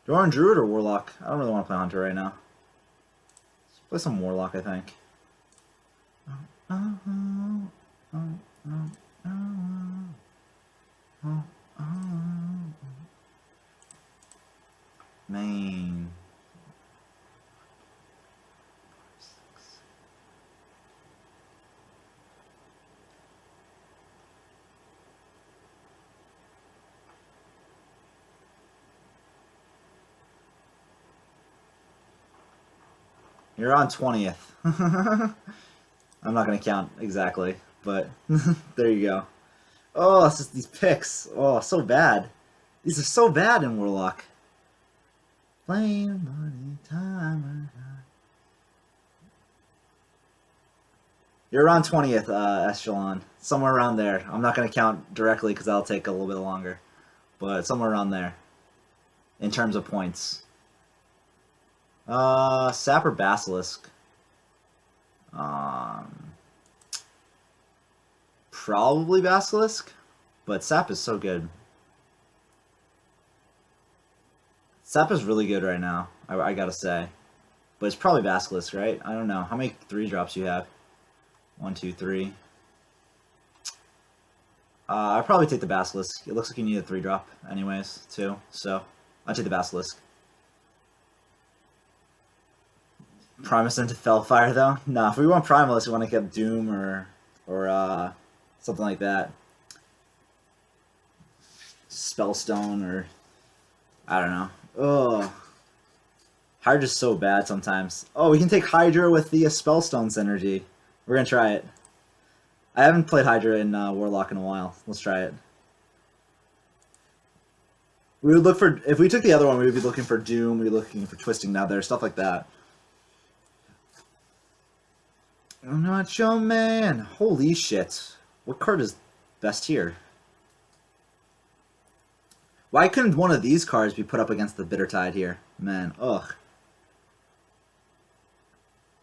Do you want Druid or Warlock? I don't really want to play Hunter right now. Let's play some Warlock, I think. Main. You're on 20th. I'm not going to count exactly, but there you go. Oh, it's just these picks. Oh, so bad. These are so bad in Warlock. Playing money timer. You're around 20th, Echelon. Somewhere around there. I'm not going to count directly because that'll take a little bit longer. But somewhere around there. In terms of points. Sap or Basilisk? Probably Basilisk. But Sap is so good. Sap is really good right now, I gotta say. But it's probably Basilisk, right? I don't know. How many 3-drops you have? 1, 2, 3. I'd probably take the Basilisk. It looks like you need a 3-drop anyways, too. So, I'll take the Basilisk. Primus into Fellfire, though? No, if we want Primalist, we want to get Doom or something like that. Spellstone or... I don't know. Ugh. Hydra's so bad sometimes. Oh, we can take Hydra with the Spellstone synergy. We're gonna try it. I haven't played Hydra in Warlock in a while. Let's try it. We would look for... If we took the other one, we would be looking for Doom, we'd be looking for Twisting Nether, stuff like that. I'm not your man. Holy shit. What card is best here? Why couldn't one of these cards be put up against the Bittertide here? Man, ugh.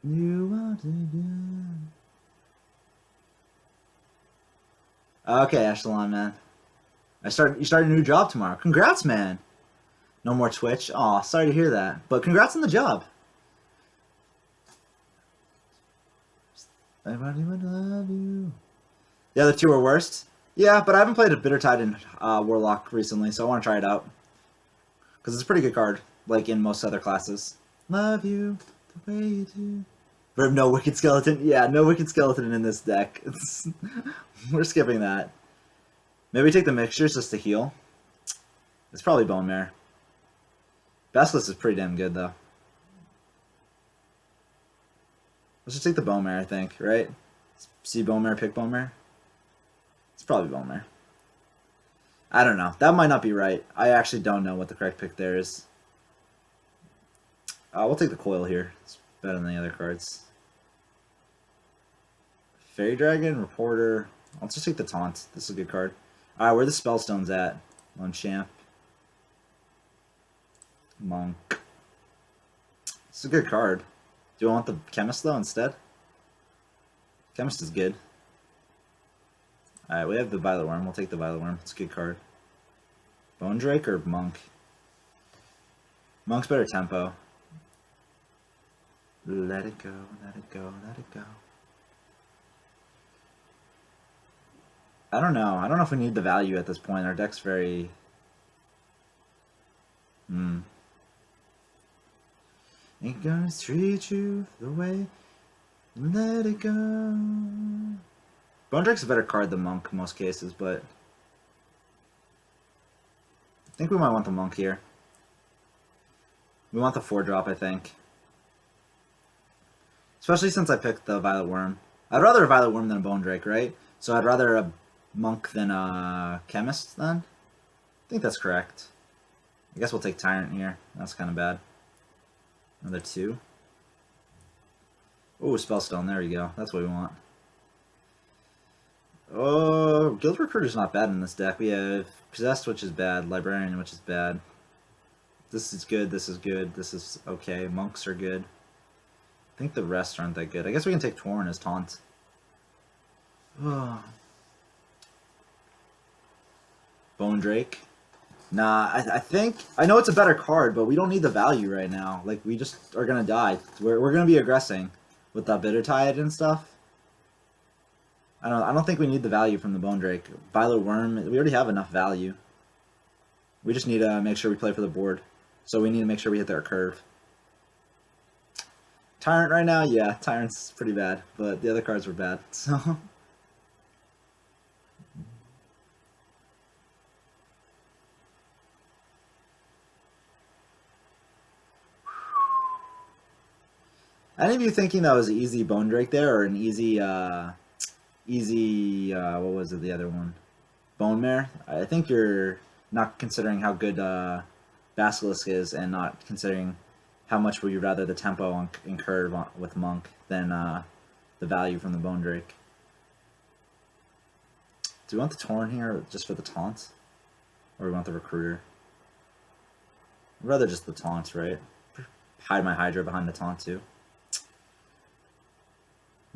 You want to do... Okay, Echelon, man. You start a new job tomorrow. Congrats, man. No more Twitch. Aw, sorry to hear that. But congrats on the job. Everybody would love you. The other two are worst? Yeah, but I haven't played a Bittertide in Warlock recently, so I want to try it out. Because it's a pretty good card, like in most other classes. Love you the way you do. But no Wicked Skeleton? Yeah, no Wicked Skeleton in this deck. We're skipping that. Maybe take the mixtures just to heal. It's probably Bone Mare. Basilisk is pretty damn good, though. Let's just take the Bone Mare, I think, right? See Bone Mare, pick Bone Mare? It's probably Bone Mare. I don't know. That might not be right. I actually don't know what the correct pick there is. We'll take the Coil here. It's better than the other cards. Fairy Dragon, Reporter. Let's just take the Taunt. This is a good card. Alright, where are the Spellstones at? Lone Champ. Monk. It's a good card. Do I want the Chemist, though, instead? Chemist is good. Alright, we have the Violet Worm. We'll take the Violet Worm. It's a good card. Bone Drake or Monk? Monk's better tempo. Let it go, let it go, let it go. I don't know. I don't know if we need the value at this point. Our deck's very... Ain't gonna treat you the way... Let it go. Bone Drake's a better card than Monk in most cases, but... I think we might want the Monk here. We want the 4-drop, I think. Especially since I picked the Violet Worm. I'd rather a Violet Worm than a Bone Drake, right? So I'd rather a Monk than a Chemist, then? I think that's correct. I guess we'll take Tyrant here. That's kind of bad. Another 2. Oh, Spellstone. There we go. That's what we want. Oh, Guild Recruiter's not bad in this deck. We have Possessed, which is bad. Librarian, which is bad. This is good. This is good. This is okay. Monks are good. I think the rest aren't that good. I guess we can take Torn as Taunt. Bone Drake. Nah, I think I know it's a better card, but we don't need the value right now. Like we just are gonna die. We're gonna be aggressing with the Bitter Tide and stuff. I don't think we need the value from the Bone Drake. Bilo Worm, we already have enough value. We just need to make sure we play for the board. So we need to make sure we hit their curve. Tyrant right now, yeah, Tyrant's pretty bad, but the other cards were bad, so. Any of you thinking that was an easy Bone Drake there, or an easy, what was it, the other one? Bone Mare? I think you're not considering how good Basilisk is, and not considering how much would you rather the tempo and curve with Monk than the value from the Bone Drake. Do we want the Torn here just for the taunt? Or we want the Recruiter? I'd rather just the taunt, right? Hide my Hydra behind the taunt too.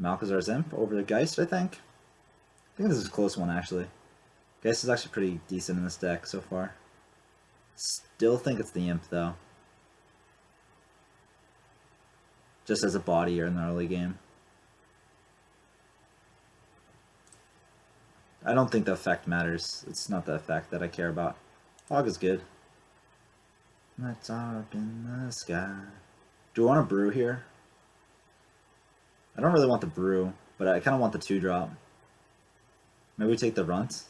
Malchezaar's Imp over the Geist, I think. I think this is a close one, actually. Geist is actually pretty decent in this deck so far. Still think it's the Imp, though. Just as a body or in the early game. I don't think the effect matters. It's not the effect that I care about. Fog is good. Lights up in the sky. Do we want a Brew here? I don't really want the Brew, but I kind of want the 2-drop. Maybe we take the Runt.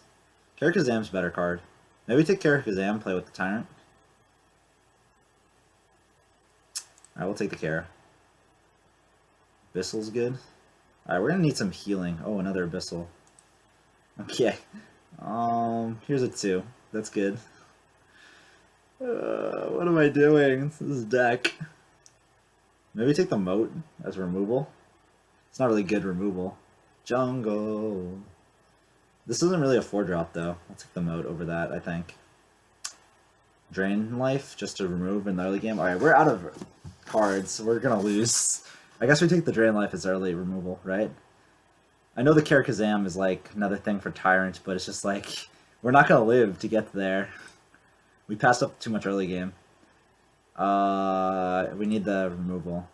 Karakazam's a better card. Maybe we take Karakazam, play with the Tyrant. Alright, we'll take the Kara. Abyssal's good. Alright, we're gonna need some healing. Oh, another Abyssal. Okay. Here's a 2. That's good. What am I doing? This is deck. Maybe take the Moat as removal. It's not really good removal. Jungle. This isn't really a 4-drop though. I'll take the Moat over that, I think. Drain life just to remove in the early game. Alright, we're out of cards. We're gonna lose. I guess we take the Drain life as early removal, right? I know the Karakazam is like another thing for Tyrant, but it's just like we're not gonna live to get there. We passed up too much early game. We need the removal.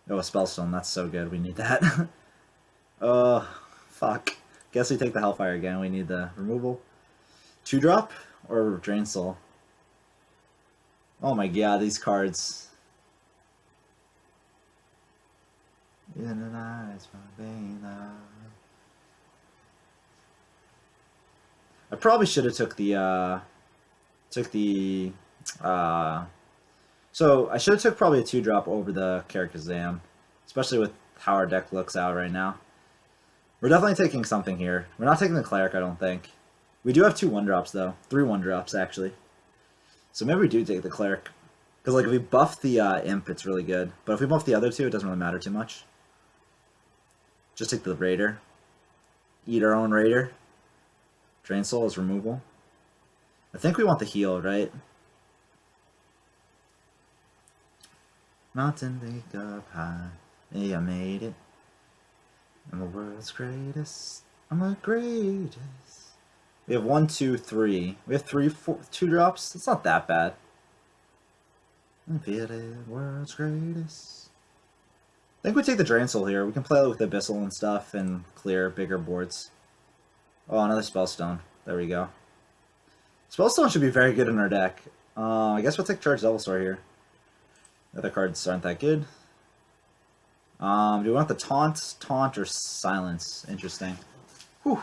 Oh, a Spellstone, that's so good. We need that. Oh, fuck. Guess we take the Hellfire again. We need the removal. 2-drop or Drain Soul? Oh my god, these cards. In the eyes from I probably should have took the so I should have took probably a 2-drop over the Karakazam, especially with how our deck looks out right now. We're definitely taking something here. We're not taking the Cleric, I don't think. We do have 2 1-drops though, 3 1-drops actually. So maybe we do take the Cleric, because like if we buff the Imp, it's really good. But if we buff the other 2, it doesn't really matter too much. Just take the Raider. Eat our own Raider. Drain Soul is removal. I think we want the heal, right? Mountain lake up high. Hey, I made it. I'm the world's greatest. I'm the greatest. We have 1, 2, 3. We have 3, 4, 2-drops. It's not that bad. I feel it, world's greatest. I think we take the Drain Soul here. We can play with the Abyssal and stuff and clear bigger boards. Oh, another Spellstone. There we go. Spellstone should be very good in our deck. I guess we'll take Charged Devilsaur here. The other cards aren't that good. Do we want the Taunt, or Silence? Interesting. Whew.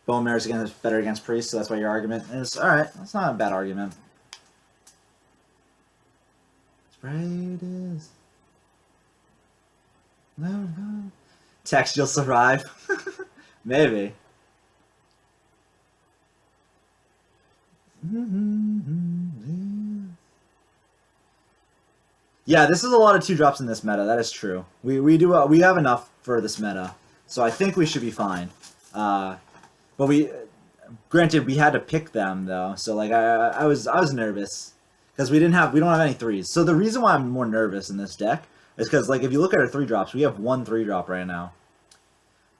Bone Mare is better against Priest, so that's why your argument is alright. That's not a bad argument. Sprayed is. No. Text, you'll survive. Maybe. Yeah, this is a lot of 2-drops in this meta. That is true. We have enough for this meta, so I think we should be fine. But granted, we had to pick them though, so like I was nervous because we don't have any 3s. So the reason why I'm more nervous in this deck is because like if you look at our 3-drops, we have 1 3-drop right now.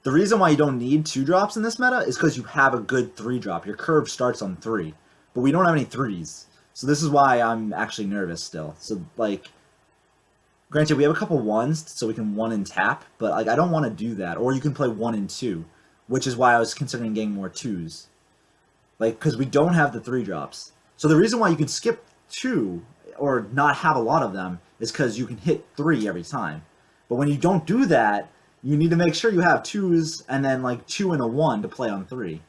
The reason why you don't need 2-drops in this meta is because you have a good 3-drop. Your curve starts on 3, but we don't have any 3s. So this is why I'm actually nervous still. So, like, granted, we have a couple 1s, so we can 1 and tap, but, like, I don't want to do that. Or you can play 1 and 2, which is why I was considering getting more 2s. Like, because we don't have the 3-drops. So the reason why you can skip 2, or not have a lot of them, is because you can hit 3 every time. But when you don't do that, you need to make sure you have 2s, and then, like, 2 and a 1 to play on 3.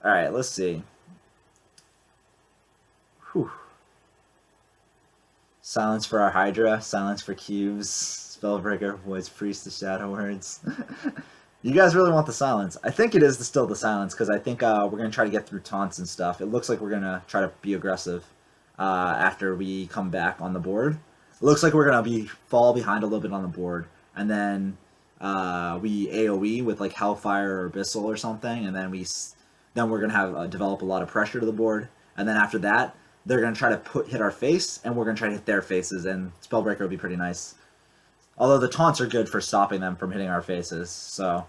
Alright, let's see. Whew. Silence for our Hydra, silence for cubes, Spellbreaker, Voice, Priest, the Shadow Words. You guys really want the silence. I think it is still the silence, because I think we're going to try to get through taunts and stuff. It looks like we're going to try to be aggressive after we come back on the board. It looks like we're going to fall behind a little bit on the board, and then we AoE with like Hellfire or Abyssal or something, and then we're going to have develop a lot of pressure to the board, and then after that, they're going to try to hit our face, and we're going to try to hit their faces, and Spellbreaker would be pretty nice. Although the taunts are good for stopping them from hitting our faces, so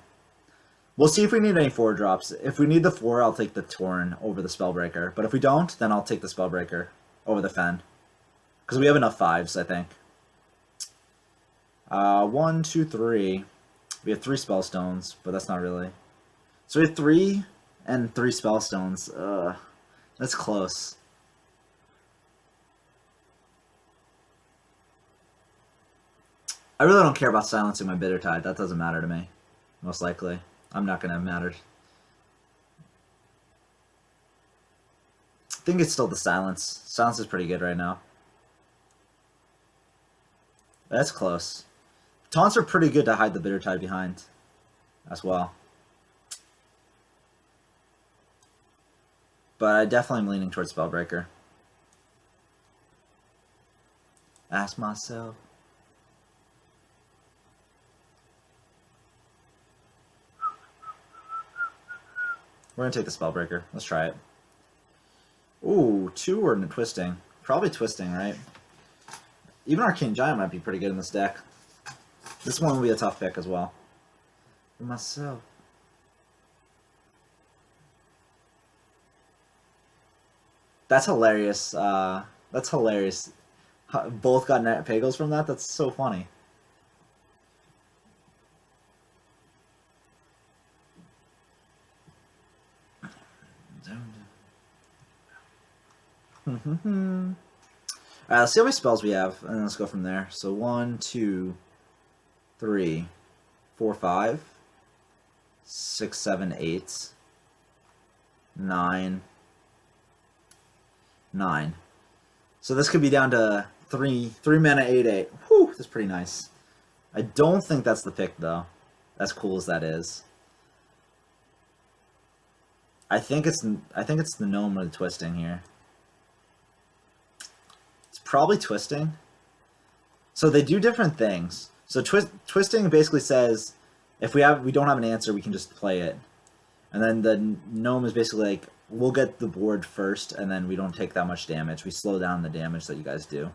we'll see if we need any 4-drops. If we need the 4, I'll take the Torn over the Spellbreaker, but if we don't, then I'll take the Spellbreaker over the Fen. Because we have enough 5s, I think. 1, 2, 3. We have 3 Spellstones, but that's not really. So we have 3 and 3 Spellstones. That's close. I really don't care about silencing my Bittertide. That doesn't matter to me, most likely. I'm not going to matter. I think it's still the silence. Silence is pretty good right now. That's close. Taunts are pretty good to hide the Bittertide behind as well. But I definitely am leaning towards Spellbreaker. Ask myself. We're going to take the Spellbreaker. Let's try it. Ooh, 2 or Twisting. Probably Twisting, right? Even Arcane Giant might be pretty good in this deck. This one will be a tough pick as well. For myself. That's hilarious. That's hilarious. Both got net Pagels from that? That's so funny. Alright, let's see how many spells we have, and then let's go from there. So 1, 2, 3, 4, 5, 6, 7, 8, 9. 9. So this could be down to 3 mana, 8/8. Whew, that's pretty nice. I don't think that's the pick though. As cool as that is. I think it's the Gnome or the Twisting here. It's probably Twisting. So they do different things. So Twisting basically says if we don't have an answer, we can just play it. And then the Gnome is basically like, we'll get the board first, and then we don't take that much damage. We slow down the damage that you guys do.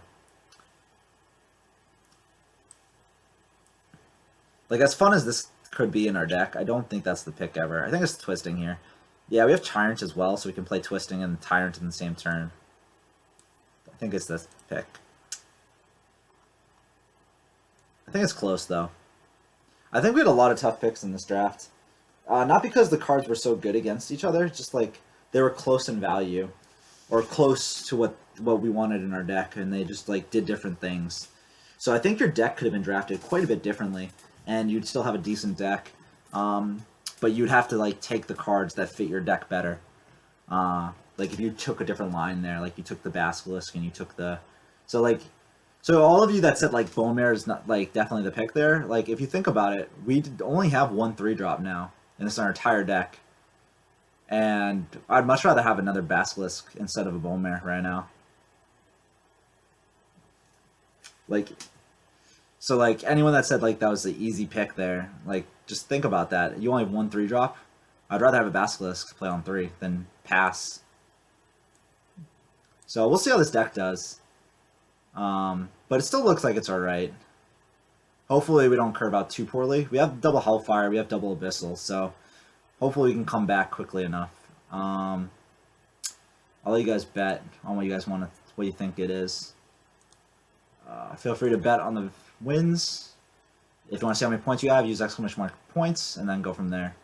Like, as fun as this could be in our deck, I don't think that's the pick ever. I think it's Twisting here. Yeah, we have Tyrant as well, so we can play Twisting and Tyrant in the same turn. I think it's this pick. I think it's close, though. I think we had a lot of tough picks in this draft. Not because the cards were so good against each other, just like they were close in value, or close to what we wanted in our deck, and they just like did different things. So I think your deck could have been drafted quite a bit differently, and you'd still have a decent deck. But you'd have to like take the cards that fit your deck better. Like if you took a different line there, like you took the Basilisk and you took the, so all of you that said like Bone Mare is not like definitely the pick there. Like if you think about it, we only have 1 3-drop now. And it's our entire deck. And I'd much rather have another Basilisk instead of a Bone Mare right now. Like, so like anyone that said like that was the easy pick there, like just think about that. You only have 1 3-drop. I'd rather have a Basilisk to play on 3 than pass. So we'll see how this deck does. But it still looks like it's alright. Hopefully we don't curve out too poorly. We have double Hellfire, we have double Abyssal, so hopefully we can come back quickly enough. I'll let you guys bet on what you guys want to, what you think it is. Feel free to bet on the wins. If you want to see how many points you have, use exclamation mark points, and then go from there.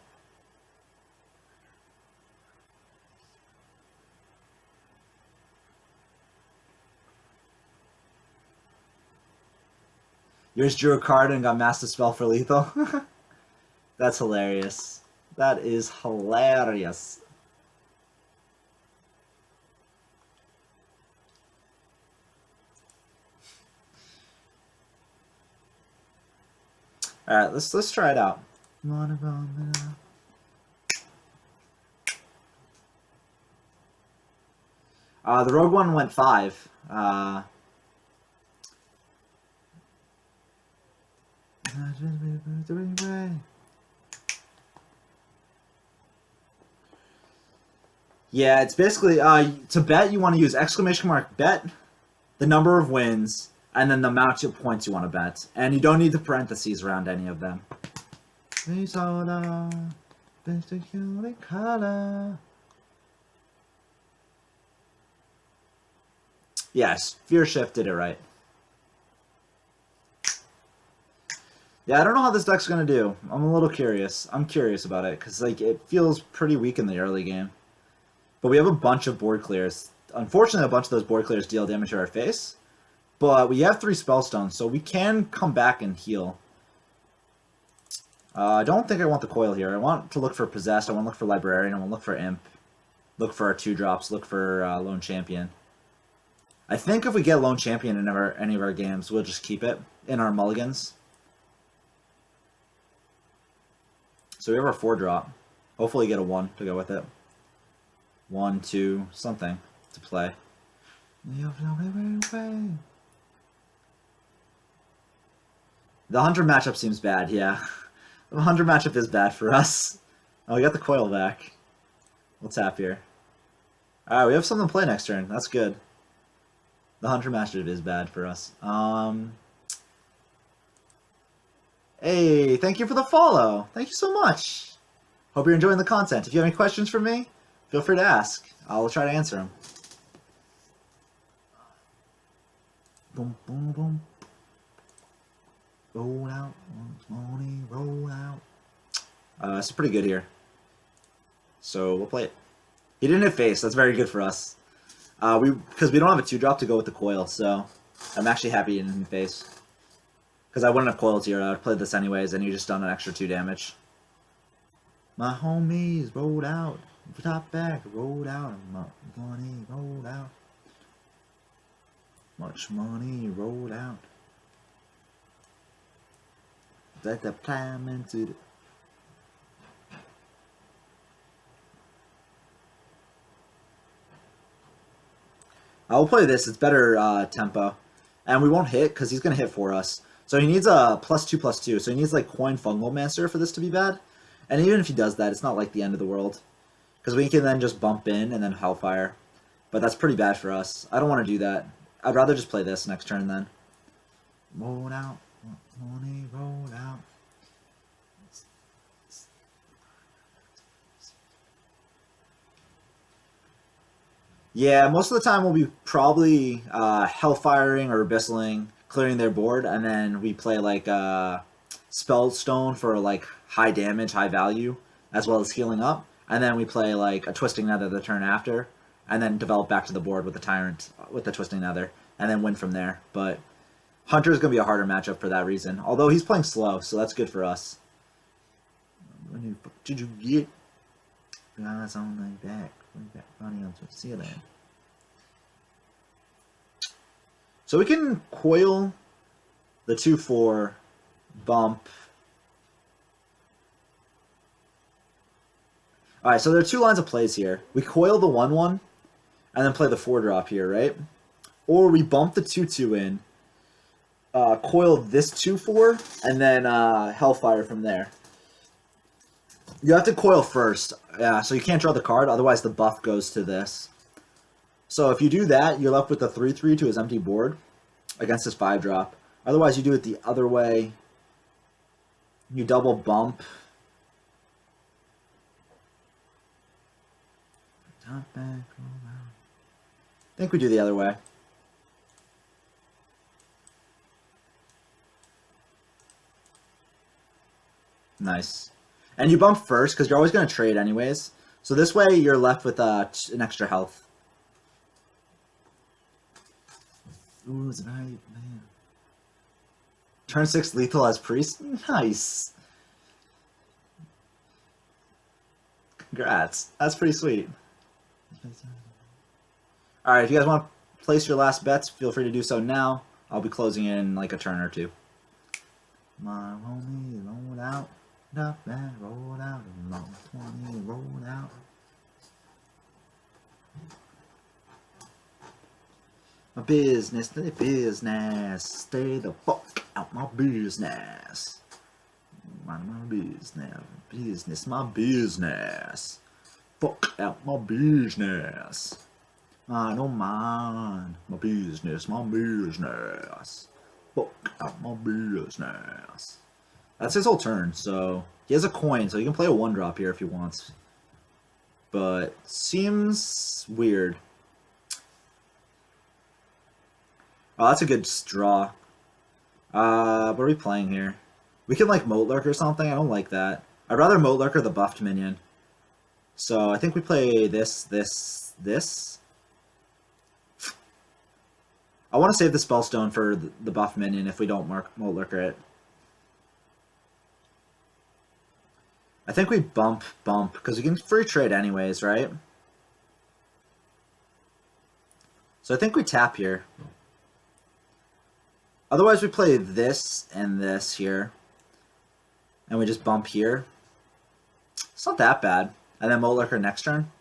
Yours drew a card and got Master Spell for lethal. That's hilarious. That is hilarious. All right, let's try it out. The rogue one went 5. Yeah, it's basically to bet you want to use exclamation mark bet, the number of wins, and then the amount of points you want to bet. And you don't need the parentheses around any of them. Yes, Fear Shift did it right. Yeah, I don't know how this deck's going to do. I'm a little curious. I'm curious about it, because like, it feels pretty weak in the early game. But we have a bunch of board clears. Unfortunately, a bunch of those board clears deal damage to our face. But we have 3 Spellstones, so we can come back and heal. I don't think I want the coil here. I want to look for Possessed, I want to look for Librarian, I want to look for Imp. Look for our 2-drops, look for Lone Champion. I think if we get Lone Champion in any of our games, we'll just keep it in our mulligans. So we have our 4-drop. Hopefully get a 1 to go with it. 1, 2, something to play. The Hunter matchup seems bad, yeah. The Hunter matchup is bad for us. Oh, we got the coil back. We'll tap here. Alright, we have something to play next turn. That's good. The Hunter matchup is bad for us. Hey, thank you for the follow. Thank you so much. Hope you're enjoying the content. If you have any questions for me, feel free to ask. I'll try to answer them. Boom, boom, boom. Roll out, money, roll out. It's pretty good here. So we'll play it. He didn't hit face. That's very good for us. Because we don't have a 2-drop to go with the coil, so I'm actually happy he didn't hit face. Because I wouldn't have coiled here. I would have played this anyways, and you just done an extra 2 damage. My homies rolled out. Top back, rolled out. Money rolled out. Much money rolled out. Let the climb into the... I'll play this. It's better tempo. And we won't hit because he's going to hit for us. So he needs a +2/+2. So he needs like Coin Fungalmancer for this to be bad. And even if he does that, it's not like the end of the world. Because we can then just bump in and then Hellfire. But that's pretty bad for us. I don't want to do that. I'd rather just play this next turn then. Roll out. Money roll out. Yeah, most of the time we'll be probably Hellfiring or Abyssaling, clearing their board, and then we play like Spellstone for like high damage, high value, as well as healing up, and then we play like a Twisting Nether the turn after, and then develop back to the board with the Tyrant, with the Twisting Nether, and then win from there. But Hunter is going to be a harder matchup for that reason, although he's playing slow, so that's good for us. What did you get? Guys on my back. Running onto the ceiling. So we can coil the 2/4, bump. Alright, so there are 2 lines of plays here. We coil the 1/1 and then play the 4-drop here, right? Or we bump the 2/2 in, coil this 2/4, and then Hellfire from there. You have to coil first, yeah, so you can't draw the card, otherwise the buff goes to this. So if you do that, you're left with a 3/3 to his empty board against his 5-drop. Otherwise you do it the other way, You double bump. Top back, roll out. I think we do the other way. Nice. And you bump first because you're always going to trade anyways. So this way you're left with an extra health. Ooh, is it right? Man. Turn 6 lethal as priest? Nice. Congrats. That's pretty sweet. Alright, if you guys want to place your last bets, feel free to do so now. I'll be closing in like a turn or two. My homie rolled out. Up and rolled out. Long 20 rolled out. My business, the business. Stay the fuck out my business. Mind my business. Business, my business. Fuck out my business. I don't mind my business, my business. Fuck out my business. That's his whole turn, so he has a coin, so he can play a 1-drop here if he wants. But seems weird. Oh, that's a good draw. What are we playing here? We can like Moat Lurk or something. I don't like that. I'd rather Moat Lurk or the buffed minion. So I think we play this. I want to save the Spellstone for the buff minion if we don't Moat Lurker it. I think we bump, because we can free trade anyways, right? So I think we tap here. Otherwise we play this and this here. And we just bump here. It's not that bad. And then Moat Lurker next turn.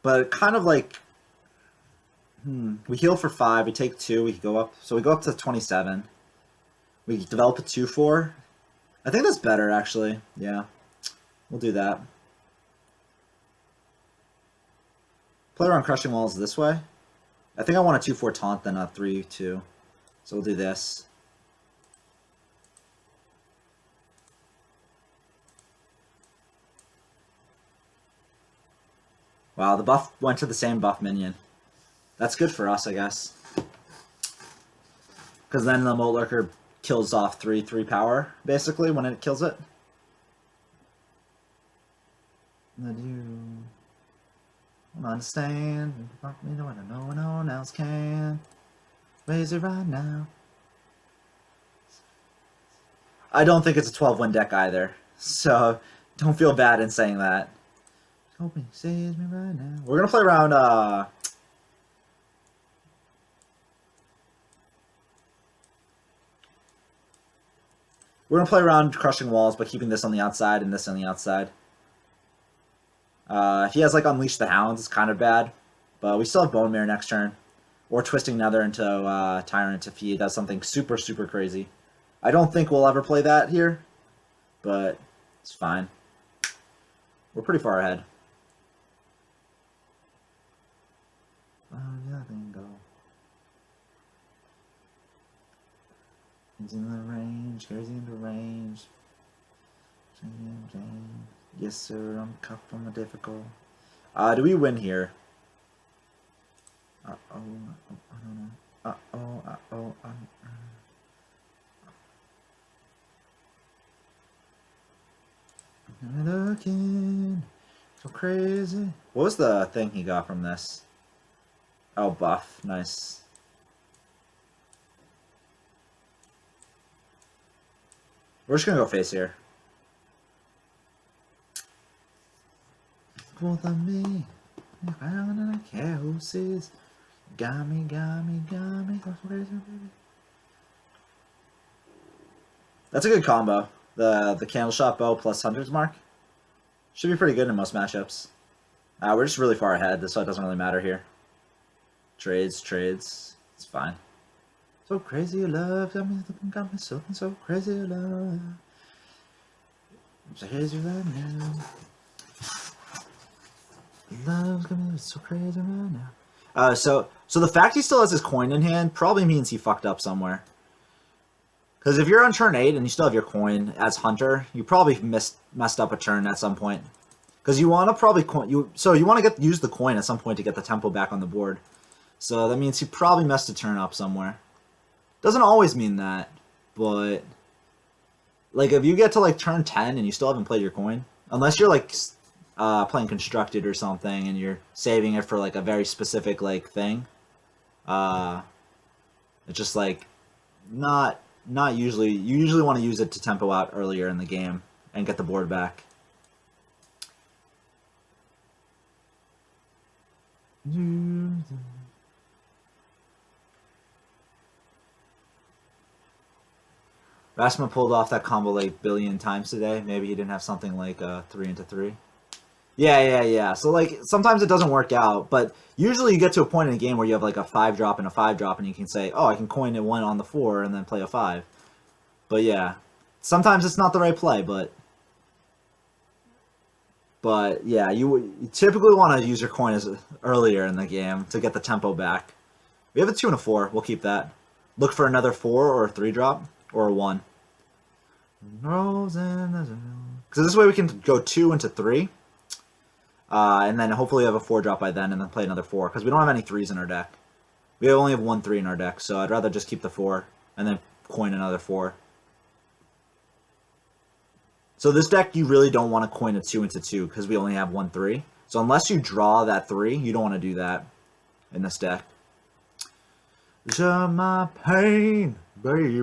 But kind of like... We heal for 5, we take 2, we go up. So we go up to 27. We develop a 2-4. I think that's better, actually. Yeah. We'll do that. Play around Crushing Walls this way. I think I want a 2-4 taunt, then a 3-2. So we'll do this. Wow, the buff went to the same buff minion. That's good for us, I guess. Because then the Moat Lurker kills off 3 power, basically, when it kills it. That you understand. Fuck me, no one else can. Raise it right now. I don't think it's a 12-win deck either. So, don't feel bad in saying that. Hope me, saves me right now. We're gonna play around, we're going to play around Crushing Walls, but keeping this on the outside and this on the outside. If he has, like, Unleash the Hounds, it's kind of bad. But we still have Bone Mirror next turn. Or Twisting Nether into Tyrant if he does something super, super crazy. I don't think we'll ever play that here. But it's fine. We're pretty far ahead. He's in the range, carries into range. Yes, sir, I'm cuffed from the difficult. Do we win here? I don't know. Looking so crazy. What was the thing he got from this? Oh, buff. Nice. We're just gonna go face here. Both of me, around in the houses. Got me. That's a good combo. The Candle Shot Bow plus Hunter's Mark. Should be pretty good in most matchups. We're just really far ahead, so it doesn't really matter here. Trades. It's fine. So crazy love, got me so crazy love. I'm so crazy right now. Love's got me so crazy right now. So the fact he still has his coin in hand probably means he fucked up somewhere. Because if you're on turn 8 and you still have your coin as Hunter, you probably messed up a turn at some point. Because you want to probably you want to use the coin at some point to get the tempo back on the board. So that means you probably messed a turn up somewhere. Doesn't always mean that, but like if you get to like turn 10 and you still haven't played your coin, unless you're like playing constructed or something and you're saving it for like a very specific like thing, it's just like not usually. You usually want to use it to tempo out earlier in the game and get the board back. Rasma pulled off that combo like a billion times today. Maybe he didn't have something like 3 into 3. Yeah. So like sometimes it doesn't work out, but usually you get to a point in a game where you have like a 5-drop and a 5-drop, and you can say, "Oh, I can coin it 1 on the 4 and then play a 5." But yeah, sometimes it's not the right play, but yeah, you typically want to use your coin earlier in the game to get the tempo back. We have a 2 and a 4. We'll keep that. Look for another 4 or a 3-drop or a 1. Because this way we can go 2 into 3. And then hopefully have a 4-drop by then and then play another 4. Because we don't have any 3s in our deck. We only have 1 3 in our deck, so I'd rather just keep the 4 and then coin another 4. So this deck, you really don't want to coin a 2 into 2 because we only have 1 3. So unless you draw that 3, you don't want to do that in this deck. Share my pain, baby.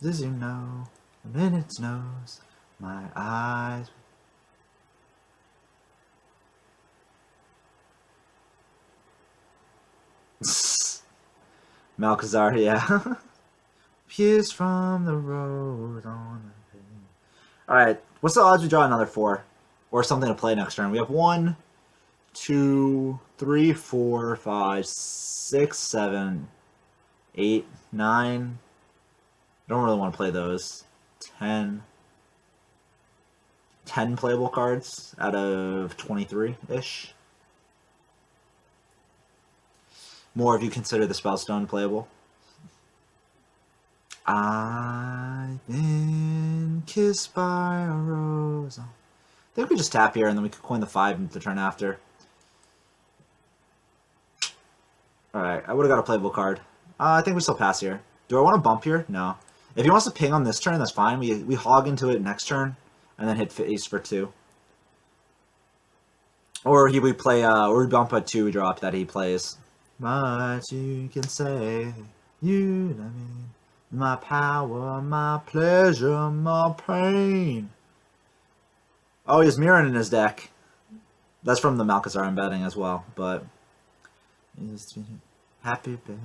As you know, the minute snows, my eyes. Malcazar, yeah. Pierced from the rose on the pain. Alright, what's the odds we draw another 4? Or something to play next turn? We have 1, 2, 3, 4, 5, 6, 7, 8, 9. I don't really want to play those. 10 playable cards out of 23-ish. More if you consider the Spellstone playable. I've been kissed by a rose. I think we just tap here and then we could coin the 5 the turn after. Alright, I would have got a playable card. I think we still pass here. Do I want to bump here? No. If he wants to ping on this turn, that's fine. We hog into it next turn and then hit face for 2. Or we play or we bump a 2-drop that he plays. But you can say you let me. My power, my pleasure, my pain. Oh, he has Mirren in his deck. That's from the Malcazar I'm betting as well, but happy baby.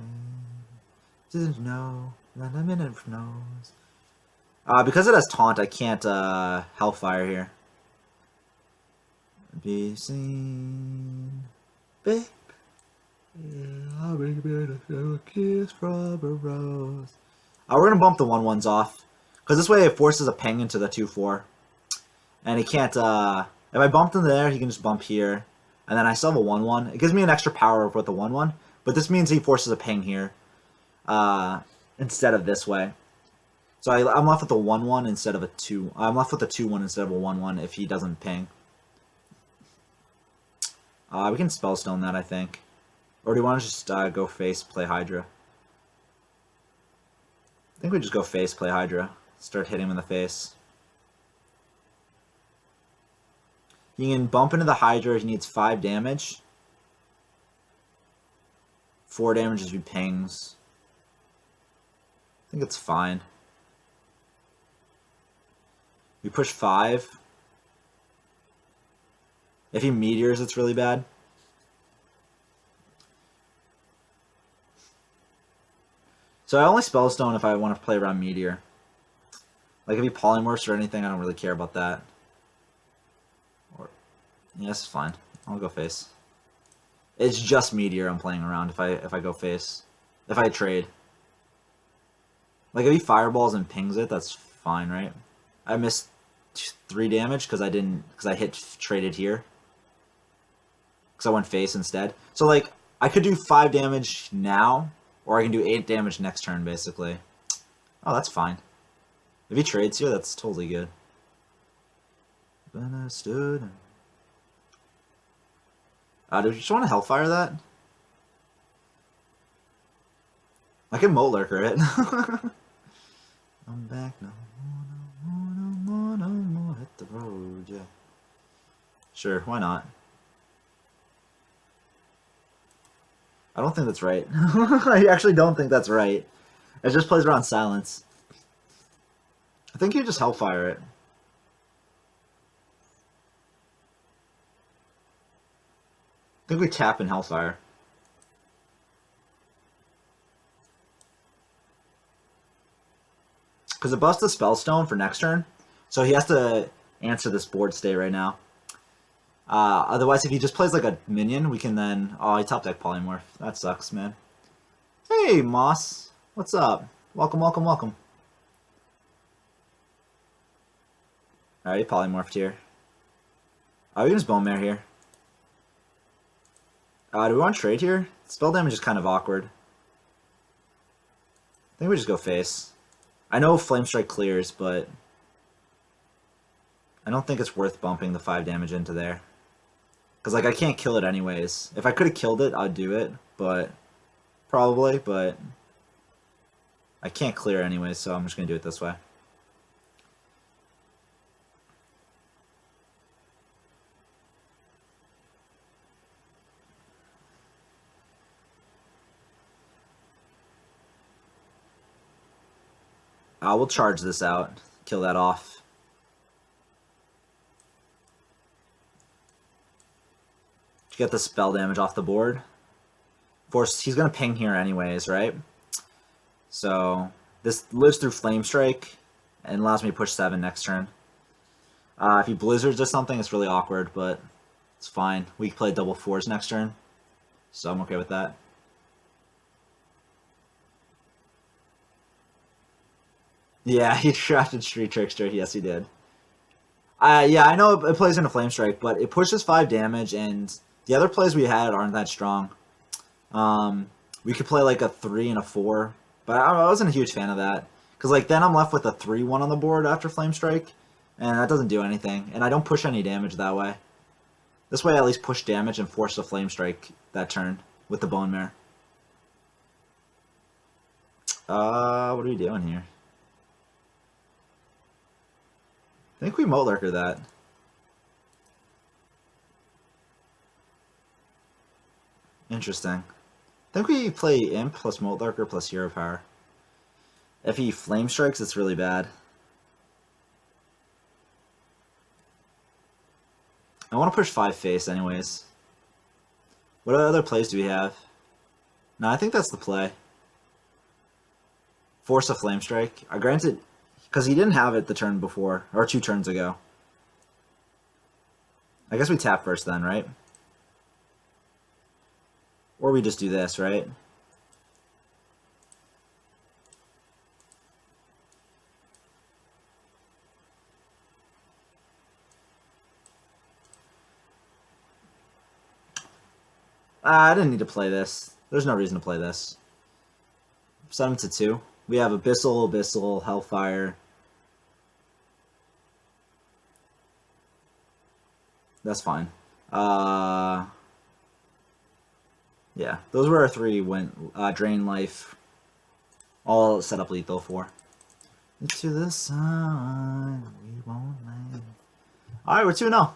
Didn't know that a minute knows. Because it has taunt, I can't Hellfire here. Be seen, babe. I'll bring a kiss from a rose. We're gonna bump the 1/1s off, because this way it forces a ping into the 2/4, and he can't. If I bumped him there, he can just bump here, and then I still have a 1/1. It gives me an extra power with the 1/1, but this means he forces a ping here, instead of this way. So I'm left with a 1/1 instead of a 2. I'm left with a 2/1 instead of a 1/1 if he doesn't ping. We can Spellstone that, I think. Or do you want to just go face, play Hydra? I think we just go face, play Hydra. Start hitting him in the face. You can bump into the Hydra. He needs 5 damage. 4 damage as he pings. I think it's fine. We push 5. If he meteors, it's really bad. So I only Spellstone if I want to play around Meteor. Like if he polymorphs or anything, I don't really care about that. Or, yeah, this is fine. I'll go face. It's just Meteor I'm playing around if I go face. If I trade. Like if he fireballs and pings it, that's fine, right? I missed 3 damage because I hit traded here. because I went face instead. So like I could do 5 damage now, or I can do 8 damage next turn, basically. Oh, that's fine. If he trades here, that's totally good. But I stood. Do you just want to Hellfire that? I can Moat Lurker it. I'm back no more, hit the road, yeah. Sure, why not? I don't think that's right. I actually don't think that's right. It just plays around silence. I think you just Hellfire it. I think we tap and Hellfire. Because it busts the Spellstone for next turn. So he has to answer this board state right now. Otherwise, if he just plays like a minion, we can then... Oh, he top deck Polymorph. That sucks, man. Hey, Moss. What's up? Welcome, welcome, welcome. Alright, he Polymorphed here. Oh, we can just Bone Mare here. Do we want to trade here? Spell damage is kind of awkward. I think we just go face. I know Flame Strike clears, but I don't think it's worth bumping the 5 damage into there. Because, like, I can't kill it anyways. If I could have killed it, I'd do it, but... Probably, but... I can't clear anyways, so I'm just going to do it this way. We'll charge this out, kill that off. To get the spell damage off the board. He's going to ping here anyways, right? So this lives through Flame Strike and allows me to push 7 next turn. If he Blizzards or something, it's really awkward, but it's fine. We can play double 4s next turn, so I'm okay with that. Yeah, he drafted Street Trickster. Yes, he did. Yeah, I know it plays into Flame Strike, but it pushes 5 damage, and the other plays we had aren't that strong. We could play like a 3 and a 4, but I wasn't a huge fan of that. Because like then I'm left with a 3-1 on the board after Flame Strike, and that doesn't do anything. And I don't push any damage that way. This way I at least push damage and force a Flame Strike that turn with the Bone Mare. What are we doing here? I think we Moat Lurker that. Interesting. I think we play Imp plus Moat Lurker plus Hero Power. If he Flame Strikes, it's really bad. I want to push 5 face anyways. What other plays do we have? No, I think that's the play. Force a Flame Strike. Granted, because he didn't have it the turn before, or 2 turns ago. I guess we tap first then, right? Or we just do this, right? I didn't need to play this. There's no reason to play this. 7 to 2. We have Abyssal, Hellfire. That's fine. Yeah, those were our 3 Drain Life. All set up lethal for. To the sun, we won't land. Alright, we're 2-0.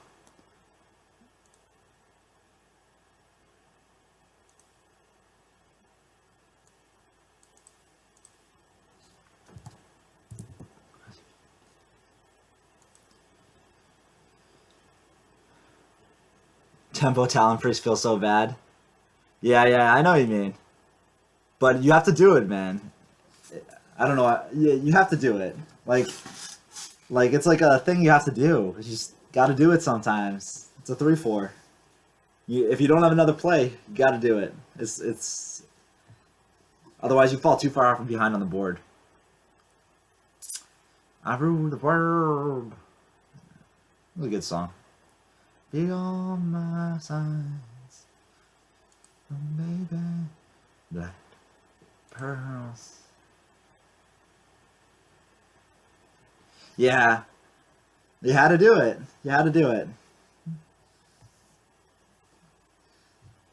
Tempo Talon Priest feels so bad. Yeah, I know what you mean. But you have to do it, man. I don't know. You have to do it. Like it's like a thing you have to do. You just got to do it sometimes. It's a 3-4. If you don't have another play, you got to do it. It's otherwise you fall too far from behind on the board. I rule the world. It was a good song. Beyond my signs. Oh, baby. Black pearls. Yeah. You had to do it. You had to do it.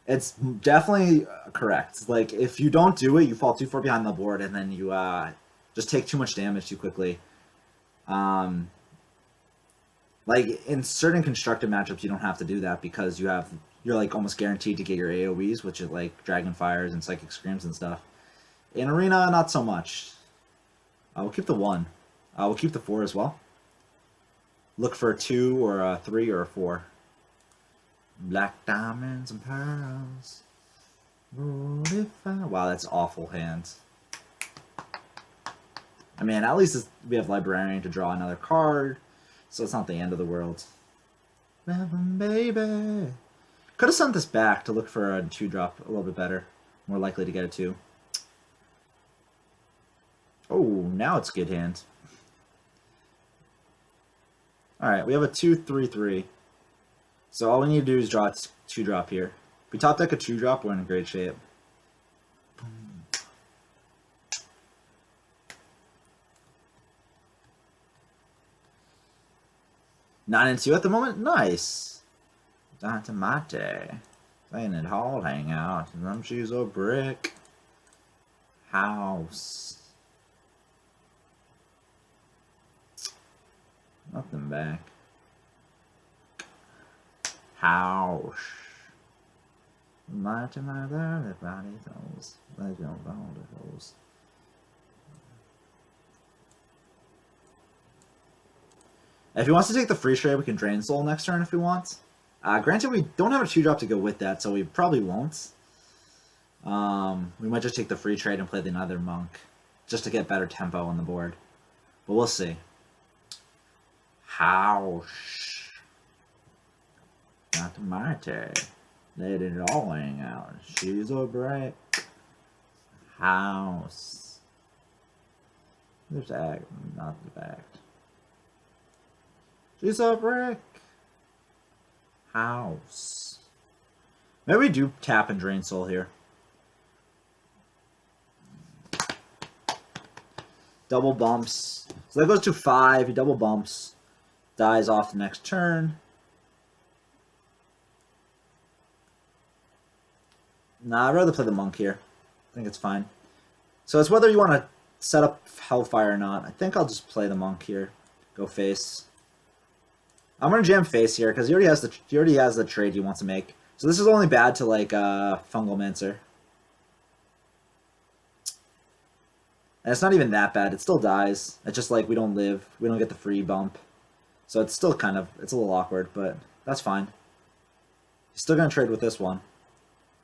It's definitely correct. Like, if you don't do it, you fall too far behind the board, and then you just take too much damage too quickly. Like, in certain constructed matchups, you don't have to do that because you're like almost guaranteed to get your AoEs, which is like Dragon Fires and Psychic Screams and stuff. In Arena, not so much. We'll keep the 1. We'll keep the 4 as well. Look for a 2 or a 3 or a 4. Black diamonds and pearls. Wow, that's awful hands. I mean, at least we have Librarian to draw another card, so it's not the end of the world. Baby. Could have sent this back to look for a 2-drop a little bit better. More likely to get a 2. Oh, now it's good hand. Alright, we have a 2/3/3. So all we need to do is draw a 2-drop here. If we top deck a 2-drop, we're in great shape. 9 and 2 at the moment? Nice! Dante Mate. Playing at Hall Hangout. Them shoes are brick. House. Nothing back. House. My to my there, everybody knows. They don't know the hoes. If he wants to take the free trade, we can Drain Soul next turn if he wants. Granted, we don't have a 2-drop to go with that, so we probably won't. We might just take the free trade and play the Nether Monk, just to get better tempo on the board. But we'll see. House. Not my turn. Let it all hang out. She's a brick. House. There's act, not the fact. She's a brick. House. Maybe we do tap and Drain Soul here. Double bumps. So that goes to 5. He double bumps. Dies off the next turn. Nah, I'd rather play the Monk here. I think it's fine. So it's whether you want to set up Hellfire or not. I think I'll just play the Monk here. Go face. I'm gonna jam face here because he already has the trade he wants to make. So this is only bad to like Fungal Mancer. And it's not even that bad. It still dies. It's just like we don't live. We don't get the free bump. So it's still kind of, it's a little awkward, but that's fine. He's still gonna trade with this one.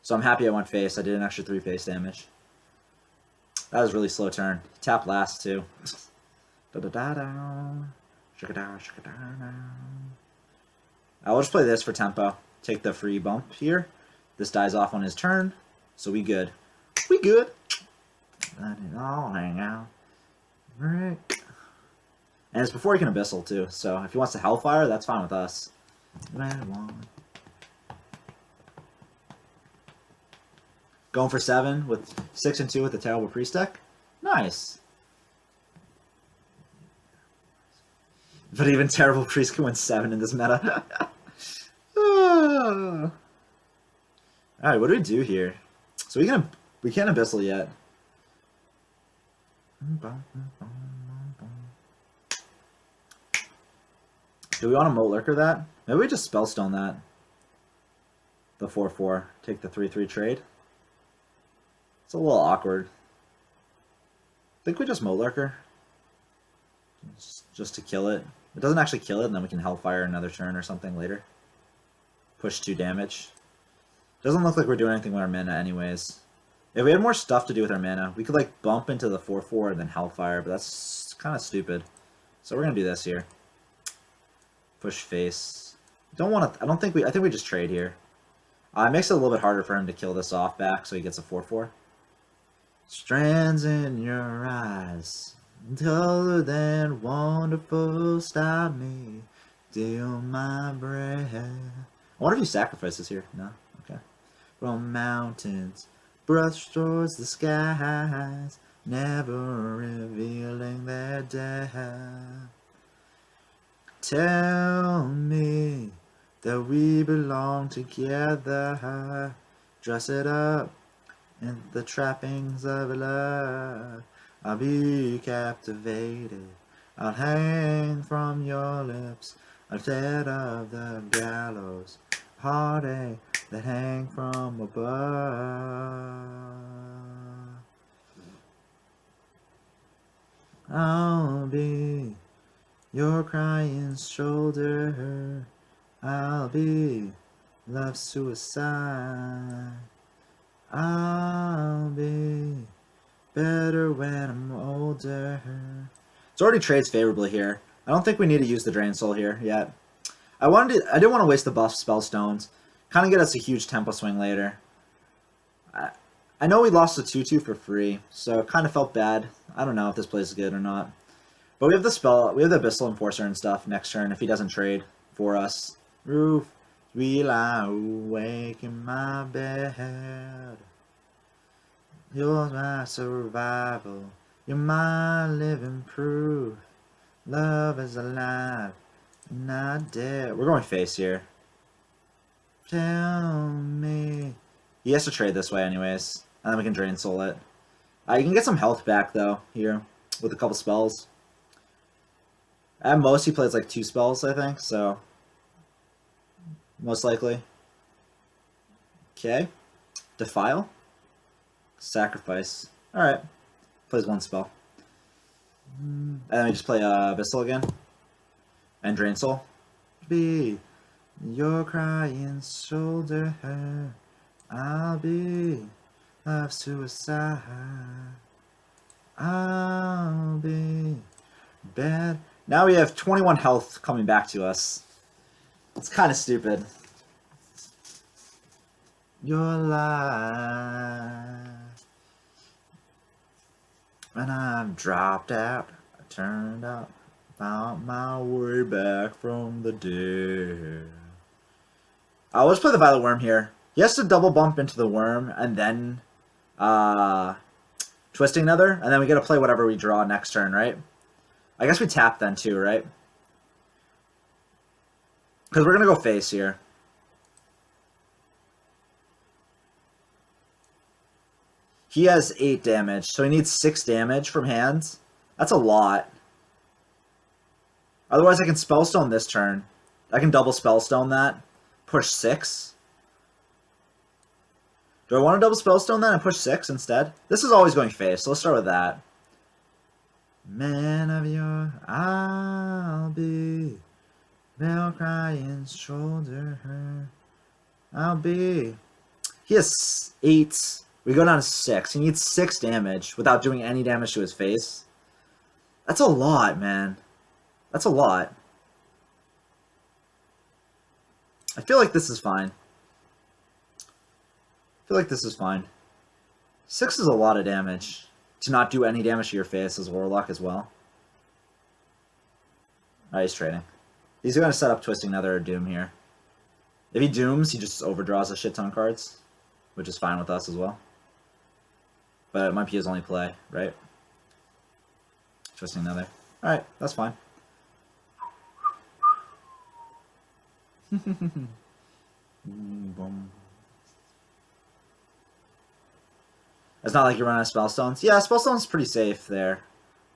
So I'm happy I went face. I did an extra 3 face damage. That was a really slow turn. Tap last too. I'll just play this for tempo. Take the free bump here. This dies off on his turn. So we good. We good. Let it all hang out. Rick. And it's before he can Abyssal too. So if he wants to Hellfire, that's fine with us. Going for 7 with 6 and 2 with the Terrible Priest deck. Nice. But even Terrible Priest can win 7 in this meta. Alright, what do we do here? So we can't Abyssal yet. Do we want to Moat Lurker that? Maybe we just Spellstone that. The 4/4. Take the 3/3 trade. It's a little awkward. I think we just Moat Lurker. Just to kill it. It doesn't actually kill it, and then we can Hellfire another turn or something later. Push 2 damage. Doesn't look like we're doing anything with our mana anyways. If we had more stuff to do with our mana, we could like bump into the 4/4 and then Hellfire, but that's kind of stupid. So we're gonna do this here. Push face. I think we just trade here. It makes it a little bit harder for him to kill this off back, so he gets a 4/4. Strands in your eyes, colder than wonderful, stop me, steal my breath. I wonder if he sacrifices here. No? Okay. from mountains, brush towards the skies, never revealing their depth. Tell me that we belong together, dress it up in the trappings of love. I'll be captivated, I'll hang from your lips, instead of the gallows, heartache that hang from above. I'll be your crying shoulder, I'll be love's suicide. I'll be better when I'm older. It's already trades favorably here. I don't think we need to use the Drain Soul here yet. I didn't want to waste the buff Spellstones. Kind of get us a huge tempo swing later. I know we lost the 2/2 for free, so it kind of felt bad. I don't know if this play is good or not. But we have the Abyssal Enforcer and stuff next turn if he doesn't trade for us. Roof, we lie awake in my bed. You're my survival, you're my living proof. Love is alive, not dead. We're going face here. Tell me. He has to trade this way anyways, and then we can Drain Soul it. You can get some health back though here with a couple spells. At most he plays like 2 spells, I think, so most likely. Okay. Defile. Sacrifice. Alright. Plays 1 spell. And then we just play Abyssal again. And Drain Soul. Be your crying shoulder. I'll be of suicide. I'll be bad. Now we have 21 health coming back to us. It's kind of stupid. Your life. And I've dropped out, I turned up, found my way back from the dead. Let's play the Violet Worm here. He has to double bump into the worm and then Twisting Nether, and then we get to play whatever we draw next turn, right? I guess we tap then too, right? Because we're going to go face here. He has 8 damage, so he needs 6 damage from hands. That's a lot. Otherwise, I can Spellstone this turn. I can double Spellstone that. Push 6. Do I want to double Spellstone that and push 6 instead? This is always going face, so let's start with that. Man of your, I'll be bell crying shoulder. I'll be. He has 8. We go down to 6. He needs 6 damage without doing any damage to his face. That's a lot, man. That's a lot. I feel like this is fine. I feel like this is fine. 6 is a lot of damage to not do any damage to your face as Warlock as well. Alright, he's trading. He's going to set up Twisting Nether or Doom here. If he Dooms, he just overdraws a shit ton of cards, which is fine with us as well. But it might be his only play, right? Twisting Nether. Alright, that's fine. Boom. It's not like you're running out of Spellstones. Yeah, Spellstone's pretty safe there.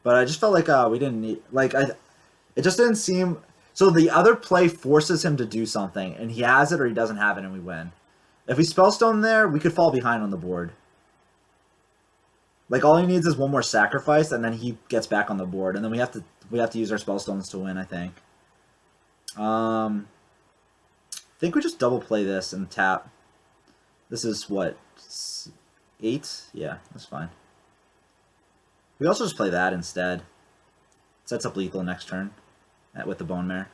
But I just felt like we didn't need... it just didn't seem... So the other play forces him to do something, and he has it or he doesn't have it, and we win. If we Spellstone there, we could fall behind on the board. Like, all he needs is one more sacrifice, and then he gets back on the board. And then we have to use our Spellstones to win, I think. I think we just double play this and tap. This is what? 8? Yeah, that's fine. We also just play that instead. Sets up lethal next turn with the Bone Mare.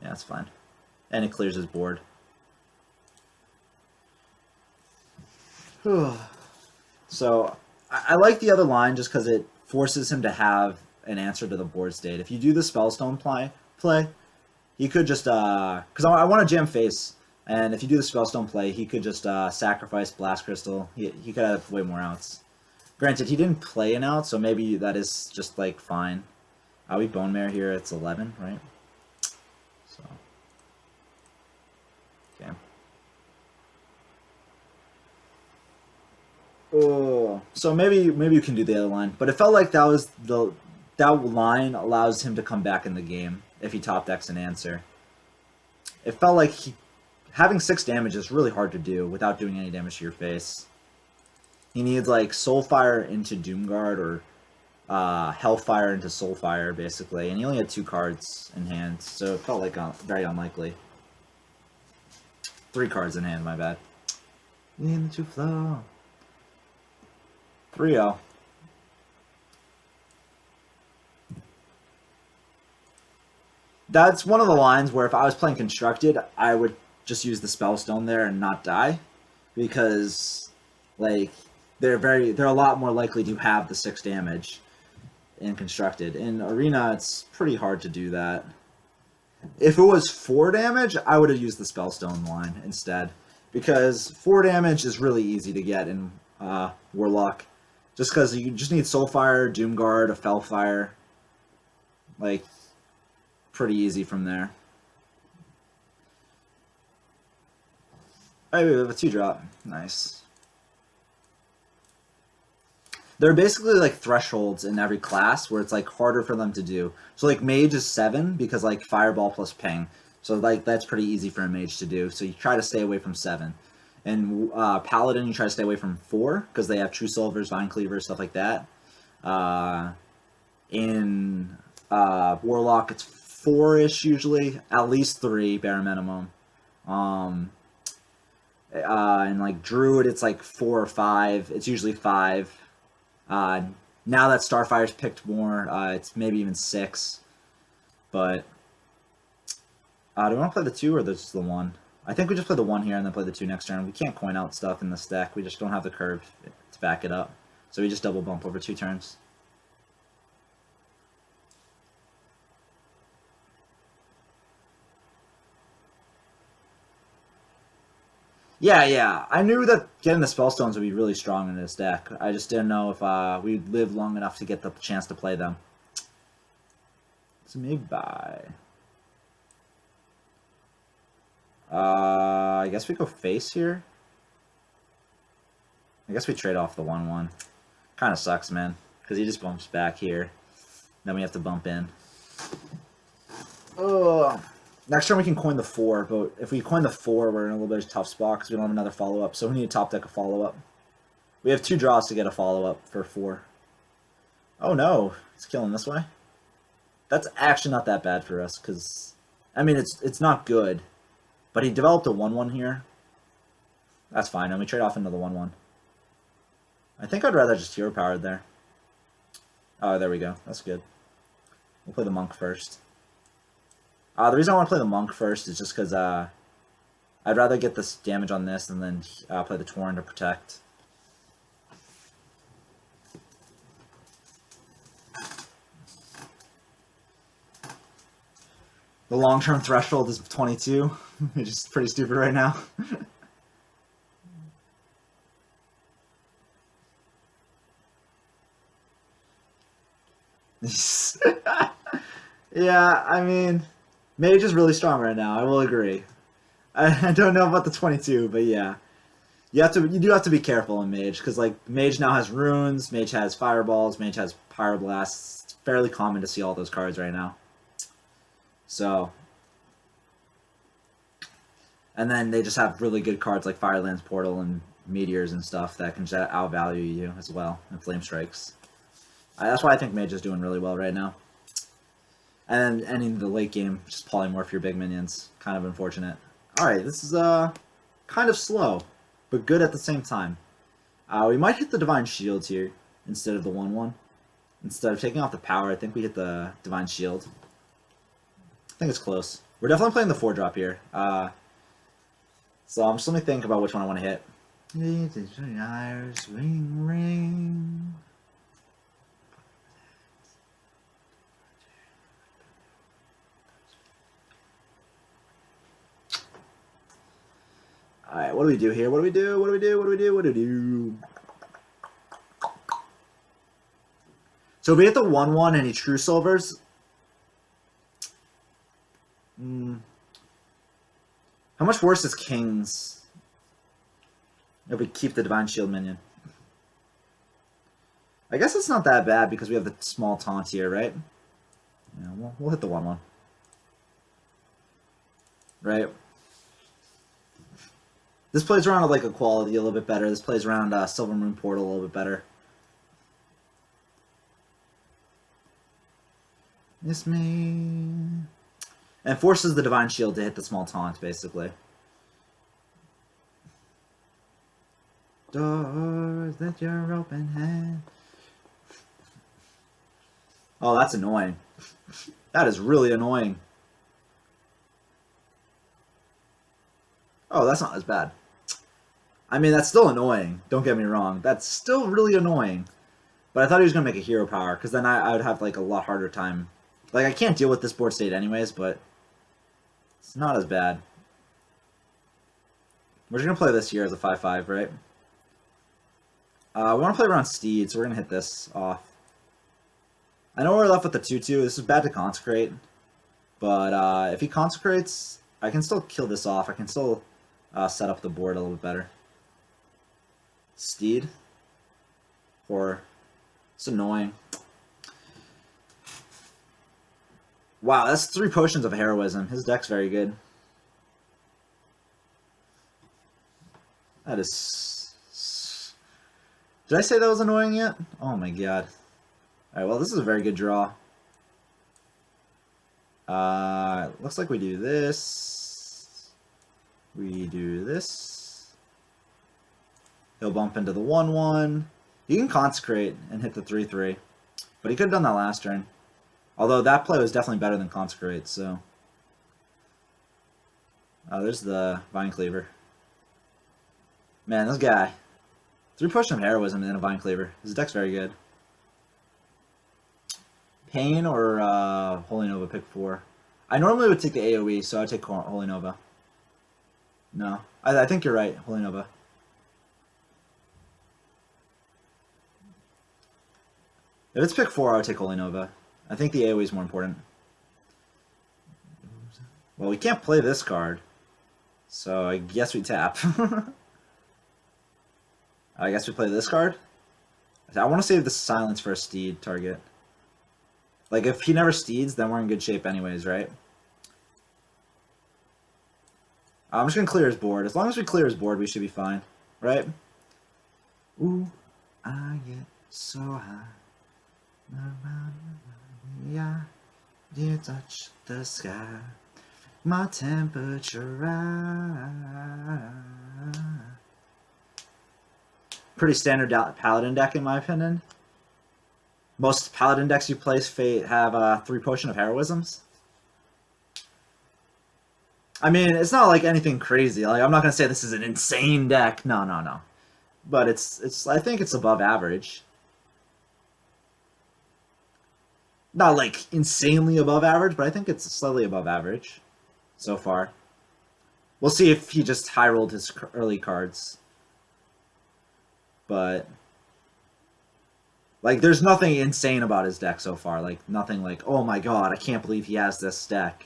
Yeah, that's fine. And it clears his board. So, I like the other line just because it forces him to have an answer to the board state. If you do the Spellstone play, he could just, because I want to jam face. And if you do the Spellstone play, he could just sacrifice Blast Crystal. He could have way more outs. Granted, he didn't play an out, so maybe that is just, like, fine. We Bone Mare here, it's 11, right? So, okay. Oh, so maybe you can do the other line, but it felt like that line allows him to come back in the game if he top decks an answer. It felt like having 6 damage is really hard to do without doing any damage to your face. He needs like Soulfire into Doomguard or Hellfire into Soulfire, basically, and he only had 2 cards in hand, so it felt like very unlikely. 3 cards in hand, my bad. Into flow. 3-0. That's one of the lines where if I was playing Constructed, I would just use the Spellstone there and not die, because like they're a lot more likely to have the 6 damage in Constructed. In Arena, it's pretty hard to do that. If it was 4 damage, I would have used the Spellstone line instead, because 4 damage is really easy to get in Warlock, just because you just need Soulfire, Doomguard, a Fellfire, like pretty easy from there. Oh, we have a 2-drop. Nice. There are basically like thresholds in every class where it's like harder for them to do. So like Mage is 7 because like Fireball plus Ping. So like that's pretty easy for a Mage to do. So you try to stay away from 7. And Paladin, you try to stay away from 4 because they have True Silvers, Vine Cleavers, stuff like that. In Warlock, it's 4-ish usually, at least 3 bare minimum. And like Druid, it's like 4 or 5. It's usually 5. Now that Starfire's picked more, it's maybe even 6. But do we want to play the 2 or just the 1? I think we just play the 1 here and then play the 2 next turn. We can't coin out stuff in this deck. We just don't have the curve to back it up. So we just double bump over 2 turns. Yeah. I knew that getting the Spellstones would be really strong in this deck. I just didn't know if we'd live long enough to get the chance to play them. So maybe bye. I guess we go face here. I guess we trade off the 1/1. Kind of sucks, man, because he just bumps back here. Then we have to bump in. Ugh. Next turn we can coin the 4, but if we coin the 4, we're in a little bit of a tough spot because we don't have another follow-up, so we need to top deck a follow-up. We have 2 draws to get a follow-up for 4. Oh no, he's killing this way? That's actually not that bad for us, because, I mean, it's not good, but he developed a 1/1 here. That's fine, and we trade off into the 1/1. I think I'd rather just hero powered there. Oh, there we go. That's good. We'll play the Monk first. The reason I want to play the Monk first is just because I'd rather get this damage on this and then play the Torn to protect. The long-term threshold is 22, which is pretty stupid right now. Yeah, I mean, Mage is really strong right now, I will agree. I don't know about the 22, but yeah. You do have to be careful in Mage, because like Mage now has runes, Mage has fireballs, Mage has pyroblasts. It's fairly common to see all those cards right now. So, and then they just have really good cards like Firelands Portal and Meteors and stuff that can outvalue you as well, and Flame Strikes. That's why I think Mage is doing really well right now. And then ending the late game, just polymorph your big minions. Kind of unfortunate. Alright, this is kind of slow, but good at the same time. We might hit the Divine Shield here instead of the 1/1. Instead of taking off the power, I think we hit the Divine Shield. I think it's close. We're definitely playing the 4-drop here. So I'm just let me think about which one I want to hit. Ring, ring. what do we do here? What do we do? What do we do? What do we do? What do we do? So if we hit the 1/1 and he true silvers. How much worse is Kings if we keep the Divine Shield minion? I guess it's not that bad because we have the small taunt here, right? Yeah, we'll hit the 1/1. Right? This plays around like Equality a little bit better. This plays around Silver Moon Portal a little bit better. It's me. And forces the Divine Shield to hit the small taunt, basically. Doors that you're open hand. Oh, that's annoying. That is really annoying. Oh, that's not as bad. I mean, that's still annoying. Don't get me wrong. That's still really annoying. But I thought he was going to make a hero power, because then I would have like a lot harder time. Like, I can't deal with this board state anyways, but it's not as bad. We're just going to play this here as a 5/5, right? We want to play around Steed, so we're going to hit this off. I know we're left with the 2/2. This is bad to consecrate. But if he consecrates, I can still kill this off. I can still set up the board a little bit better. Steed. Horror. It's annoying. Wow, that's 3 potions of heroism. His deck's very good. That is... Did I say that was annoying yet? Oh my god. Alright, well, this is a very good draw. Looks like we do this. We do this. He'll bump into the 1/1. He can consecrate and hit the 3/3. But he could have done that last turn. Although that play was definitely better than consecrate, so. Oh, there's the Vine Cleaver. Man, this guy. 3 potion of heroism and then a Vine Cleaver. His deck's very good. Pain or Holy Nova, pick 4. I normally would take the AoE, so I'd take Holy Nova. No. I think you're right, Holy Nova. If it's pick 4, I would take Holy Nova. I think the AoE is more important. Well, we can't play this card. So I guess we tap. I guess we play this card. I want to save the silence for a Steed target. Like, if he never Steeds, then we're in good shape anyways, right? I'm just going to clear his board. As long as we clear his board, we should be fine. Right? Ooh, I get so high. Yeah, you touch the sky. My temperature rise. Pretty standard Paladin deck, in my opinion. Most Paladin decks you play have 3 potion of heroisms. I mean, it's not like anything crazy. Like, I'm not gonna say this is an insane deck. No, no, no. But it's I think it's above average. Not like insanely above average, but I think it's slightly above average so far. We'll see if he just high rolled his early cards. But like, there's nothing insane about his deck so far. Like, nothing like, oh my god, I can't believe he has this deck.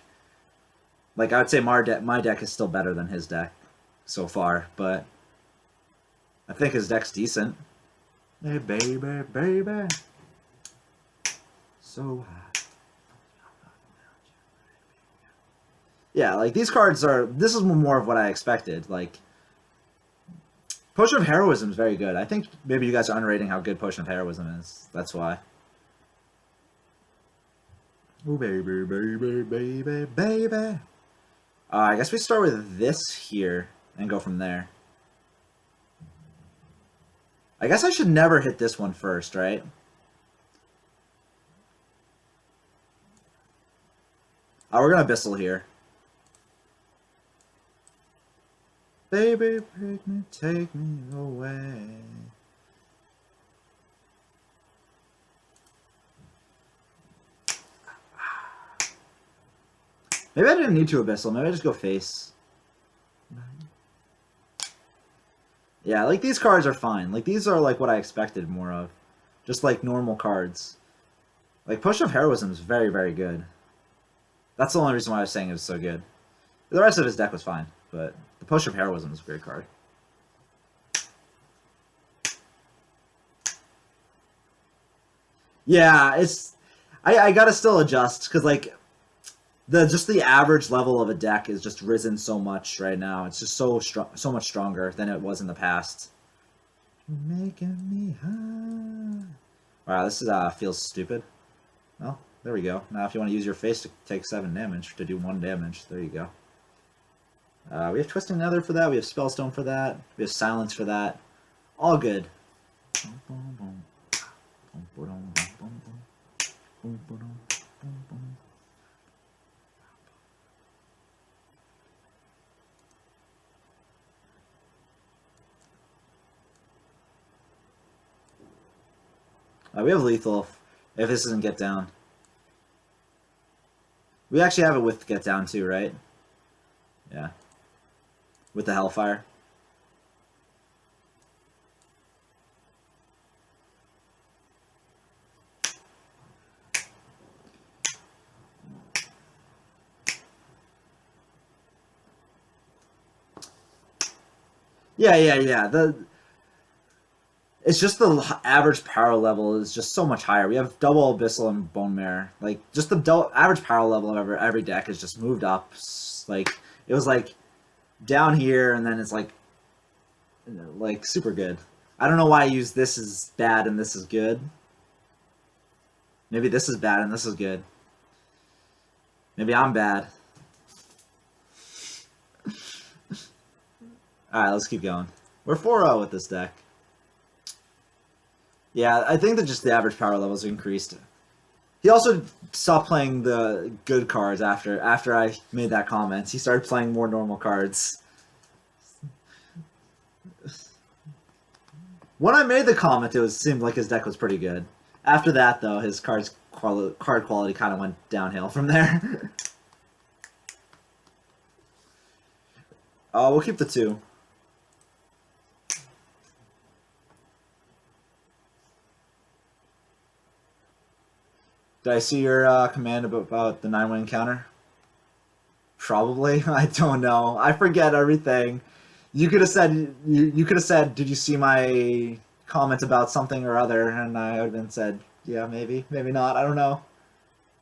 Like, I would say my deck is still better than his deck so far, but I think his deck's decent. Hey, baby, baby. So high. Yeah, like, these cards are... This is more of what I expected. Like, Potion of Heroism is very good. I think maybe you guys are underrating how good Potion of Heroism is. That's why. Oh, baby, baby, baby, baby. I guess we start with this here and go from there. I guess I should never hit this one first, right? We're going to Abyssal here. Baby, take me away. Maybe I didn't need to Abyssal. Maybe I just go face. Yeah, like these cards are fine. Like these are like what I expected more of. Just like normal cards. Like Push of Heroism is very, very good. That's the only reason why I was saying it was so good. The rest of his deck was fine, but the Push of Heroism is a great card. Yeah, it's I gotta still adjust because like the average level of a deck is just risen so much right now. It's just so strong, so much stronger than it was in the past. You're making me high. Wow, this is feels stupid. Well, there we go. Now if you want to use your face to take 7 damage, to do 1 damage, there you go. We have Twisting Nether for that, we have Spellstone for that, we have Silence for that. All good. We have Lethal if this doesn't get down. We actually have it with get down too, right? Yeah. With the Hellfire. Yeah. It's just the average power level is just so much higher. We have double Abyssal and Bone Mare. Like, just the average power level of every deck has just moved up. Like, it was like down here, and then it's like super good. I don't know why I use this is bad and this is good. Maybe this is bad and this is good. Maybe I'm bad. Alright, let's keep going. We're 4-0 with this deck. Yeah, I think that just the average power levels increased. He also stopped playing the good cards after I made that comment. He started playing more normal cards. When I made the comment, it seemed like his deck was pretty good. After that, though, his card quality kind of went downhill from there. We'll keep the 2. Did I see your command about the 9-win counter? Probably. I don't know. I forget everything. You could have said you could have said, "Did you see my comment about something or other?" And I would have been said, "Yeah, maybe, maybe not. I don't know."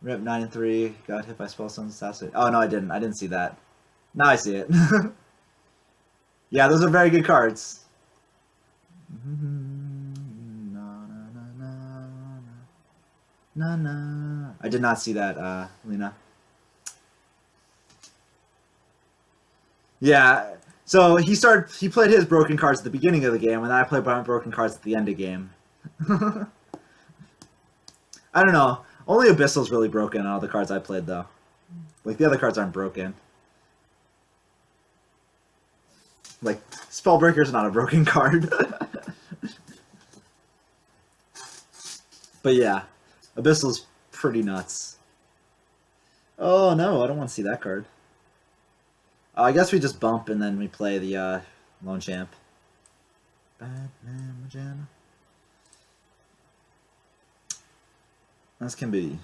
Rip 9-3. Got hit by Spellstones Assassin. Oh no, I didn't. I didn't see that. Now I see it. Yeah, those are very good cards. Na. I did not see that, Lena. Yeah, so he played his broken cards at the beginning of the game, and then I played my broken cards at the end of the game. I don't know. Only Abyssal's really broken on all the cards I played, though. Like, the other cards aren't broken. Like, Spellbreaker's not a broken card. But yeah. Abyssal's pretty nuts. Oh no, I don't want to see that card. I guess we just bump and then we play the Lone Champ. Batman Magana. This can be.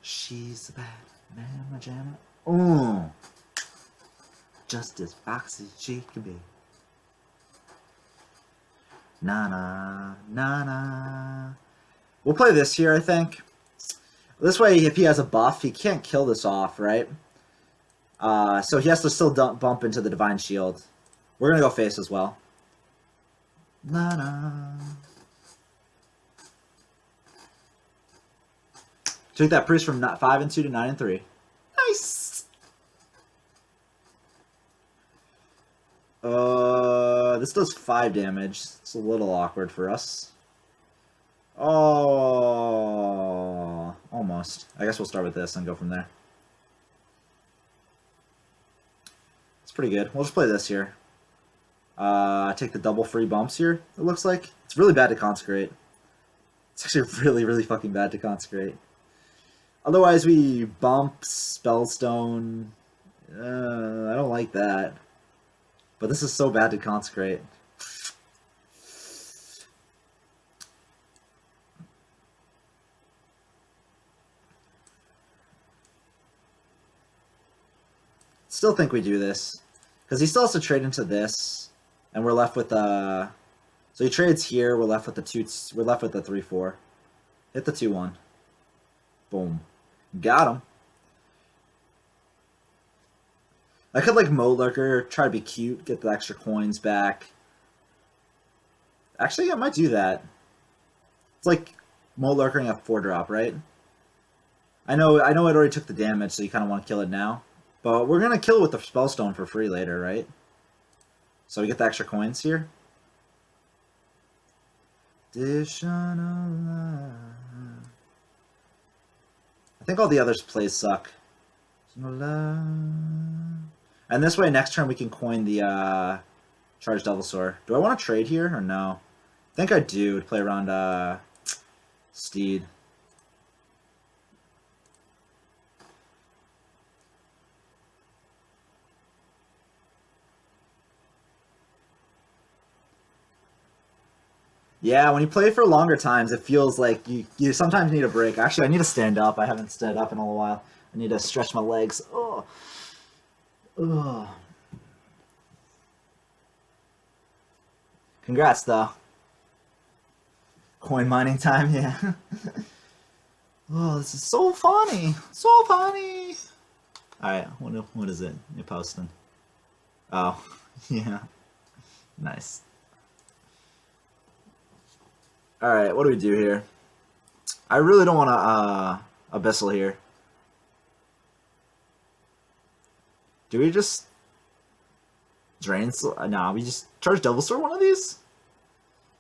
She's the Batman Magana. Oh, just as foxy she can be. Na. We'll play this here, I think. This way, if he has a buff, he can't kill this off, right? So he has to still bump into the Divine Shield. We're going to go face as well. Took that priest from 5-2 to 9-3. Nice! This does 5 damage. It's a little awkward for us. Oh, almost. I guess we'll start with this and go from there. It's pretty good. We'll just play this here. Take the double free bumps here, it looks like. It's really bad to Consecrate. It's actually really, really fucking bad to Consecrate. Otherwise, we bump, Spellstone. I don't like that. But this is so bad to consecrate. Still think we do this. Because he still has to trade into this. And we're left with so he trades here, we're left with the 3-4. Hit the 2-1. Boom. Got him. I could like Mo Lurker, try to be cute, get the extra coins back. Actually, I might do that. It's like Mo Lurkering a 4-drop, right? I know it already took the damage, so you kind of want to kill it now. But we're going to kill it with the Spellstone for free later, right? So we get the extra coins here. I think all the others' plays suck. And this way, next turn we can coin the Charged Devilsaur. Do I want to trade here or no? I think I do to play around Steed. Yeah, when you play for longer times, it feels like you sometimes need a break. Actually, I need to stand up. I haven't stood up in a while. I need to stretch my legs. Oh. Ugh. Congrats, though. Coin mining time, yeah. Oh, this is so funny. So funny. Alright, what is it you're posting? Oh, yeah. Nice. Alright, what do we do here? I really don't want to Abyssal here. Do we just drain? Nah, we just charge Devilsaur one of these?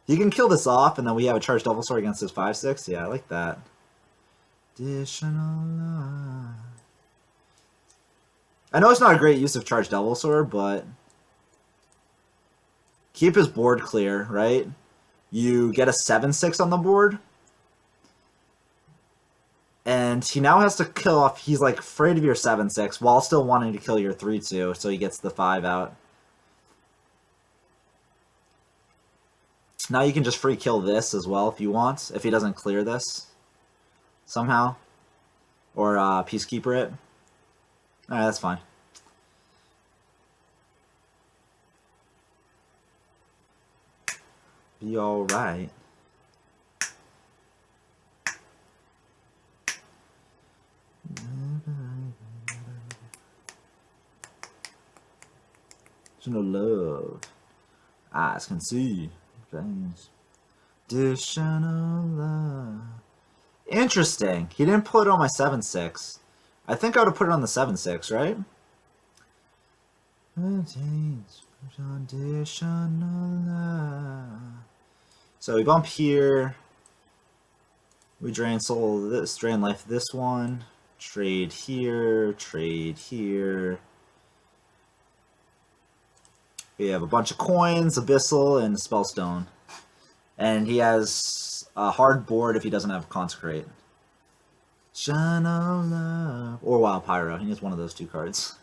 You can kill this off, and then we have a charged Devilsaur against his 5/6. Yeah, I like that. Additional. I know it's not a great use of charged Devilsaur, but keep his board clear, right? You get a 7/6 on the board. And he now has to kill off, he's like afraid of your 7/6 while still wanting to kill your 3/2, so he gets the 5 out. Now you can just free kill this as well if you want, if he doesn't clear this somehow. Or Peacekeeper it. Alright, that's fine. Be alright. No love. Eyes can see. Things. Additional love. Interesting. He didn't put it on my 7/6. I think I would have put it on the 7/6, right? Additional love. So we bump here. We drain soul this, drain life this one. Trade here, trade here. We have a bunch of coins, Abyssal, and Spellstone. And he has a hard board if he doesn't have Consecrate. Shine of Love. Or Wild Pyro. He needs one of those two cards.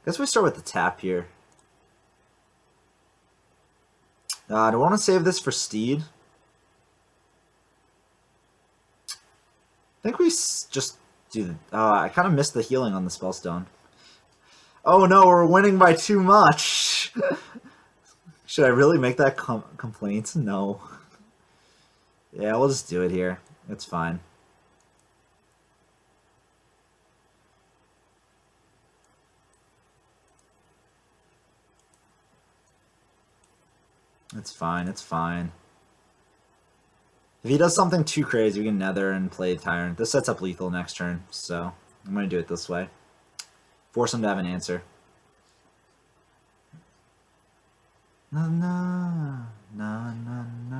Guess we start with the tap here. Do I want to save this for Steed? I think we just do the... I kind of missed the healing on the Spellstone. Oh no, we're winning by too much! Should I really make that complaint? No. Yeah, we'll just do it here. It's fine. It's fine, it's fine. If he does something too crazy, we can Nether and play Tyrant. This sets up lethal next turn, so I'm going to do it this way. Force him to have an answer. Na na na na na na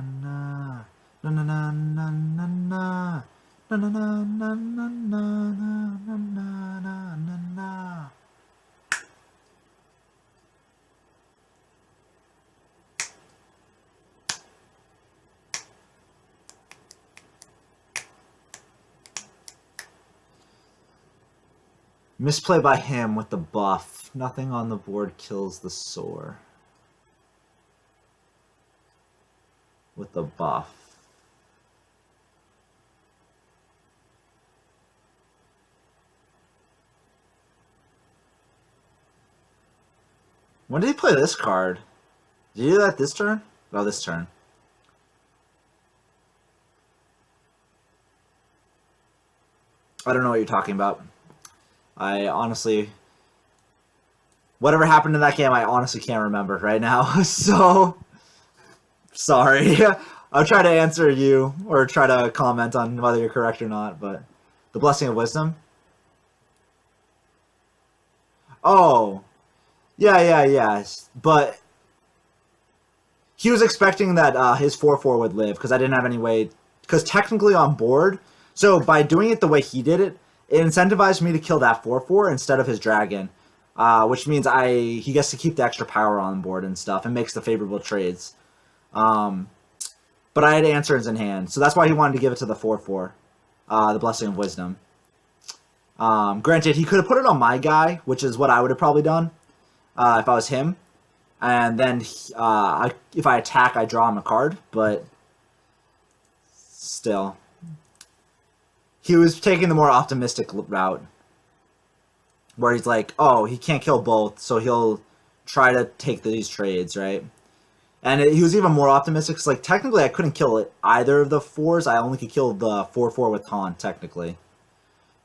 na na na na na na na na na na na na na na. Misplay by him with the buff. Nothing on the board kills the sore. With the buff. When did he play this card? Did he do that this turn? No, this turn. I don't know what you're talking about. I honestly... Whatever happened in that game, I honestly can't remember right now. So... Sorry. I'll try to answer you, or try to comment on whether you're correct or not, but... The Blessing of Wisdom? Oh... Yeah. But... He was expecting that his 4/4 would live, because I didn't have any way... Because technically on board... So by doing it the way he did it, it incentivized me to kill that 4/4 instead of his dragon, which means he gets to keep the extra power on board and stuff, and makes the favorable trades. But I had answers in hand, so that's why he wanted to give it to the 4/4, the Blessing of Wisdom. Granted, he could have put it on my guy, which is what I would have probably done if I was him, and then if I attack, I draw him a card, but still. He was taking the more optimistic route, where he's like, oh, he can't kill both, so he'll try to take these trades, right? And he was even more optimistic, because like, technically I couldn't kill either of the 4s, I only could kill the 4/4 with taunt, technically.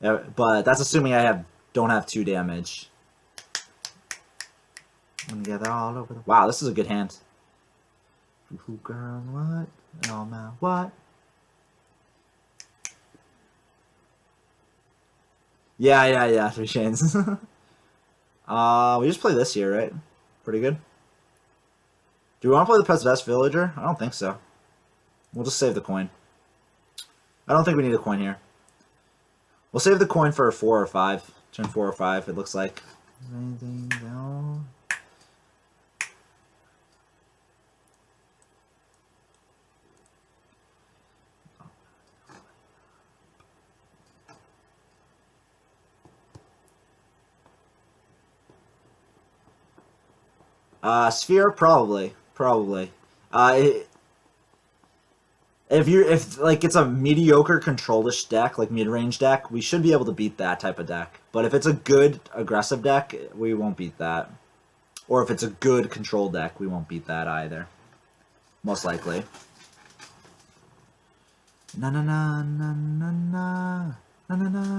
But that's assuming I don't have 2 damage. Yeah, they're all over the... Wow, this is a good hand. Ooh, girl, what? Oh, man, what? Yeah, 3 chains. We just play this here, right? Pretty good. Do we want to play the Possessed Villager? I don't think so. We'll just save the coin. I don't think we need a coin here. We'll save the coin for 4 or 5. Turn 4 or 5, it looks like. Anything else? Sphere, probably. If like it's a mediocre control-ish deck, like mid-range deck, we should be able to beat that type of deck. But if it's a good aggressive deck, we won't beat that. Or if it's a good control deck, we won't beat that either. Most likely. Na na na na na na na na na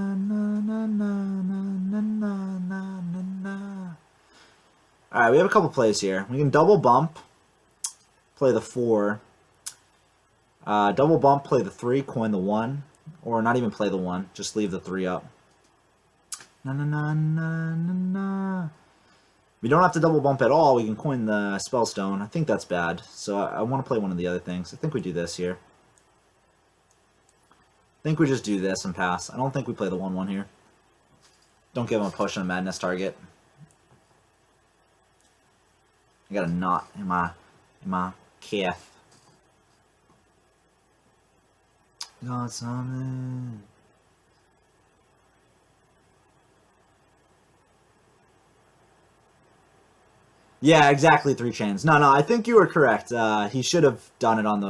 na na na na na na. Alright, we have a couple plays here. We can double bump, play the 4. Double bump, play the 3, coin the 1. Or not even play the 1, just leave the 3 up. Na na na na na na. We don't have to double bump at all, we can coin the Spellstone. I think that's bad, so I want to play one of the other things. I think we do this here. I think we just do this and pass. I don't think we play the 1/1 here. Don't give him a Potion of Madness target. I got a knot in my calf. Got something. Yeah, exactly, 3 chains. No, I think you were correct. He should have done it on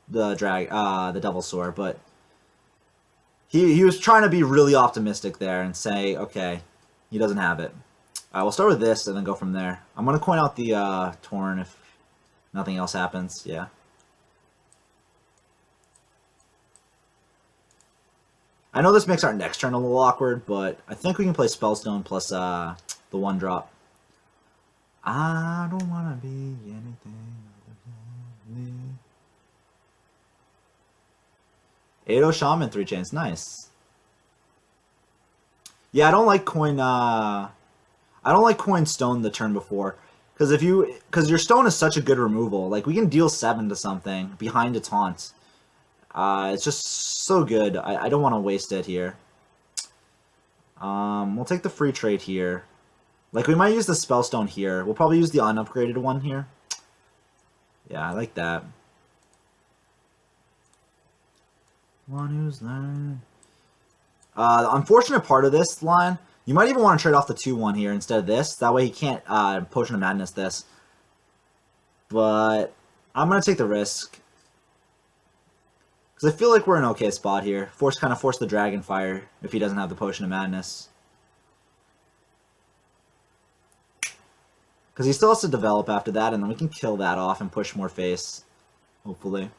the Devil Sword, but he was trying to be really optimistic there and say, okay, he doesn't have it. We'll start with this and then go from there. I'm going to coin out the Torn if nothing else happens. Yeah. I know this makes our next turn a little awkward, but I think we can play Spellstone plus the 1-drop. I don't want to be anything other than me. 8-0 Shaman, 3 chains. Nice. Yeah, I don't like coin stone the turn before, because your stone is such a good removal. Like, we can deal 7 to something behind a taunt. It's just so good. I don't want to waste it here. We'll take the free trade here. Like, we might use the Spellstone here. We'll probably use the unupgraded one here. Yeah, I like that. One who's learned. The unfortunate part of this line, you might even want to trade off the 2-1 here instead of this. That way he can't Potion of Madness this. But I'm going to take the risk. Because I feel like we're in an okay spot here. Kind of force the Dragon Fire if he doesn't have the Potion of Madness. Because he still has to develop after that, and then we can kill that off and push more face. Hopefully.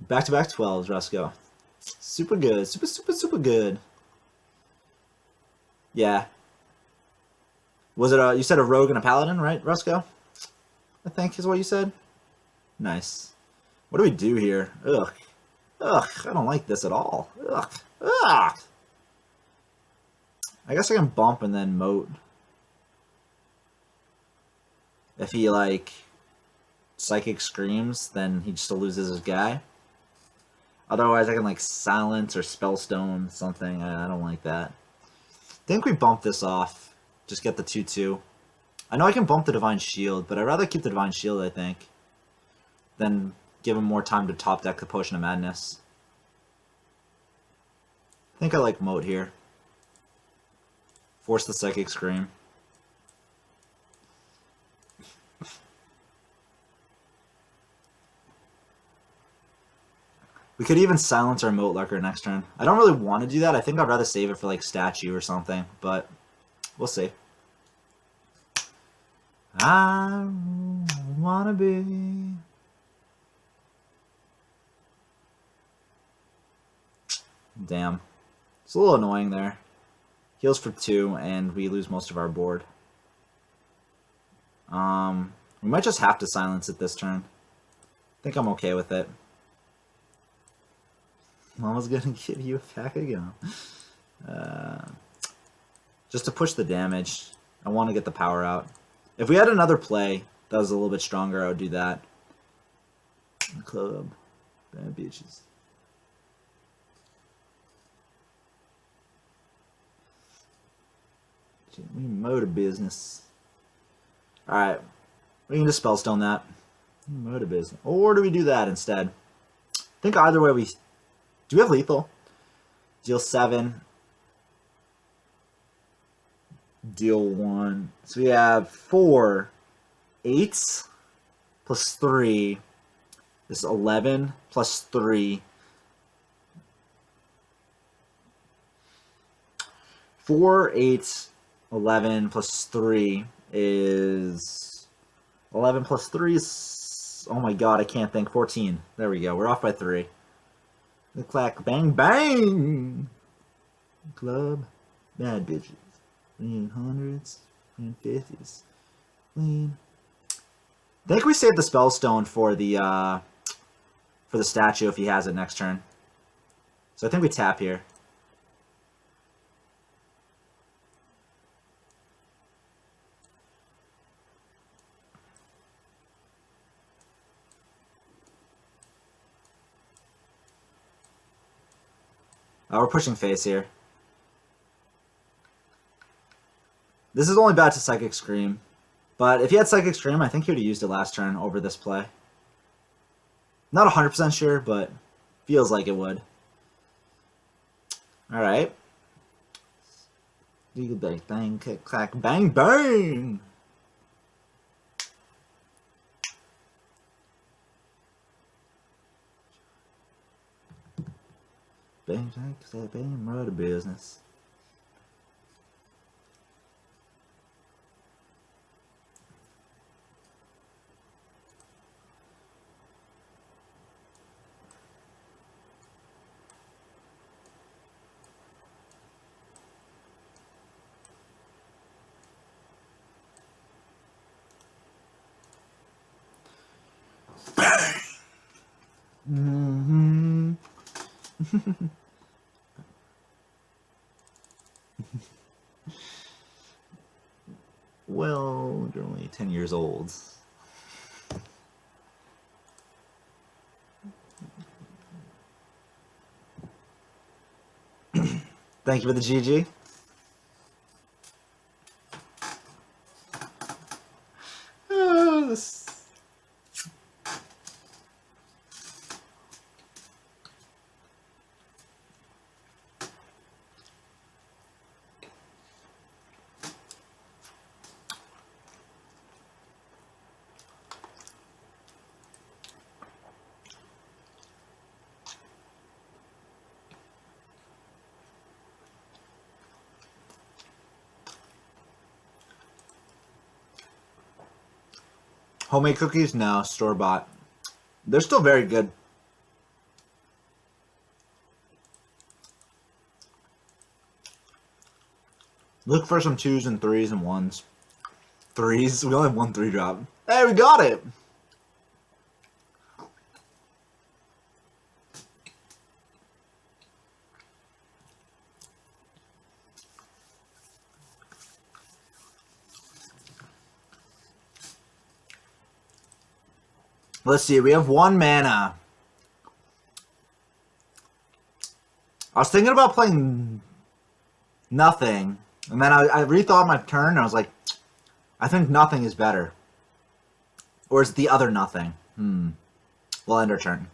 Back-to-back 12s, Rusko. Super good. Super good. Yeah. Was it you said a rogue and a paladin, right, Rusko? I think is what you said. Nice. What do we do here? Ugh. Ugh, I don't like this at all. Ugh. Ugh. I guess I can bump and then moat. If he, like, Psychic Screams, then he still loses his guy. Otherwise, I can, like, silence or spellstone something. I don't like that. I think we bump this off. Just get the 2-2. I know I can bump the Divine Shield, but I'd rather keep the Divine Shield, I think, than give him more time to top deck the Potion of Madness. I think I like moat here. Force the Psychic Scream. We could even silence our Moat Lurker next turn. I don't really want to do that. I think I'd rather save it for, like, Statue or something, but we'll see. I wanna be. Damn. It's a little annoying there. Heals for 2, and we lose most of our board. We might just have to silence it this turn. I think I'm okay with it. Mama's gonna give you a pack of gum. Just to push the damage. I want to get the power out. If we had another play that was a little bit stronger, I would do that. Club. Bad bitches. We motor business. Alright. We can just Spellstone that. Motor business. Or do we do that instead? I think either way we... Do we have lethal? Deal 7. Deal 1. So we have 4 8s plus 3. This is 11 plus 3. 4 8 11 plus 3 is 11 plus 3 is, oh my god, I can't think. 14. There we go. We're off by 3. The clack bang bang. Club bad bitches. Clean hundreds, clean 50s. Clean. I think we save the Spellstone for the statue if he has it next turn. So I think we tap here. We're pushing face here. This is only bad to Psychic Scream. But if he had Psychic Scream, I think he would have used it last turn over this play. Not 100% sure, but feels like it would. Alright. Bang, bang, click, clack, bang, bang! Bang, bang, clack, bang, murder business. Mm-hmm. Well, you're only 10 years old. Thank you for the GG. Homemade cookies? No, store-bought. They're still very good. Look for some 2s and 3s and 1s. 3s? We only have 1 3-drop. Hey, we got it! Let's see, we have 1 mana. I was thinking about playing nothing, and then I rethought my turn, and I was like, I think nothing is better. Or is it the other nothing? We'll end our turn.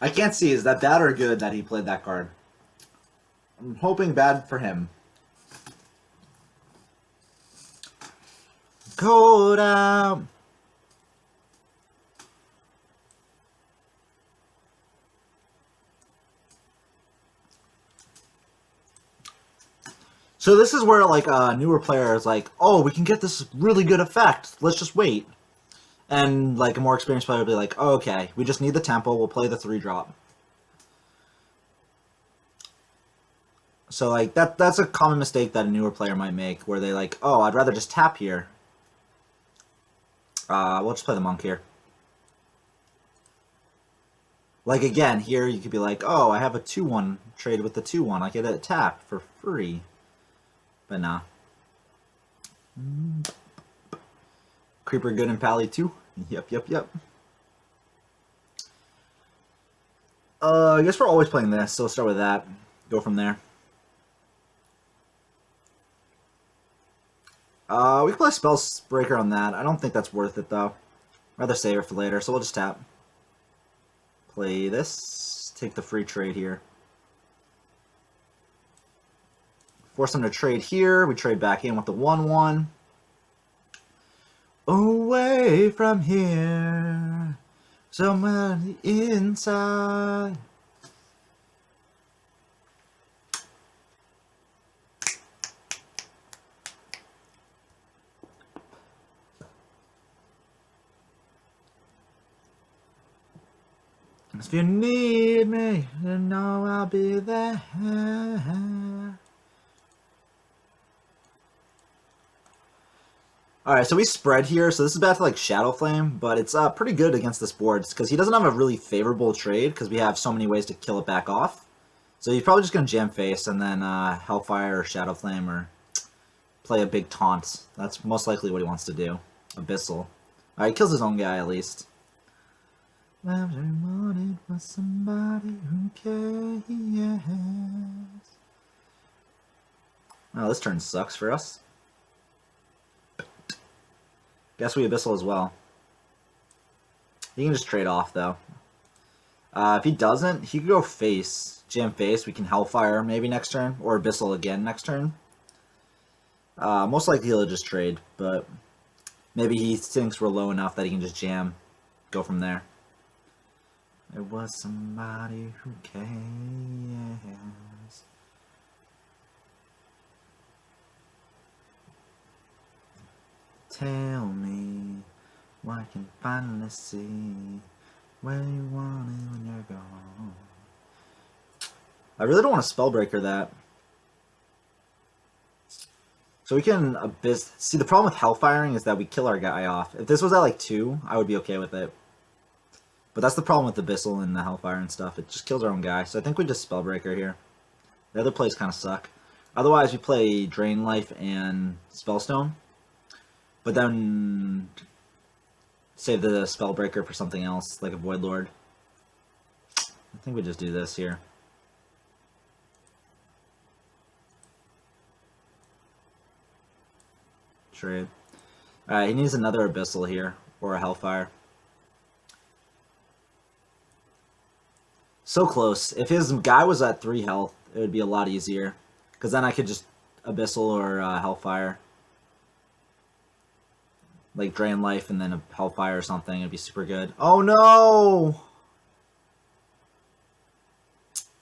I can't see, is that bad or good that he played that card? I'm hoping bad for him. Go down. So this is where like a newer player is like, oh, we can get this really good effect. Let's just wait. And like a more experienced player will be like, oh, okay, we just need the tempo. We'll play the 3-drop. So like that's a common mistake that a newer player might make, where they like, oh, I'd rather just tap here. We'll just play the monk here. Like again, here you could be like, oh, I have a 2-1 trade with the 2-1. I get a tap for free. But nah. Creeper good in Pally too? Yep. I guess we're always playing this, so let's start with that. Go from there. We can play Spellbreaker on that. I don't think that's worth it though. Rather save it for later, so we'll just tap. Play this. Take the free trade here. Force them to trade here. We trade back in with the 1-1. Away from here, somewhere on the inside. If you need me, you know I'll be there. Alright, so we spread here, so this is bad for like Shadow Flame, but it's pretty good against this board, because he doesn't have a really favorable trade, because we have so many ways to kill it back off. So he's probably just going to jam face, and then Hellfire or Shadow Flame, or play a big taunt. That's most likely what he wants to do. Abyssal. Alright, he kills his own guy at least. Wanted for somebody who cares. Oh, this turn sucks for us. Guess we Abyssal as well. He can just trade off, though. If he doesn't, he could go face. Jam face, we can Hellfire maybe next turn, or Abyssal again next turn. Most likely he'll just trade, but maybe he thinks we're low enough that he can just jam, go from there. There was somebody who cares. Tell me, why I can finally see where you want it when you're gone. I really don't want to Spellbreaker that. So we can Abyss. See, the problem with Hellfiring is that we kill our guy off. If this was at like 2, I would be okay with it. But that's the problem with the Abyssal and the Hellfire and stuff. It just kills our own guy. So I think we just Spellbreaker here. The other plays kind of suck. Otherwise, we play Drain Life and Spellstone. But then save the Spellbreaker for something else, like a Void Lord. I think we just do this here. Trade. Alright, he needs another Abyssal here, or a Hellfire. So close. If his guy was at 3 health, it would be a lot easier. Because then I could just Abyssal or Hellfire. Like drain life and then a Hellfire or something. It'd be super good. Oh no!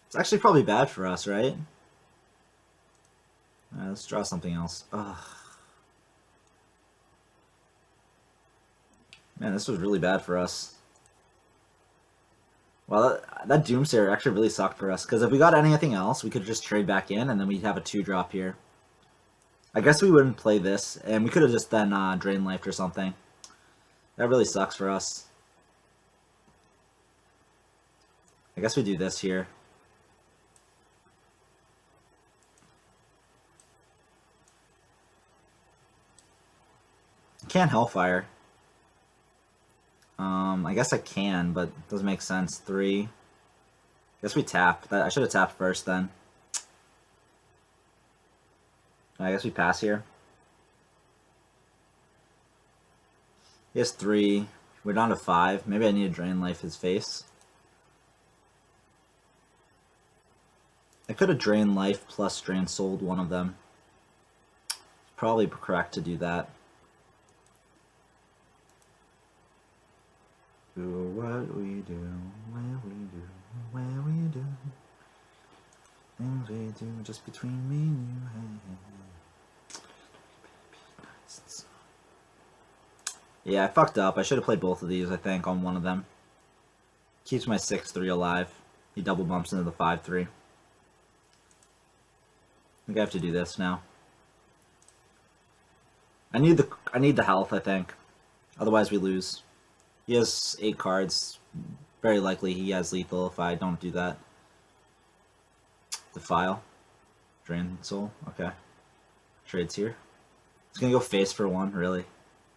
It's actually probably bad for us, right? Alright, let's draw something else. Ugh. Man, this was really bad for us. Well, that Doomsayer actually really sucked for us. Because if we got anything else, we could just trade back in and then we'd have a 2-drop here. I guess we wouldn't play this, and we could have just then drain life or something. That really sucks for us. I guess we do this here. Can't Hellfire. I guess I can, but it doesn't make sense. 3. Guess we tap. I should have tapped first then. I guess we pass here. He has 3. We're down to 5. Maybe I need to drain life his face. I could have drained life plus drain sold one of them. Probably correct to do that. Do what we do, where we do, where we do. Things we do just between me and you. Yeah, I fucked up. I should have played both of these, I think, on one of them. Keeps my 6-3 alive. He double bumps into the 5-3. I think I have to do this now. I need the health, I think. Otherwise we lose. He has 8 cards. Very likely he has lethal if I don't do that. Defile. Drain soul. Okay. Trades here. He's gonna go face for 1, really.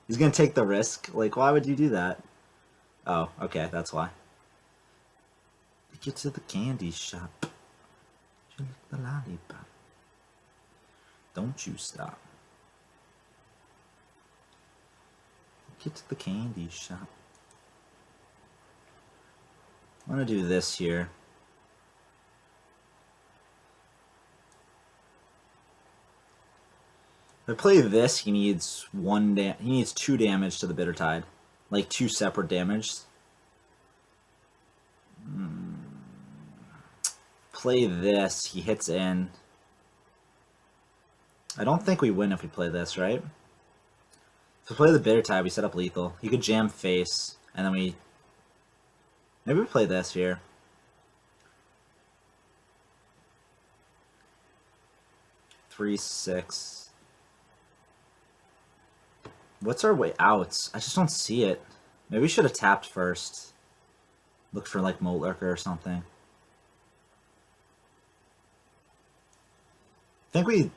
He's gonna take the risk. Like, why would you do that? Oh, okay, that's why. Get to the candy shop. Drink the lollipop. Don't you stop. Get to the candy shop. I'm gonna do this here. If I play this, he needs 2 damage to the Bitter Tide. Like 2 separate damage. Play this, he hits in. I don't think we win if we play this, right? If we play the Bitter Tide, we set up lethal. He could jam face, and then we... Maybe we play this here. Three, 6. What's our way out? I just don't see it. Maybe we should have tapped first. Look for like Moat Lurker or something. I think we...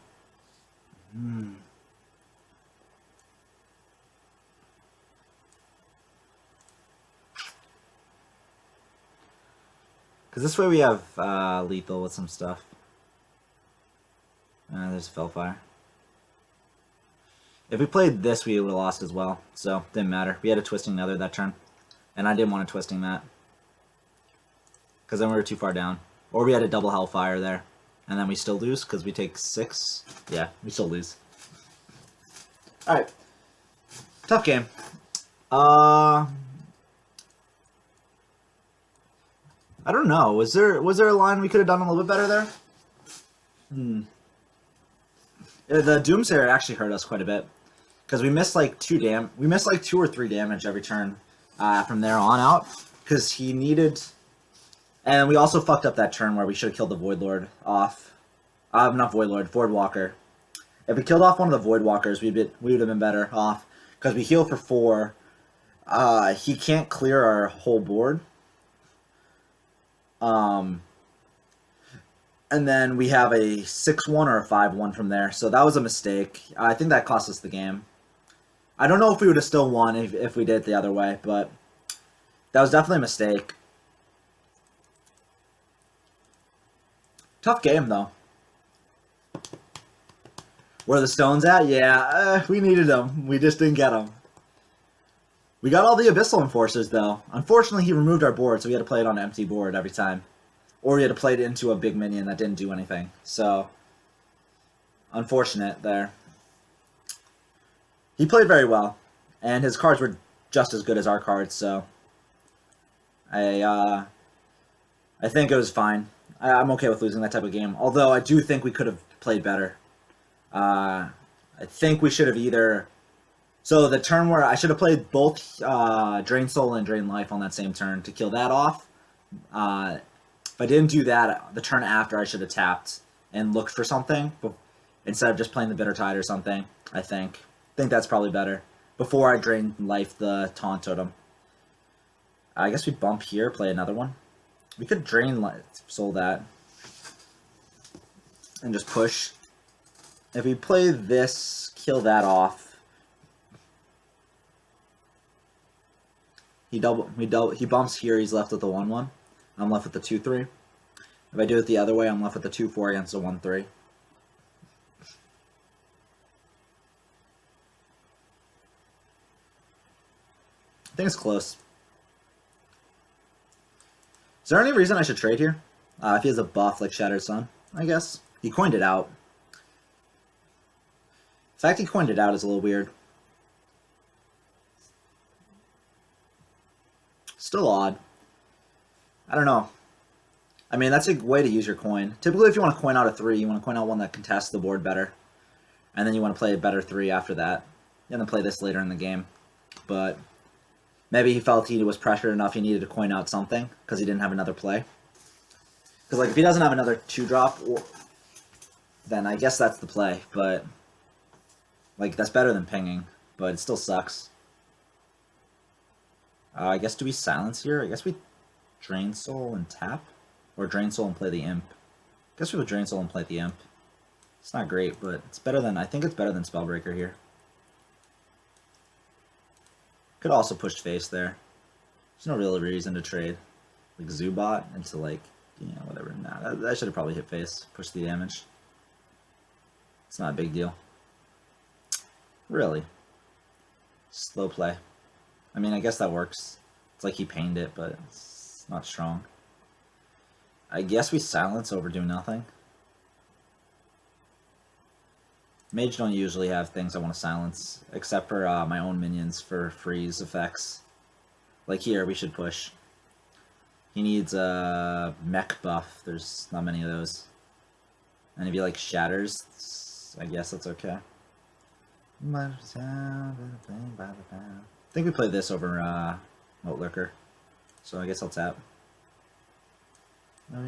Because this way we have lethal with some stuff. There's Fellfire. If we played this, we would have lost as well. So, didn't matter. We had a Twisting Nether that turn. And I didn't want a Twisting that. Because then we were too far down. Or we had a double Hellfire there. And then we still lose because we take 6. Yeah, we still lose. Alright. Tough game. I don't know. Was there a line we could have done a little bit better there? The Doomsayer actually hurt us quite a bit. Because we missed like 2 or 3 damage every turn from there on out. Because he needed... And we also fucked up that turn where we should have killed the Void Lord off. Not Void Lord, Void Walker. If we killed off one of the Void Walkers, we would have been better off. Because we heal for 4. He can't clear our whole board. And then we have a 6-1 or a 5-1 from there. So that was a mistake. I think that cost us the game. I don't know if we would have still won if we did it the other way, but that was definitely a mistake. Tough game, though. Where are the stones at? Yeah, we needed them. We just didn't get them. We got all the Abyssal Enforcers, though. Unfortunately, he removed our board, so we had to play it on an empty board every time. Or he had to play it into a big minion that didn't do anything. So, unfortunate there. He played very well, and his cards were just as good as our cards, so I think it was fine. I'm okay with losing that type of game, although I do think we could have played better. I think we should have either... So the turn where I should have played both Drain Soul and Drain Life on that same turn to kill that off. If I didn't do that, the turn after I should have tapped and looked for something instead of just playing the Bitter Tide or something, I think. I think that's probably better. Before I Drain Life the Taunt Totem. I guess we bump here, play another one. We could Drain Life, Soul that. And just push. If we play this, kill that off. He bumps here, he's left with the 1-1. I'm left with the 2-3. If I do it the other way, I'm left with the 2-4 against the 1-3. I think it's close. Is there any reason I should trade here? If he has a buff like Shattered Sun, I guess. He coined it out. The fact he coined it out is a little weird. Still odd. I don't know. I mean, that's a way to use your coin. Typically, if you want to coin out a 3, you want to coin out one that contests the board better. And then you want to play a better 3 after that. And then play this later in the game. But maybe he felt he was pressured enough he needed to coin out something because he didn't have another play. Because like if he doesn't have another 2-drop, then I guess that's the play. But like that's better than pinging, but it still sucks. I guess do we silence here? I guess we Drain Soul and tap? Or Drain Soul and play the Imp. I guess we would Drain Soul and play the Imp. It's not great, but it's better than... I think it's better than Spellbreaker here. Could also push face there. There's no real reason to trade. Like Zubat into like... You know, whatever. Nah, that should have probably hit face. Push the damage. It's not a big deal. Really. Slow play. I mean, I guess that works. It's like he pained it, but it's not strong. I guess we silence over do nothing. Mage don't usually have things I want to silence, except for my own minions for freeze effects. Like here, we should push. He needs a mech buff. There's not many of those. And if he like shatters, I guess that's okay. I think we play this over Moat Lurker. So I guess I'll tap. We're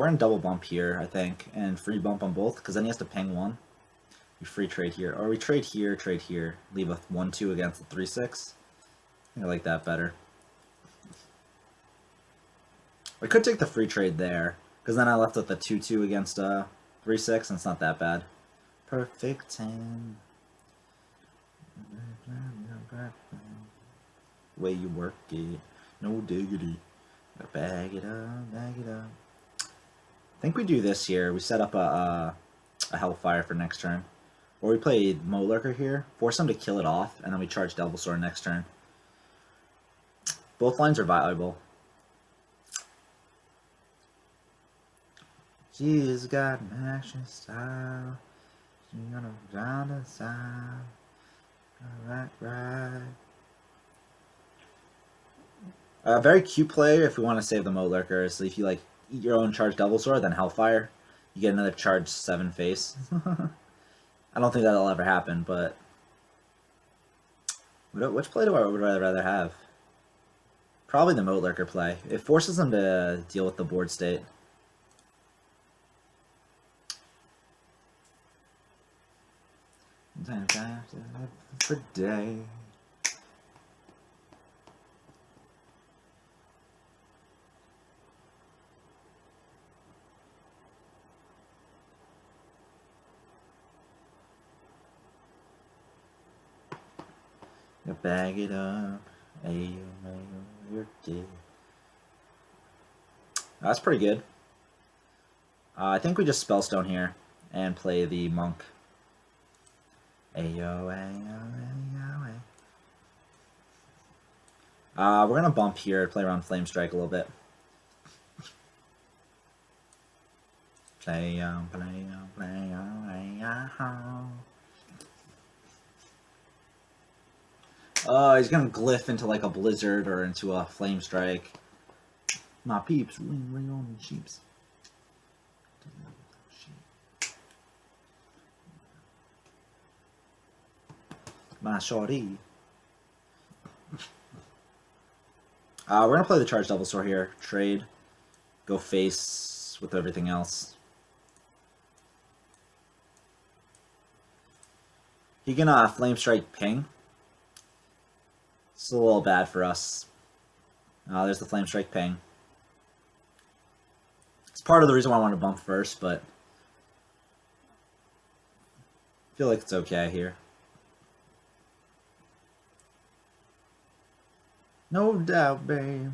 in double bump here, I think, and free bump on both, because then he has to ping one. We free trade here, or we trade here, leave a 1-2 against the 3-6. I like that better. We could take the free trade there, because then I left with the 2-2 against 3-6, and it's not that bad. Perfect 10. Way you work it, no diggity. Bag it up, bag it up. I think we do this here. We set up a Hellfire for next turn. Or we play Moat Lurker here, force him to kill it off, and then we charge Devil Sword next turn. Both lines are viable. She's got an action style. She's gonna round the side. Right. A very cute play if we want to save the Moat Lurker is if you like eat your own charged Devil Sword, then Hellfire, you get another charged 7 face. I don't think that'll ever happen, but which play would I rather have? Probably the Moat Lurker play. It forces them to deal with the board state. Sometimes I have to live for day. Bag it up, ayo, you're dead. That's pretty good. I think we just Spellstone here and play the Monk. Ayo, ayo, ayo, ayo. We're gonna bump here, play around Flame Strike a little bit. Play on, play on, play on, play on. He's gonna glyph into like a Blizzard or into a Flame Strike. My peeps, ring on the sheeps. My shorty. We're gonna play the Charge Double Sword here. Trade. Go face with everything else. He can Flame Strike ping. It's a little bad for us. There's the Flame Strike ping. It's part of the reason why I want to bump first, but I feel like it's okay here. No doubt, babe.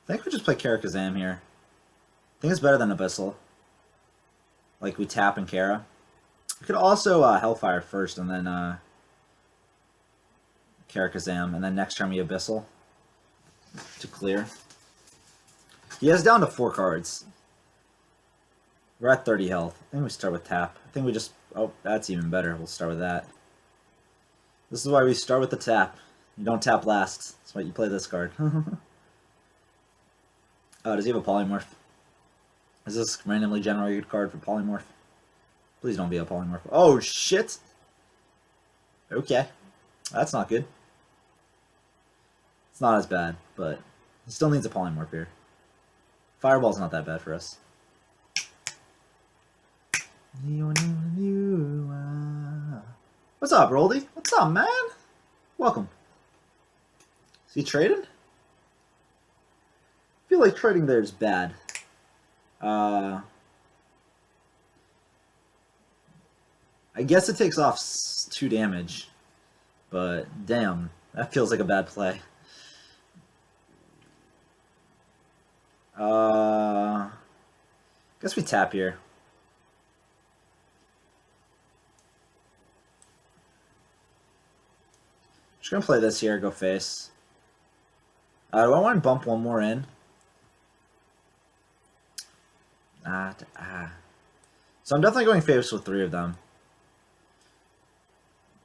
I think we just play Karakazam here. I think it's better than Abyssal. Like, we tap and Kara. We could also Hellfire first and then Karakazam, and then next turn we Abyssal to clear. He has down to 4 cards. We're at 30 health. I think we start with tap. I think we just... Oh, that's even better. We'll start with that. This is why we start with the tap. You don't tap last. That's why you play this card. Does he have a Polymorph? Is this randomly generated card for Polymorph? Please don't be a Polymorph. Oh, shit! Okay. That's not good. It's not as bad, but he still needs a Polymorph here. Fireball's not that bad for us. What's up, Roldy? What's up, man? Welcome. Is he trading? I feel like trading there is bad. I guess it takes off 2 damage, but damn, that feels like a bad play. Guess we tap here. Just gonna play this here, go face. Do I want to bump one more in? So I'm definitely going face with 3 of them.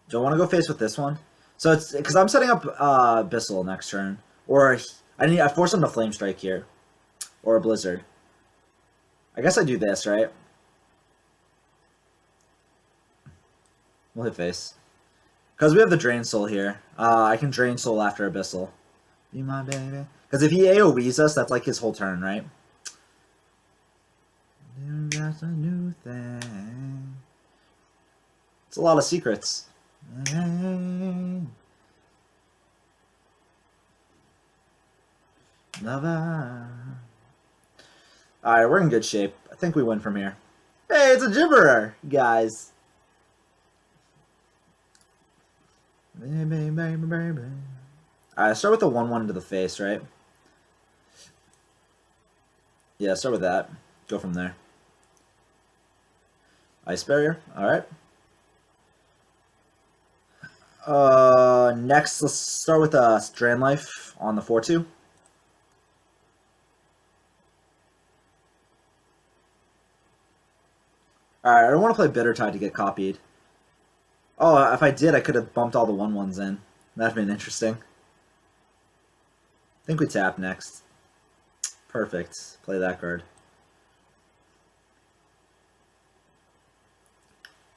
Do I want to go face with this one? So it's because I'm setting up Abyssal next turn, or I force him to Flame Strike here, or a Blizzard. I guess I do this, right? We'll hit face because we have the Drain Soul here. I can Drain Soul after Abyssal. Be my baby. Because if he AoEs us, that's like his whole turn, right? That's a new thing. It's a lot of secrets. Lover. Alright, we're in good shape. I think we win from here. Hey, it's a Gibberer, guys. Baby, baby, baby. Alright, start with the 1-1 into the face, right? Yeah, start with that. Go from there. Ice Barrier, alright. Next, let's start with Strand Life on the 4-2. Alright, I don't want to play Bitter Tide to get copied. Oh, if I did, I could have bumped all the 1-1s in. That'd been interesting. I think we tap next. Perfect. Play that card.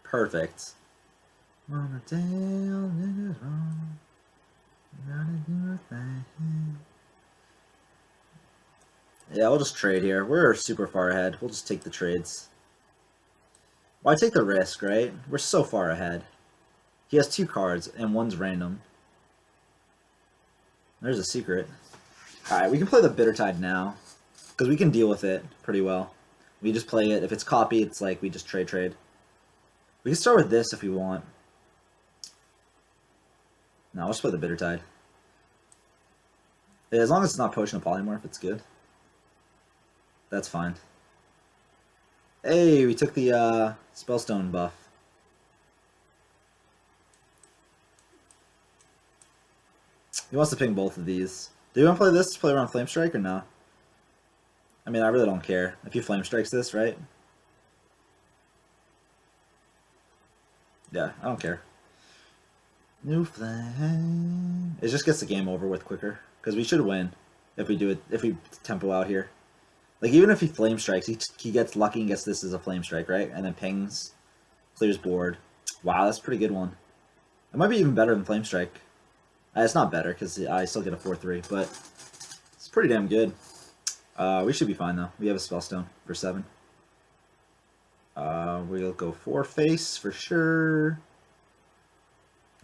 Perfect. Wanna tell niggas wrong. You gotta do a thing. Yeah, we'll just trade here. We're super far ahead. We'll just take the trades. Why take the risk, right? We're so far ahead. He has 2 cards, and one's random. There's a secret. Alright, we can play the Bitter Tide now. Because we can deal with it pretty well. We just play it. If it's copy, it's like we just trade. We can start with this if we want. No, let's play the Bitter Tide. Yeah, as long as it's not Potion of Polymorph, it's good. That's fine. Hey, we took the Spellstone buff. He wants to ping both of these. Do you want to play this to play around Flame Strike or no? I mean, I really don't care. If he Flame Strikes this, right? Yeah, I don't care. New flame. It just gets the game over with quicker. Because we should win if we do it, if we tempo out here. Like, even if he Flame Strikes, he gets lucky and gets this as a Flame Strike, right? And then pings, clears board. Wow, that's a pretty good one. It might be even better than Flame Strike. It's not better, because I still get a 4-3, but it's pretty damn good. We should be fine, though. We have a Spellstone for 7. We'll go 4 face for sure.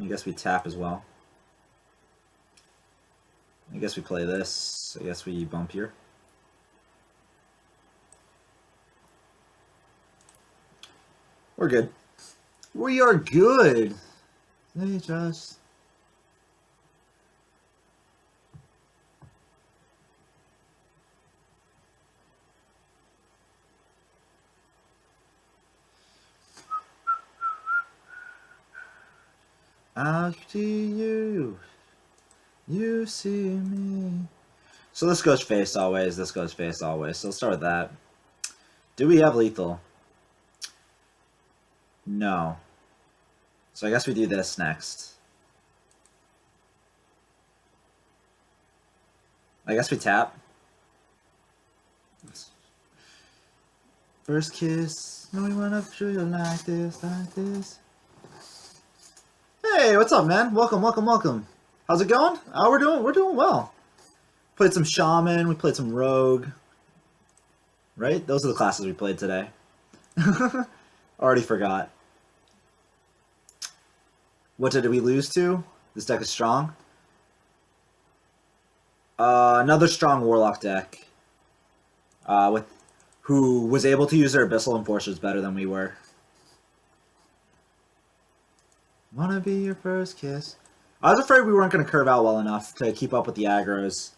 I guess we tap as well. I guess we play this. I guess we bump here. We're good. We are good. They just... Out to you, you see me. So this goes face always, this goes face always. So let's start with that. Do we have lethal? No. So I guess we do this next. I guess we tap. First kiss. No, we wanna feel you like this, like this. Hey, what's up, man? Welcome, welcome, welcome. How's it going? We're doing well. Played some Shaman, we played some Rogue. Right? Those are the classes we played today. Already forgot. What did we lose to? This deck is strong. Another strong Warlock deck. Who was able to use their Abyssal Enforcers better than we were. Wanna be your first kiss. I was afraid we weren't going to curve out well enough to keep up with the aggros.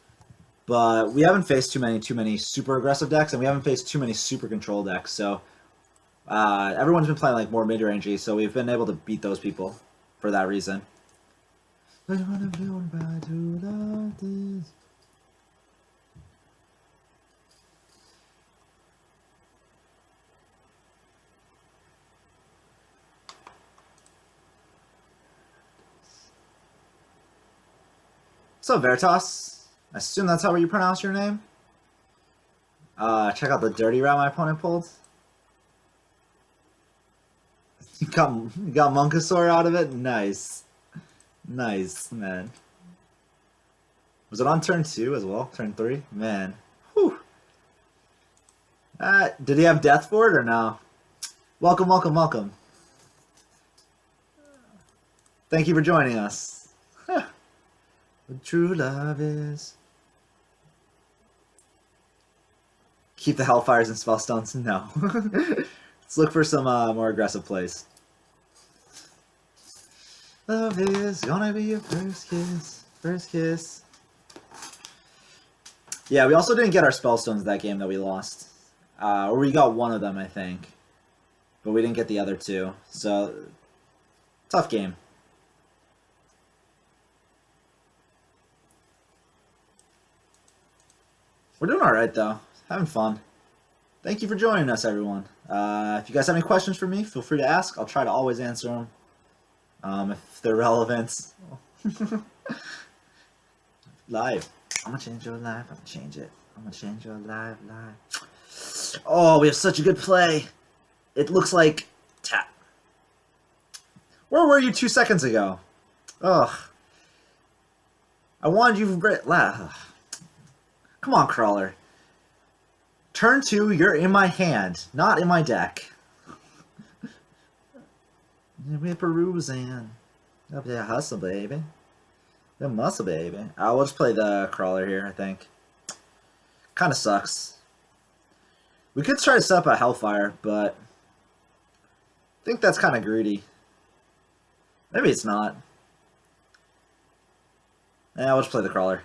But we haven't faced too many super aggressive decks, and we haven't faced too many super control decks, so everyone's been playing like more mid-rangey, so we've been able to beat those people for that reason. What's up, Veritas? I assume that's how you pronounce your name. Check out the dirty route my opponent pulled. You got Monkasaur out of it? Nice. Nice, man. Was it on turn 2 as well? Turn 3? Man. Whew. Did he have death for it or no? Welcome, welcome, welcome. Thank you for joining us. What true love is. Keep the Hellfires and Spellstones? No. Let's look for some more aggressive plays. Love is gonna be your first kiss. First kiss. Yeah, we also didn't get our Spellstones that game that we lost. Or we got one of them, I think. But we didn't get the other 2. So, tough game. We're doing alright, though. Having fun. Thank you for joining us, everyone. If you guys have any questions for me, feel free to ask. I'll try to always answer them. If they're relevant. Live. I'm gonna change your life. I'm gonna change it. I'm gonna change your life. Oh, we have such a good play. It looks like tap. Where were you 2 seconds ago? Ugh. I wanted you to... Come on, Crawler. Turn 2, you're in my hand, not in my deck. We're perusing. Up there, hustle, baby. The muscle, baby. I will just play the Crawler here, I think. Kind of sucks. We could try to set up a Hellfire, but I think that's kind of greedy. Maybe it's not. Yeah, I'll just play the Crawler.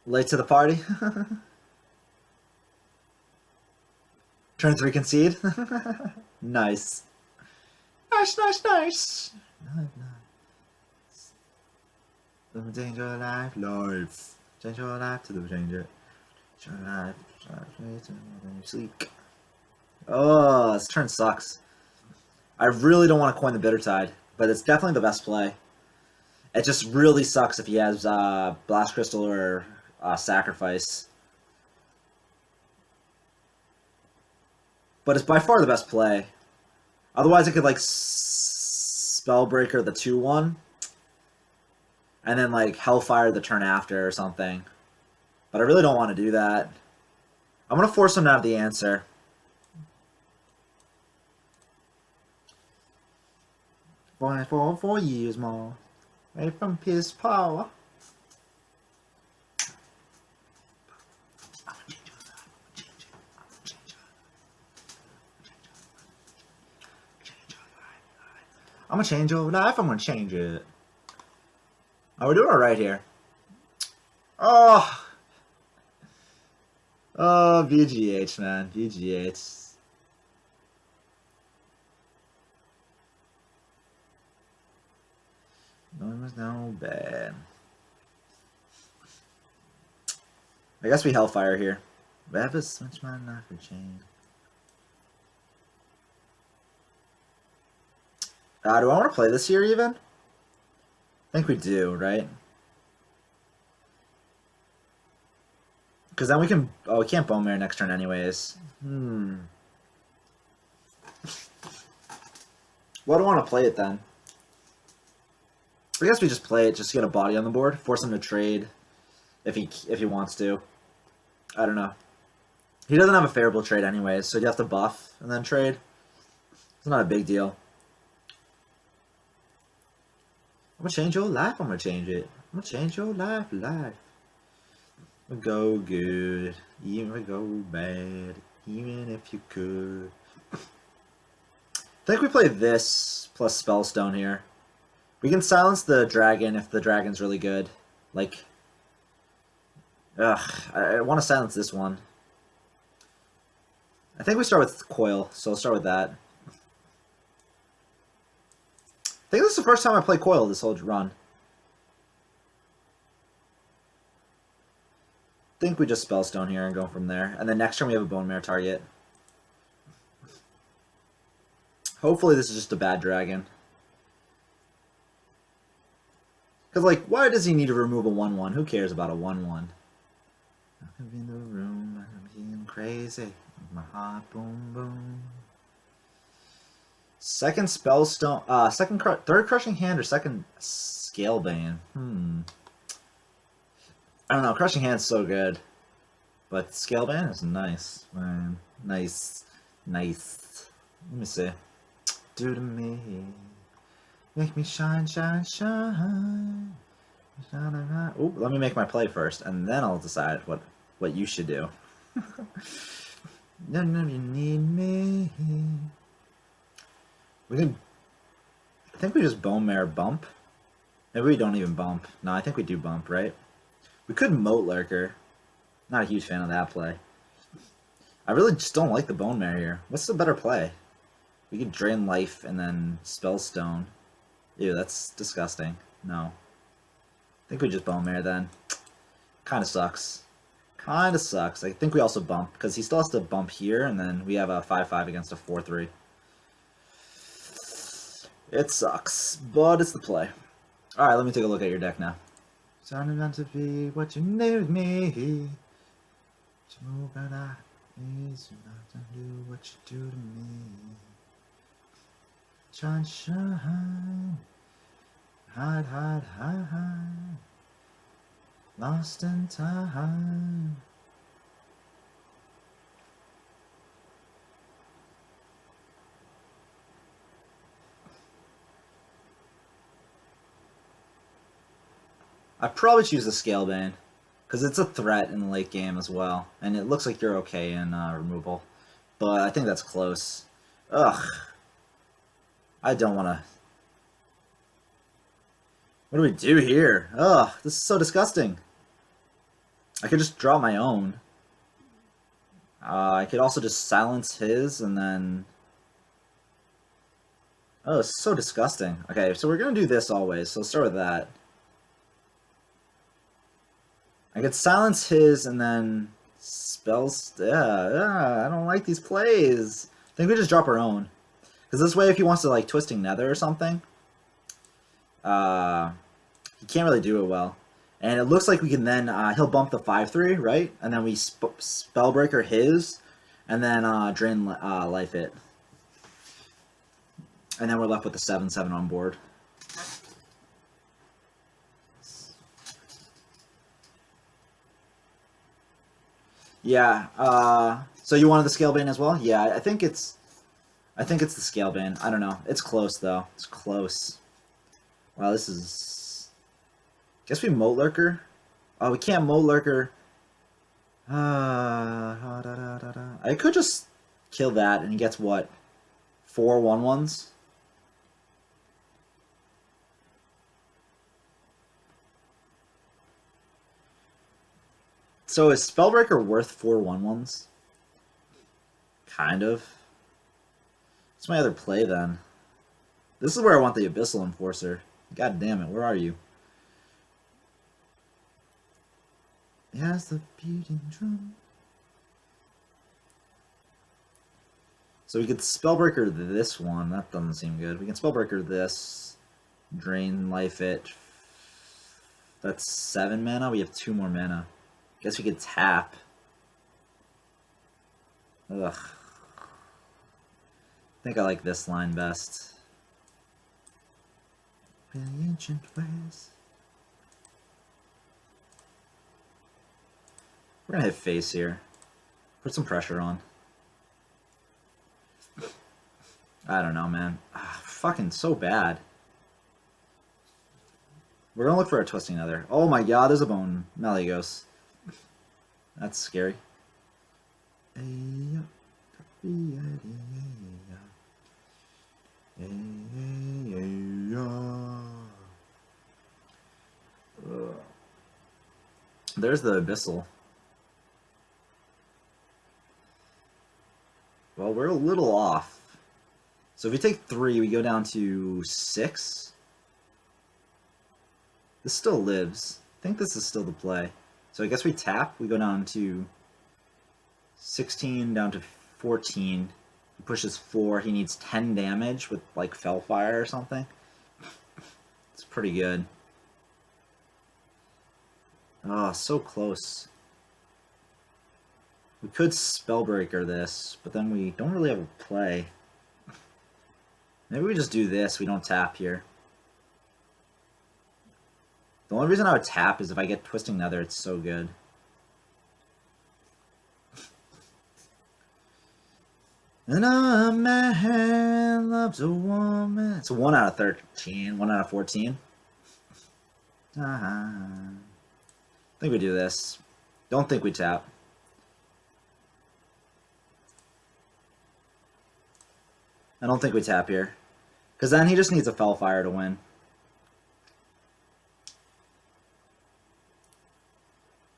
Late to the party. Turn 3 concede. Nice. Nice, nice, nice. Change your life, life. Change your life to the changer. Change your life, sleep. Oh, this turn sucks. I really don't want to coin the Bittertide, but it's definitely the best play. It just really sucks if he has Blast Crystal or Sacrifice. But it's by far the best play. Otherwise, I could like Spellbreaker the 2/1, and then like Hellfire the turn after or something. But I really don't want to do that. I'm gonna force him to have the answer. For 4 years more, away from his power. I'm gonna change your life. I'm gonna change it. Oh, we're doing alright here. Oh, VGH, man, VGH. No, it was no bad. I guess we Hellfire here. Rapid switch my knife for chain. Do I want to play this here even? I think we do, right? Because then we can... Oh, we can't Bone Marrow next turn anyways. Well, I don't want to play it then. I guess we just play it just to get a body on the board. Force him to trade if he wants to. I don't know. He doesn't have a favorable trade anyways, so you have to buff and then trade. It's not a big deal. I'm gonna change your life. I'm gonna change it. I'm gonna change your life. We go good, even if we go bad, even if you could. I think we play this plus Spellstone here. We can silence the dragon if the dragon's really good. Like, I want to silence this one. I think we start with Coil, so I'll start with that. I think this is the first time I play Coil this whole run. I think we just Spellstone here and go from there. And then next turn we have a Bone Marrow target. Hopefully this is just a bad dragon. Because, like, why does he need to remove a 1/1? Who cares about a 1/1? I'm in the room, I'm being crazy. My heart boom boom. Second Spellstone, third Crushing Hand or second Scalebane? I don't know, Crushing Hand's so good. But Scalebane is nice, man. Nice. Nice. Let me see. Do to me. Make me shine, shine, shine. Oh, let me make my play first, and then I'll decide what you should do. None of you need me. We can... I think we just Bone Marrow bump. Maybe we don't even bump. No, I think we do bump, right? We could Moat Lurker. Not a huge fan of that play. I really just don't like the Bone Marrow here. What's the better play? We could Drain Life and then Spellstone. Ew, that's disgusting. No. I think we just Bone Marrow then. Kinda sucks. Kinda sucks. I think we also bump, because he still has to bump here, and then we have a 5/5 against a 4/3. It sucks, but it's the play. Alright, let me take a look at your deck now. Sounding meant to be what you need me. Is you not to do what you do to me. Shine, shine. Hide, hide, hide, hide. Lost in time. I'd probably choose the Scalebane, because it's a threat in the late game as well, and it looks like you're okay in removal, but I think that's close. Ugh. I don't want to... What do we do here? Ugh, this is so disgusting. I could just draw my own. I could also just silence his, and then... Oh, it's so disgusting. Okay, so we're gonna do this always, so let's start with that. I could silence his and then spells. Yeah, I don't like these plays. I think we just drop our own. Because this way, if he wants to, like, Twisting Nether or something, he can't really do it well. And it looks like we can then, he'll bump the 5/3, right? And then we Spellbreaker his, and then Drain Life it. And then we're left with the 7/7 on board. Yeah, so you wanted the Scale Bane as well? Yeah, I think it's the Scale Bane. I don't know. It's close, though. It's close. Wow, this is... Guess we Moat Lurker? Oh, we can't Moat Lurker. I could just kill that, and he gets what? 4 1/1s? So is Spellbreaker worth 4 1/1s? Kind of. What's my other play, then? This is where I want the Abyssal Enforcer. God damn it, where are you? Yes, the beating drum. So we could Spellbreaker this one. That doesn't seem good. We can Spellbreaker this. Drain Life it. That's 7 mana. We have 2 more mana. Guess we could tap. Ugh. I think I like this line best. Really ancient ways. We're gonna hit face here. Put some pressure on. I don't know, man. Fucking so bad. We're gonna look for a Twisting Nether. Oh my god, there's a bone. Malagos. That's scary. There's the Abyssal. Well, we're a little off. So if we take 3, we go down to 6. This still lives. I think this is still the play. So I guess we tap. We go down to 16, down to 14. He pushes 4. He needs 10 damage with, like, Fellfire or something. It's pretty good. Oh, so close. We could Spellbreaker this, but then we don't really have a play. Maybe we just do this. We don't tap here. The only reason I would tap is if I get Twisting Nether, it's so good. And a man loves a woman. It's a 1 out of 13, 1 out of 14. I think we do this. Don't think we tap. I don't think we tap here. Because then he just needs a Fellfire to win.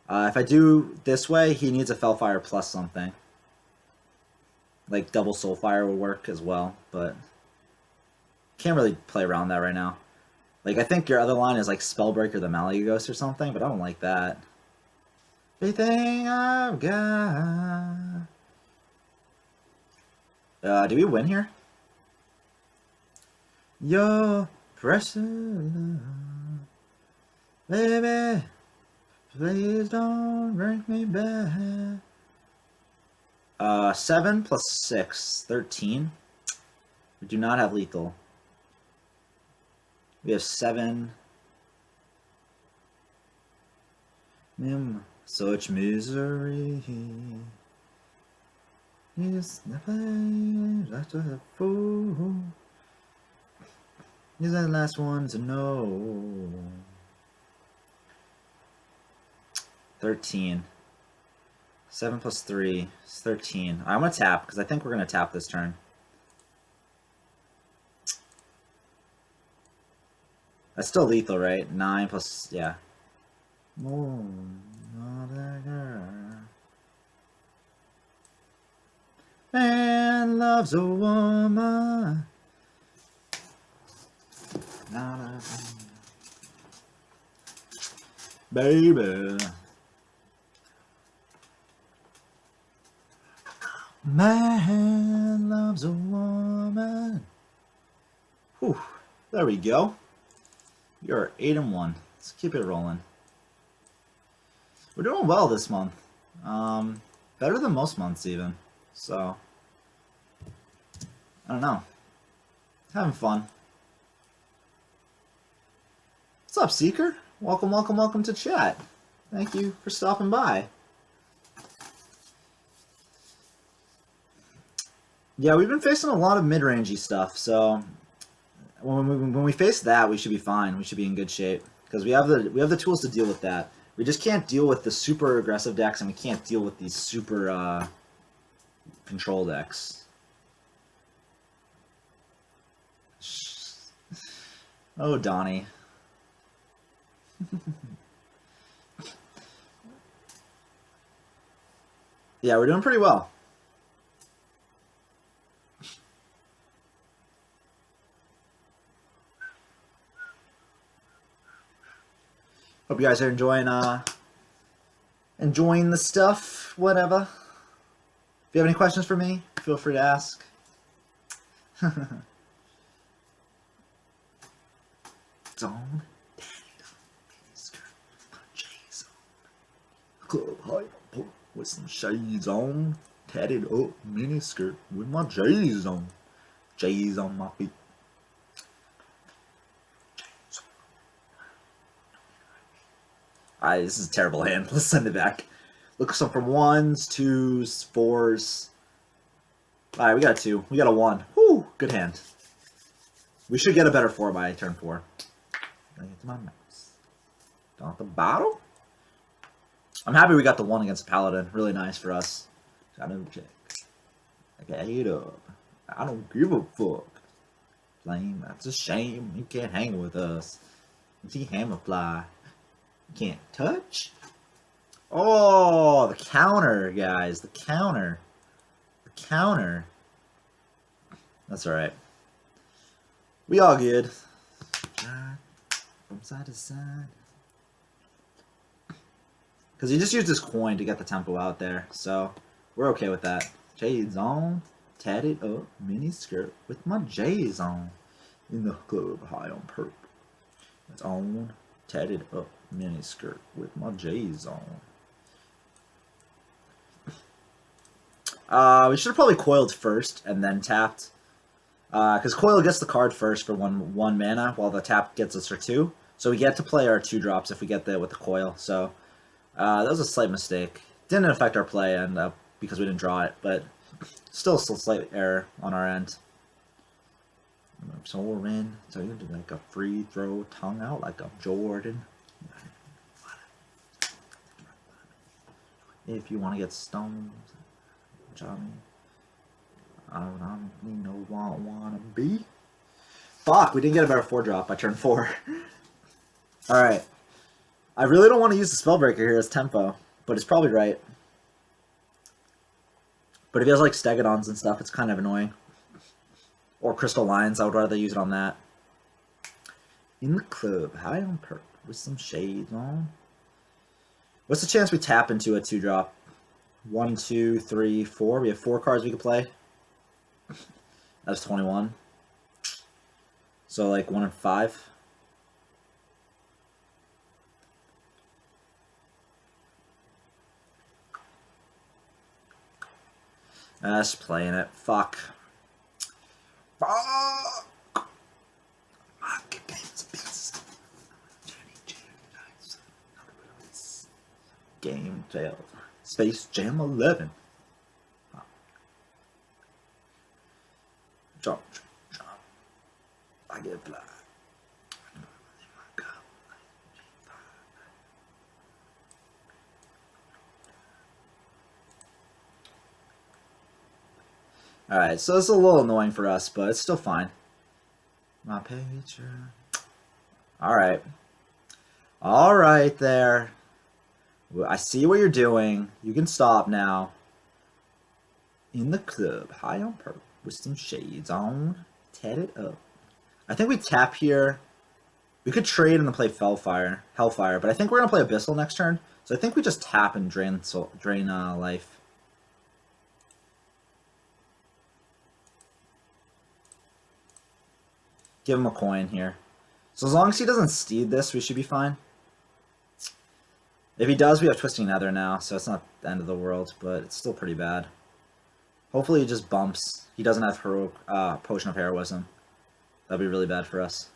If I do this way, he needs a Fellfire plus something. Like double Soulfire will work as well, but can't really play around that right now. Like, I think your other line is like Spellbreaker the Malagos or something, but I don't like that. Everything I've got. Do we win here? Your precious love, baby, please don't bring me back. 7 plus 6, 13. We do not have lethal. We have 7. Such misery is the place after a fool. He's the last one to know. 13. 7 plus 3 is 13. I'm going to tap, because I think we're going to tap this turn. That's still lethal, right? 9 plus... yeah. Oh, not that girl. Man loves a woman. Baby. Man loves a woman. Whew. There we go. You're 8-1. Let's keep it rolling. We're doing well this month. Better than most months even. So, I don't know. Having fun. What's up, Seeker? Welcome, welcome, welcome to chat. Thank you for stopping by. Yeah, we've been facing a lot of mid-rangey stuff, so when we face that, we should be fine. We should be in good shape because we have the tools to deal with that. We just can't deal with the super aggressive decks, and we can't deal with these super control decks. Oh, Donnie. Yeah, we're doing pretty well. Hope you guys are enjoying the stuff, whatever. If you have any questions for me, feel free to ask. Zone. Club high with some shades on. Tatted up miniskirt with my J's on. J's on my feet. Alright, this is a terrible hand. Let's send it back. Look some from 1s, 2s, 4s. Alright, we got a 2. We got a 1. Whew, good hand. We should get a better 4 by turn 4. Bring it to my mouse. Down at the bottom. I'm happy we got the 1 against Paladin. Really nice for us. Shadow check. I got it up. I don't give a fuck. Flame, that's a shame. You can't hang with us. You see Hammerfly. You can't touch. Oh, the counter, guys. The counter. The counter. That's alright. We all good. From side to side. Because he just used his coin to get the tempo out there. So, we're okay with that. J's on. Tatted up mini skirt with my J's on. In the club high on perp. It's on. Tatted up mini skirt with my J's on. We should have probably coiled first and then tapped. Because coil gets the card first for one mana, while the tap gets us for 2. So we get to play our 2 drops if we get there with the coil. So that was a slight mistake. Didn't affect our play and because we didn't draw it, but still a slight error on our end. Soaring, so you do like a free throw, tongue out like a Jordan. If you want to get stoned, Johnny, I don't need no wanna be. Fuck, we didn't get a better 4 drop by turn 4. Alright. I really don't want to use the Spellbreaker here as tempo, but it's probably right. But if he has like Stegodons and stuff, it's kind of annoying. Or Crystal Lions, I would rather use it on that. In the club, high on perp, with some shades on. What's the chance we tap into a 2-drop? 1, 2, 3, 4. We have 4 cards we could play. That's 21. So like 1 in 5. Just playing it. Fuck. Fuck! Game failed. Space Jam 11. Jump, jump. I get fly. Alright, so it's a little annoying for us, but it's still fine. My picture. Alright. Alright there. I see what you're doing. You can stop now. In the club, high on purple, with some shades on. Tatted up. I think we tap here We could trade and then play Hellfire, but I think we're gonna play Abyssal next turn. So I think we just tap and drain life. Give him a coin here. So as long as he doesn't steed this, we should be fine. If he does, we have Twisting Nether now, so it's not the end of the world, but it's still pretty bad. Hopefully he just bumps. He doesn't have Heroic Potion of Heroism. That'd be really bad for us.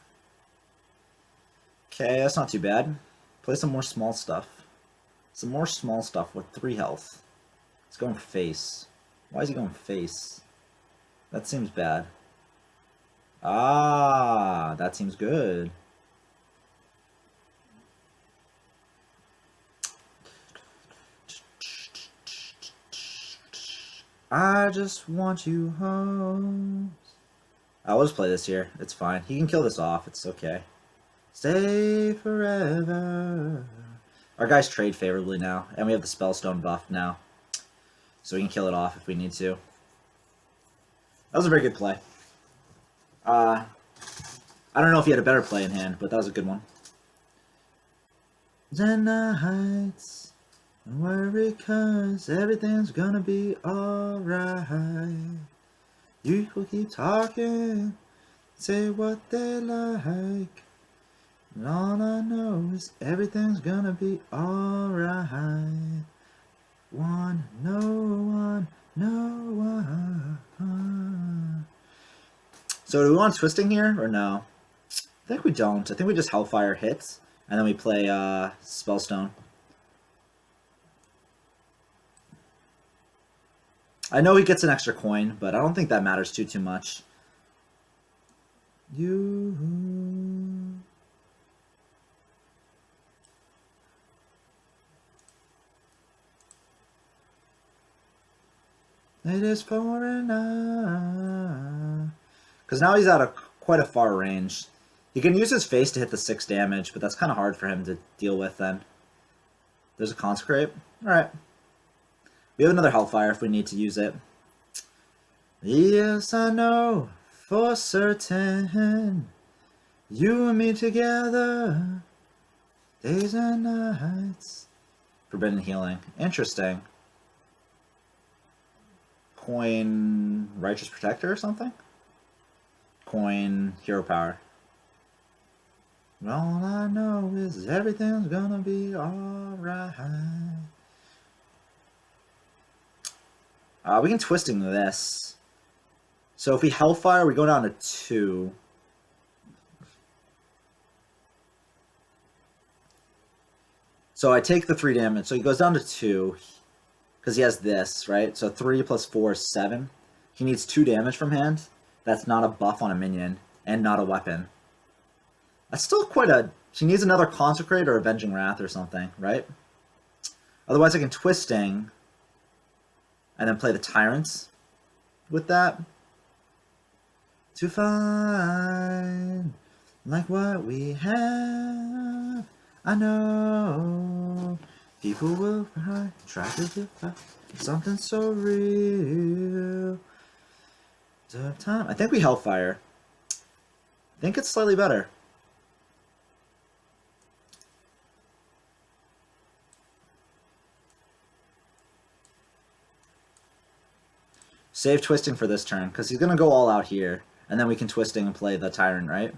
Okay, that's not too bad. Play some more small stuff. Some more small stuff with 3 health. He's going face. Why is he going face? That seems bad. Ah, that seems good. I just want you home. I'll just play this here. It's fine. He can kill this off. It's okay. Stay forever. Our guys trade favorably now, and we have the Spellstone buff now. So we can kill it off if we need to. That was a very good play. I don't know if he had a better play in hand, but that was a good one. The nights, don't worry, cause everything's gonna be alright. You will keep talking, say what they like. And all I know is everything's gonna be alright. One, no one, no one. So do we want Twisting here, or no? I think we don't. I think we just Hellfire hits, and then we play Spellstone. I know he gets an extra coin, but I don't think that matters too much. It is for an hour. Because now he's at quite a far range. He can use his face to hit the 6 damage, but that's kind of hard for him to deal with then. There's a Consecrate. Alright. We have another Hellfire if we need to use it. Yes, I know for certain. You and me together. Days and nights. Forbidden Healing. Interesting. Coin Righteous Protector or something? Coin Hero Power. All I know is everything's gonna be alright. We can Twisting this. So if we Hellfire, we go down to 2. So I take the 3 damage. So he goes down to 2. Because he has this, right? So 3 plus 4 is 7. He needs 2 damage from hand. That's not a buff on a minion. And not a weapon. That's still quite a... She needs another Consecrate or Avenging Wrath or something, right? Otherwise I can Twisting. And then play the Tyrants with that. To find like what we have. I know people will try to define something so real. Time. I think we Hellfire. I think it's slightly better. Save Twisting for this turn, because he's going to go all out here. And then we can Twisting and play the Tyrant, right?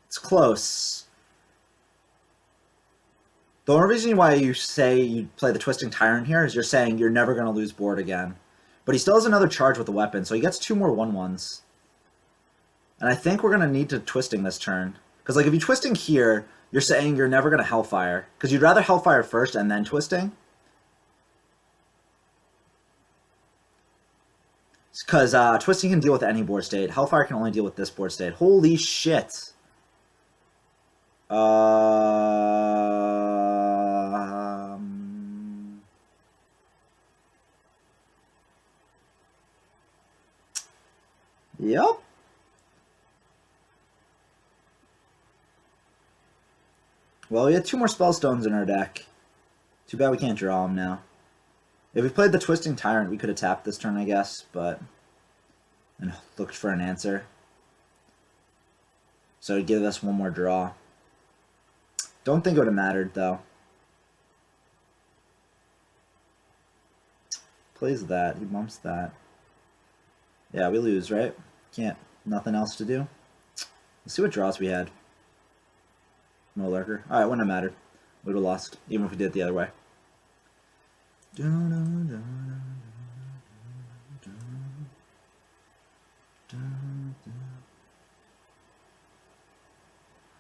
It's close. The only reason why you say you play the Twisting Tyrant here is you're saying you're never going to lose board again. But he still has another charge with the weapon, so he gets 2 more 1/1s. And I think we're going to need to Twisting this turn. Because like if you Twisting here, you're saying you're never going to Hellfire. Because you'd rather Hellfire first and then Twisting. Because Twisting can deal with any board state. Hellfire can only deal with this board state. Holy shit. Yep. Well, we had 2 more Spellstones in our deck. Too bad we can't draw them now. If we played the Twisting Tyrant, we could have tapped this turn, I guess, but... and looked for an answer. So it'd give us one more draw. Don't think it would have mattered, though. Plays that. He bumps that. Yeah, we lose, right? Can't. Nothing else to do. Let's see what draws we had. No lurker. Alright, wouldn't have mattered. We would have lost, even if we did it the other way.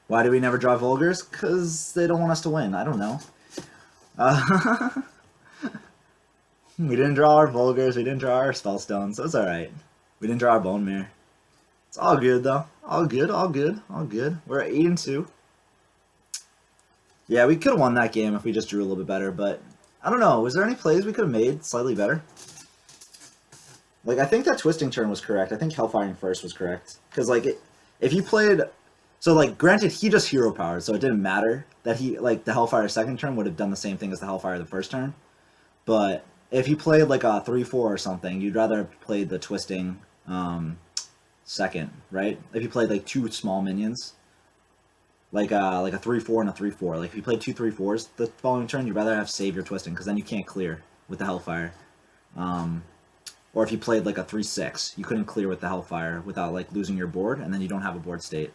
Why do we never draw Vulgars? Because they don't want us to win. I don't know. We didn't draw our Vulgars. We didn't draw our Spellstones. That's alright. We didn't draw our Bone Mirror. It's all good, though. All good, all good, all good. We're at 8-2. Yeah, we could have won that game if we just drew a little bit better, but I don't know. Was there any plays we could have made slightly better? Like, I think that twisting turn was correct. I think Hellfiring first was correct. Because, like, if you played... So, like, granted, he just hero powered, so it didn't matter that he, like, the Hellfire second turn would have done the same thing as the Hellfire the first turn. But if you played, like, a 3-4 or something, you'd rather have played the twisting second, right? If you played, like, two small minions, like a 3-4 and a 3-4. Like, if you played 2 3-4s the following turn, you'd rather have save your twisting, because then you can't clear with the Hellfire. Or if you played, like, a 3-6, you couldn't clear with the Hellfire without, like, losing your board, and then you don't have a board state.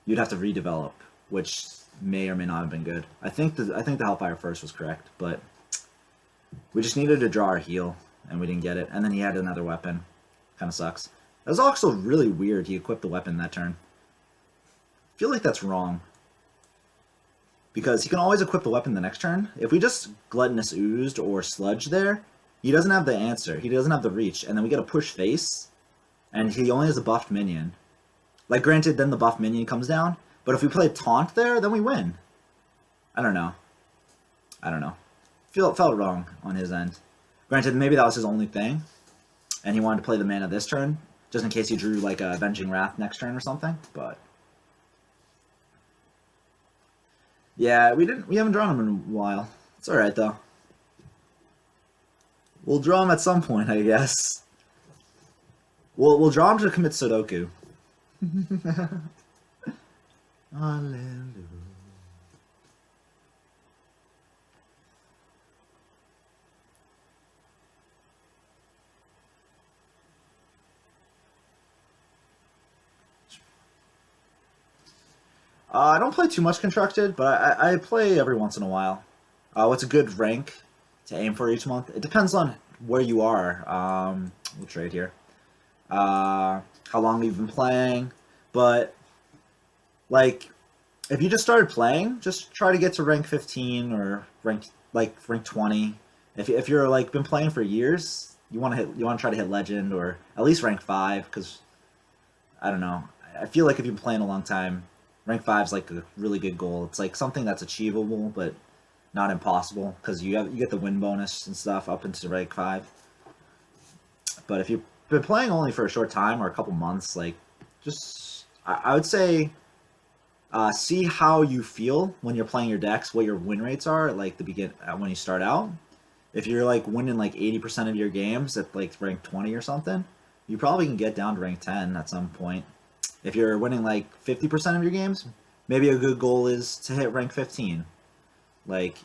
You'd have to redevelop, which may or may not have been good. I think the Hellfire first was correct, but we just needed to draw our heal, and we didn't get it. And then he had another weapon. Kind of sucks. That was also really weird. He equipped the weapon that turn. I feel like that's wrong. Because he can always equip the weapon the next turn. If we just Gluttonous Oozed or Sludge there, he doesn't have the answer. He doesn't have the reach. And then we get a push face, and he only has a buffed minion. Like, granted, then the buff minion comes down, but if we play Taunt there, then we win. I don't know. I don't know. Felt wrong on his end. Granted, maybe that was his only thing, and he wanted to play the mana this turn, just in case he drew, like, a Avenging Wrath next turn or something, but... Yeah, we haven't drawn him in a while. It's alright, though. We'll draw him at some point, I guess. We'll draw him to commit Sudoku. Hallelujah. I don't play too much Constructed, but I play every once in a while. What's a good rank to aim for each month? It depends on where you are. We'll trade here. How long you've been playing, but like if you just started playing, just try to get to rank 15 or rank 20. If you're like been playing for years, you want to try to hit legend or at least rank 5, because I don't know, I feel like if you've been playing a long time, rank 5 is like a really good goal. It's like something that's achievable but not impossible, because you get the win bonus and stuff up into rank 5. But if you've been playing only for a short time or a couple months, like, just I would say see how you feel when you're playing your decks, what your win rates are at like when you start out. If you're like winning like 80% of your games at like rank 20 or something, you probably can get down to rank 10 at some point. If you're winning like 50% of your games, maybe a good goal is to hit rank 15. Like,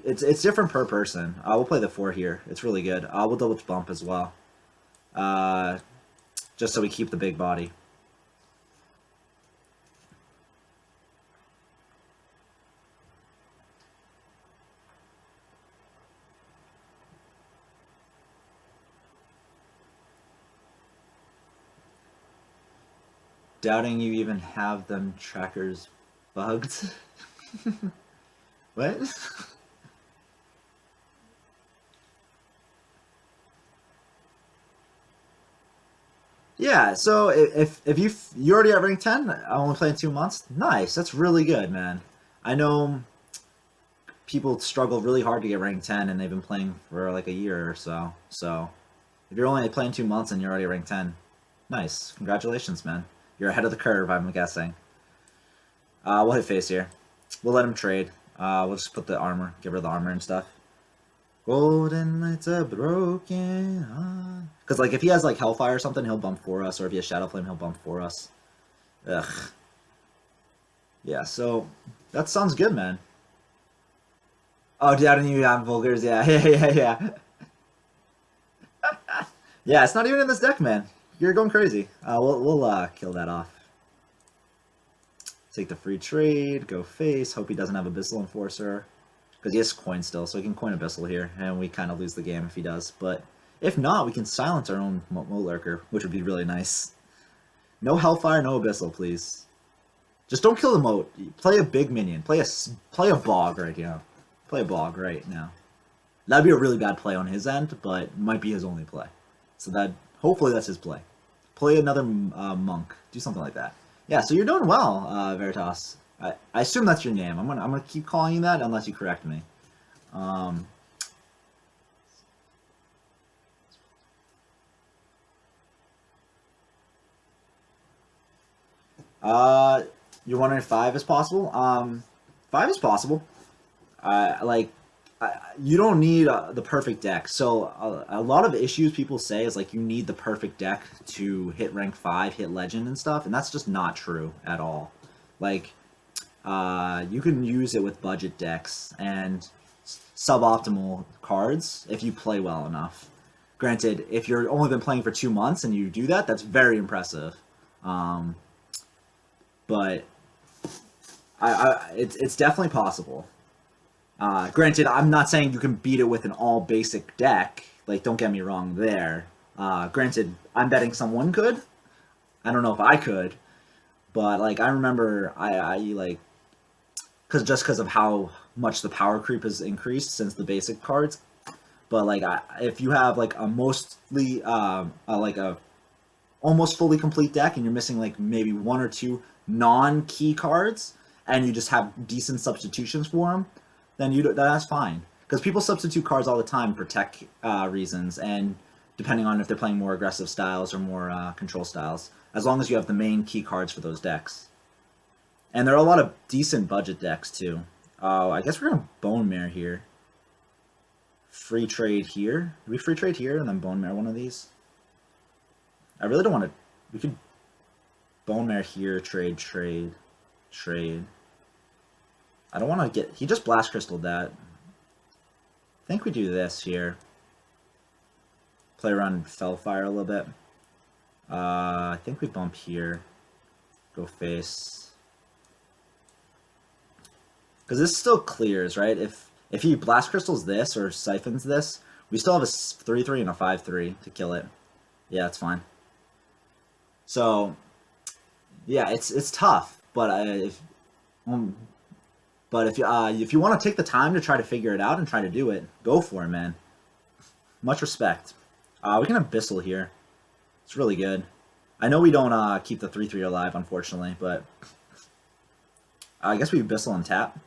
it's different per person. We'll play the 4 here. It's really good. We'll double bump as well. Just so we keep the big body. Doubting you even have them trackers bugged. What? Yeah, so if you already at rank 10, I only playing 2 months. Nice, that's really good, man. I know people struggle really hard to get rank 10, and they've been playing for like a year or so. So if you're only playing 2 months and you're already rank 10, nice. Congratulations, man. You're ahead of the curve, I'm guessing. We'll hit face here. We'll let him trade. We'll just put the armor, give her the armor and stuff. Golden lights are broken. Because like if he has like Hellfire or something, he'll bump for us, or if he has Shadow Flame, he'll bump for us. Ugh. Yeah, so that sounds good, man. Oh, dude, I didn't even have Vulgars. Yeah, yeah. Yeah, it's not even in this deck, man. You're going crazy. We'll kill that off. Take the free trade, go face. Hope he doesn't have Abyssal Enforcer. Because he has coin still, so he can coin Abyssal here, and we kind of lose the game if he does. But if not, we can silence our own Moat Lurker, which would be really nice. No Hellfire, no Abyssal, please. Just don't kill the Moat. Play a big minion. Play a Bog right now. Play a Bog right now. That'd be a really bad play on his end, but might be his only play. So that hopefully that's his play. Play another Monk. Do something like that. Yeah, so you're doing well, Veritas. I assume that's your name. I'm gonna keep calling you that unless you correct me. You're wondering if 5 is possible? 5 is possible. You don't need the perfect deck. So a lot of issues people say is like you need the perfect deck to hit rank 5, hit legend and stuff, and that's just not true at all. Like you can use it with budget decks and suboptimal cards if you play well enough. Granted, if you're only been playing for 2 months and you do that, that's very impressive. But it's definitely possible. Granted, I'm not saying you can beat it with an all basic deck. Like, don't get me wrong there. Granted, I'm betting someone could. I don't know if I could, but like I remember, I like because of how much the power creep has increased since the basic cards. But like, if you have like a mostly like a almost fully complete deck and you're missing like maybe 1 or 2 non-key cards and you just have decent substitutions for them, then that's fine. Because people substitute cards all the time for tech reasons, and depending on if they're playing more aggressive styles or more control styles, as long as you have the main key cards for those decks. And there are a lot of decent budget decks too. I guess we're gonna Bone Mare here. Free trade here. Do we free trade here and then Bone Mare one of these? I really don't want to. We could Bone Mare here, trade. I don't want to get... He just Blast Crystaled that. I think we do this here. Play around Fellfire a little bit. I think we bump here. Go face. Because this still clears, right? If he Blast Crystals this or Siphons this, we still have a 3-3 and a 5-3 to kill it. Yeah, it's fine. So, yeah, it's tough. But if you want to take the time to try to figure it out and try to do it, go for it, man. Much respect. We can Abyssal here. It's really good. I know we don't keep the 3-3 alive, unfortunately, but I guess we Abyssal and tap.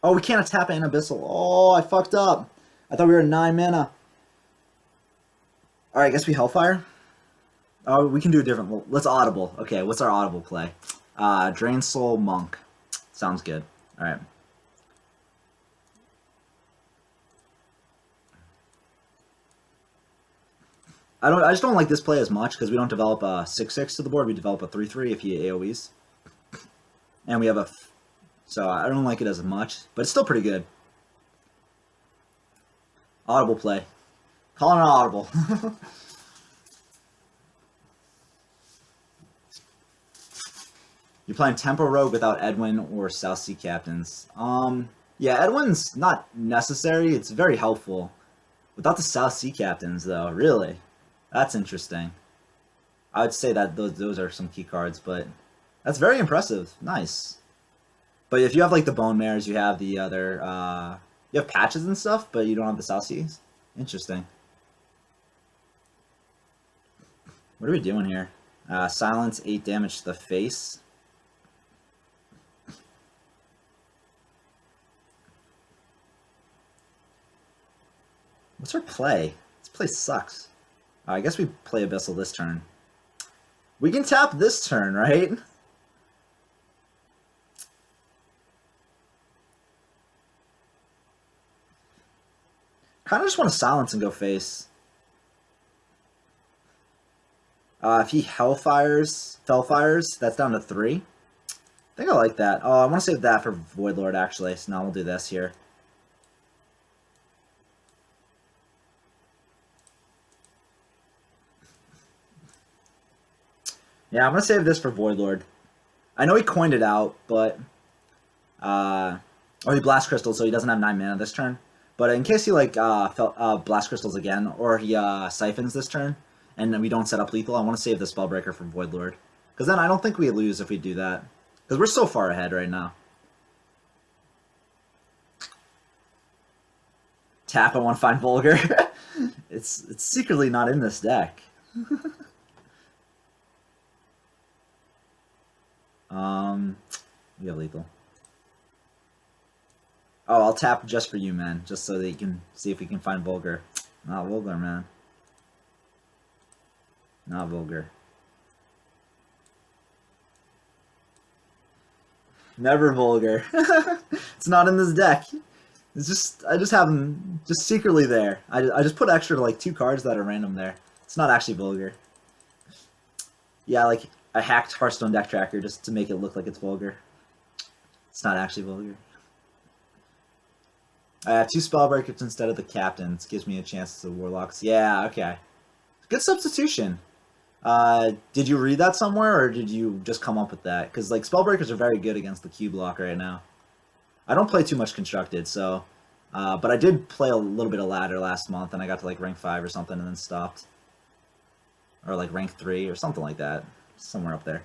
Oh, we can't tap and Abyssal. Oh, I fucked up. I thought we were at 9 mana. Alright, I guess we Hellfire. Oh, we can do a different... Let's Audible. Okay, what's our Audible play? Drain Soul Monk. Sounds good. Alright. I just don't like this play as much because we don't develop a 6-6 to the board. We develop a 3-3 if he AoEs. And we have a... So I don't like it as much, but it's still pretty good. Audible play. Calling it audible. You're playing Tempo Rogue without Edwin or South Sea Captains. Yeah, Edwin's not necessary. It's very helpful. Without the South Sea Captains, though, really. That's interesting. I would say that those are some key cards, but that's very impressive. Nice. But if you have, like, the Bone Mares, you have the other... you have patches and stuff, but you don't have the South Seas? Interesting. What are we doing here? Silence, 8 damage to the face. What's our play? This play sucks. I guess we play Abyssal this turn. We can tap this turn, right? Kind of just want to silence and go face. If he Fellfires, that's down to 3. I think I like that. Oh, I want to save that for Voidlord, actually. So now we'll do this here. Yeah, I'm going to save this for Voidlord. I know he coined it out, but... or he Blast Crystal, so he doesn't have 9 mana this turn. But in case he, like, Blast Crystals again, or he Siphons this turn, and we don't set up lethal, I want to save the Spellbreaker for Voidlord. Because then I don't think we lose if we do that. Because we're so far ahead right now. Tap, I want to find Vulgar. It's secretly not in this deck. We have lethal. Oh, I'll tap just for you, man. Just so that you can see if we can find Vulgar. Not Vulgar, man. Not Vulgar. Never Vulgar. It's not in this deck. It's just, I just have them just secretly there. I just put extra, like, 2 cards that are random there. It's not actually Vulgar. Yeah, like, I hacked Hearthstone Deck Tracker just to make it look like it's Vulgar. It's not actually Vulgar. I have 2 Spellbreakers instead of the Captains. Gives me a chance to Warlocks. Yeah, okay. Good substitution. Did you read that somewhere, or did you just come up with that? Because, like, Spellbreakers are very good against the Q block right now. I don't play too much Constructed, so... but I did play a little bit of Ladder last month, and I got to, like, rank 5 or something, and then stopped. Or, like, rank 3, or something like that. Somewhere up there.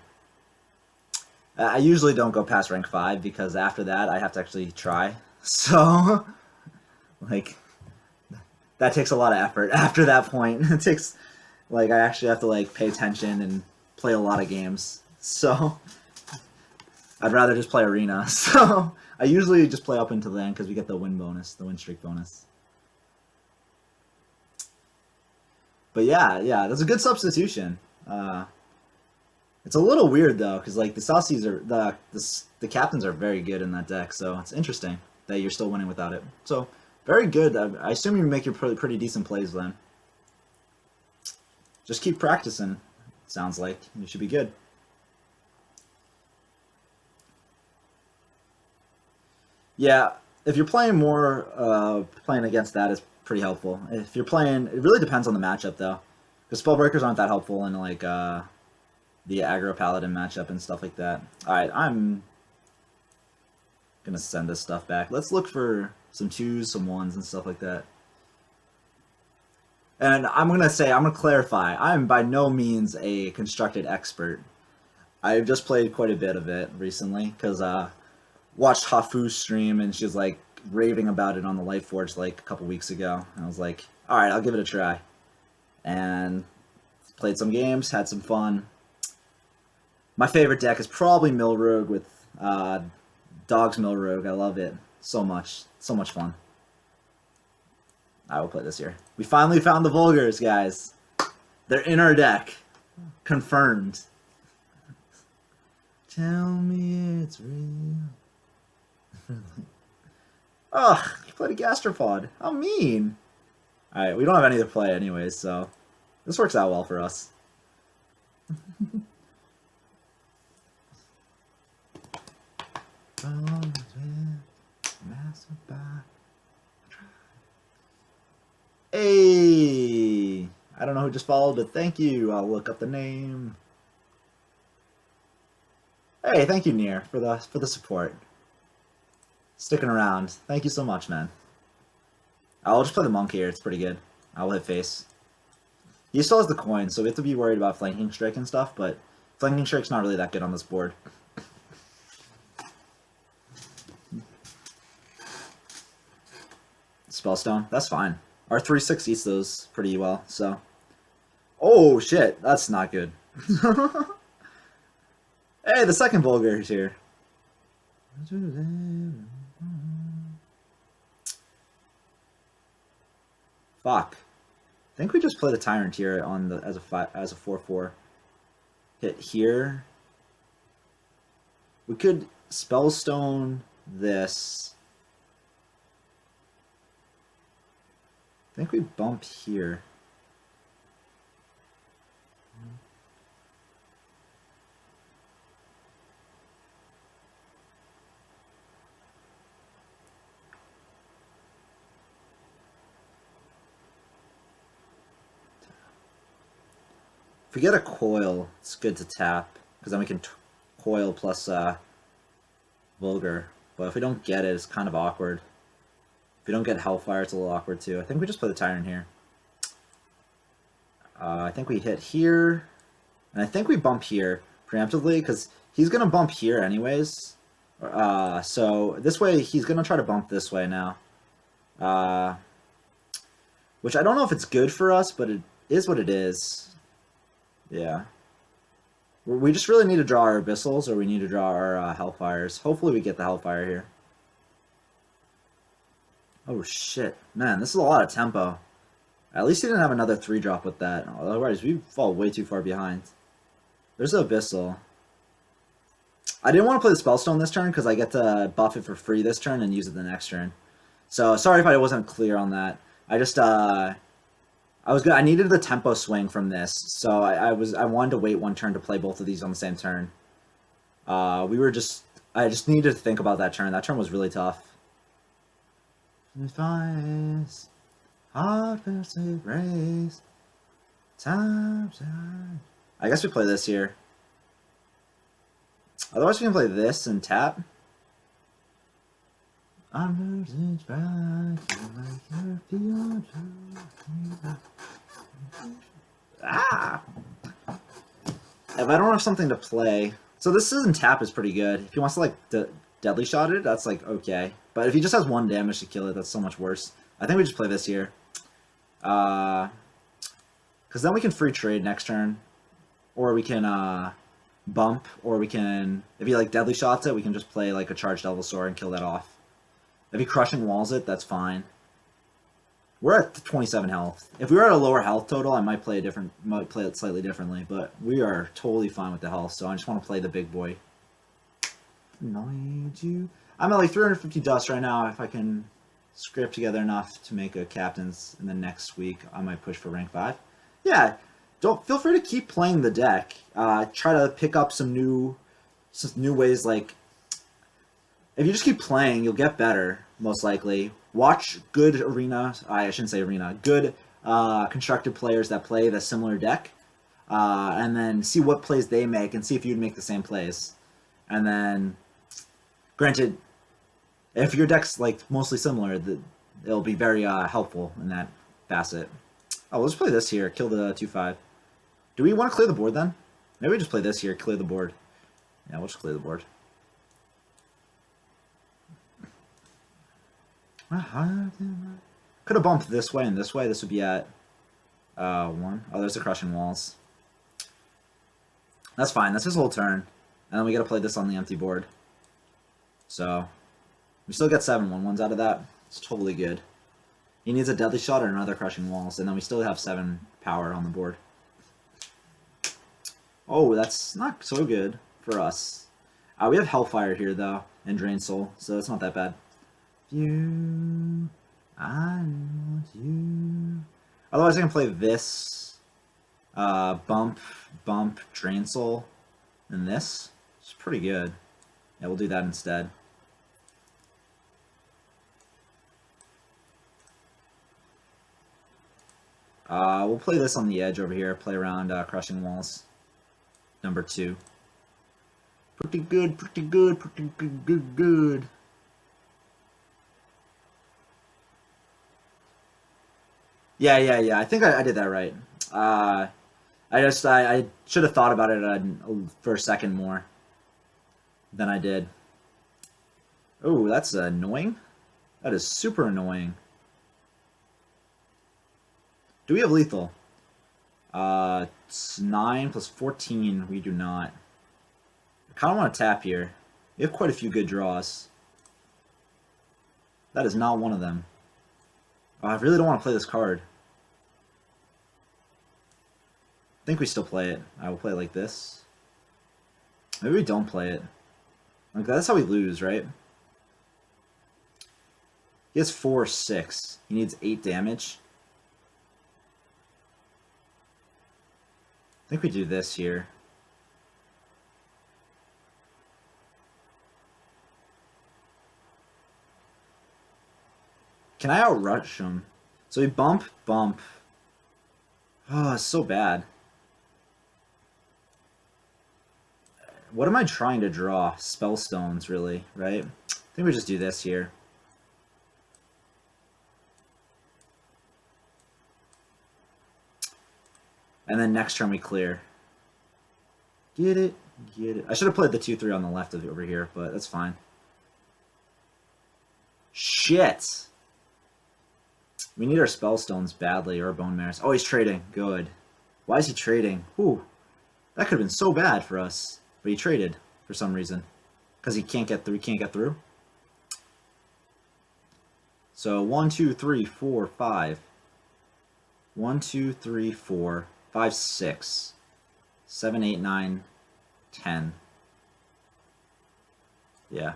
I usually don't go past rank 5, because after that, I have to actually try. So... like... that takes a lot of effort after that point. It takes... like, I actually have to, like, pay attention and play a lot of games. So... I'd rather just play Arena. So... I usually just play up until then because we get the win bonus, the win streak bonus. But yeah, that's a good substitution. It's a little weird though, because like the Saucies are the captains are very good in that deck, so it's interesting that you're still winning without it. So very good. I assume you make your pretty decent plays then. Just keep practicing. Sounds like you should be good. Yeah, if you're playing more, playing against that is pretty helpful. If you're playing, it really depends on the matchup though, because Spellbreakers aren't that helpful in like the aggro paladin matchup and stuff like that. All right, I'm gonna send this stuff back. Let's look for some 2s, some 1s, and stuff like that. And I'm gonna clarify. I'm by no means a Constructed expert. I've just played quite a bit of it recently because watched Hafu's stream and she was like raving about it on the Lightforge like a couple weeks ago. And I was like, alright, I'll give it a try. And played some games, had some fun. My favorite deck is probably Millrogue with Dog's Millrogue. I love it so much. So much fun. I will play this here. We finally found the Vulgars, guys. They're in our deck. Confirmed. Tell me it's real. Ugh, he played a Gastropod. How mean. Alright, we don't have any to play anyways, so this works out well for us. Hey! I don't know who just followed, but thank you. I'll look up the name. Hey, thank you, Nier, for the support. Sticking around. Thank you so much, man. I'll just play the monk here. It's pretty good. I'll hit face. He still has the coin, so we have to be worried about flanking strike and stuff, but flanking strike's not really that good on this board. Spellstone. That's fine. Our 3/6 eats those pretty well, so... oh, shit. That's not good. Hey, the second Vulgar is here. Fuck. I think we just play the Tyrant here on the as a 4/4. Hit here. We could Spellstone this. I think we bump here. If we get a coil, it's good to tap, because then we can coil plus Vulgar. But if we don't get it, it's kind of awkward. If we don't get Hellfire, it's a little awkward too. I think we just play the Tyrant here. I think we hit here, and I think we bump here preemptively, because he's going to bump here anyways. So this way, he's going to try to bump this way now. Which I don't know if it's good for us, but it is what it is. Yeah. We just really need to draw our Abyssals, or we need to draw our Hellfires. Hopefully we get the Hellfire here. Oh shit. Man, this is a lot of tempo. At least he didn't have another 3-drop with that. Otherwise, we fall way too far behind. There's the Abyssal. I didn't want to play the Spellstone this turn, because I get to buff it for free this turn and use it the next turn. So, sorry if I wasn't clear on that. I just, I needed the tempo swing from this, so I wanted to wait one turn to play both of these on the same turn. I just needed to think about that turn. That turn was really tough. I guess we play this here. Otherwise we can play this and tap. I'm losing track. Ah! If I don't have something to play, so this isn't tap is pretty good. If he wants to like deadly shot it, that's like okay. But if he just has 1 damage to kill it, that's so much worse. I think we just play this here. Because then we can free trade next turn, or we can bump, or we can, if he like deadly shots it, we can just play like a charged Devil Sword and kill that off. If he crushing walls it, that's fine. We're at 27 health. If we were at a lower health total, I might play it slightly differently, but we are totally fine with the health, so I just want to play the big boy. Annoyed you. I'm at like 350 dust right now. If I can scrape together enough to make a captain's in the next week, I might push for rank 5. Yeah, feel free to keep playing the deck. Try to pick up some new ways. Like, if you just keep playing, you'll get better, most likely. Watch good arena, I shouldn't say arena, good constructed players that play the similar deck, and then see what plays they make, and see if you'd make the same plays. And then, granted, if your deck's like mostly similar, it'll be very helpful in that facet. Oh, let's play this here, kill the 2/5. Do we want to clear the board then? Maybe we just play this here, clear the board. Yeah, we'll just clear the board. Could have bumped this way and this way. This would be at 1. Oh, there's the crushing walls. That's fine. That's his whole turn. And then we got to play this on the empty board. So, we still get 7 1/1s out of that. It's totally good. He needs a deadly shot or another crushing walls, and then we still have 7 power on the board. Oh, that's not so good for us. We have Hellfire here, though, and Drain Soul, so it's not that bad. You, I want you. Otherwise, I can play this, bump, Drain Soul, and this. It's pretty good. Yeah, we'll do that instead. We'll play this on the edge over here. Play around Crushing Walls. Number 2. Pretty good, pretty good, pretty good. Yeah. I think I did that right. I should have thought about it for a second more than I did. Oh, that's annoying. That is super annoying. Do we have lethal? It's 9 plus 14. We do not. I kind of want to tap here. We have quite a few good draws. That is not one of them. Oh, I really don't want to play this card. I think we still play it. I will play it like this. Maybe we don't play it. Like, that's how we lose, right? He has 4, 6. He needs 8 damage. I think we do this here. Can I outrush him? So we bump. Oh, it's so bad. What am I trying to draw? Spellstones, really, right? I think we just do this here. And then next turn we clear. Get it? Get it. I should have played the 2-3 on the left of over here, but that's fine. Shit! We need our Spellstones badly, or Bone Mares. Oh, he's trading. Good. Why is he trading? Whew. That could have been so bad for us. But he traded for some reason. Because he can't get through. He can't get through. So 1, 2, 3, 4, 5. 1, 2, 3, 4, 5, 6. 7, 8, 9, 10. Yeah.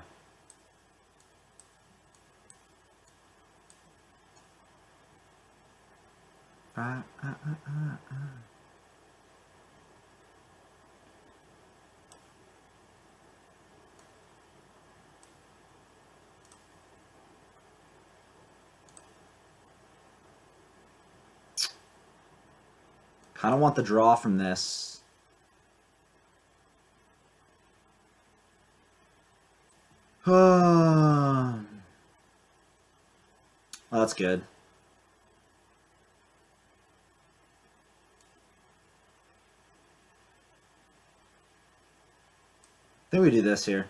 Kind of want the draw from this. Well, that's good. I think we do this here.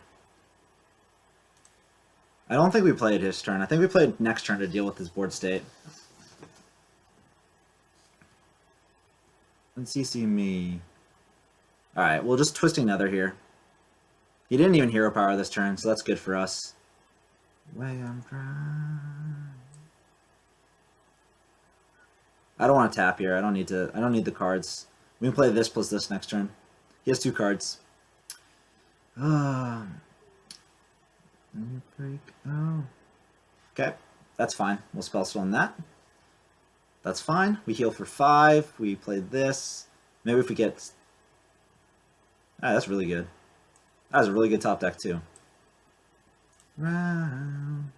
I don't think we played his turn. I think we played next turn to deal with his board state. And CC me. Alright, we'll just Twisting Nether here. He didn't even hero power this turn, so that's good for us. Way I'm trying. I don't want to tap here. I don't need the cards. We can play this plus this next turn. He has 2 cards. Break. Oh. Okay, that's fine. We'll Spellstone that. That's fine. We heal for 5. We play this. Maybe if we get... Ah, that's really good. That was a really good top deck, too. Round.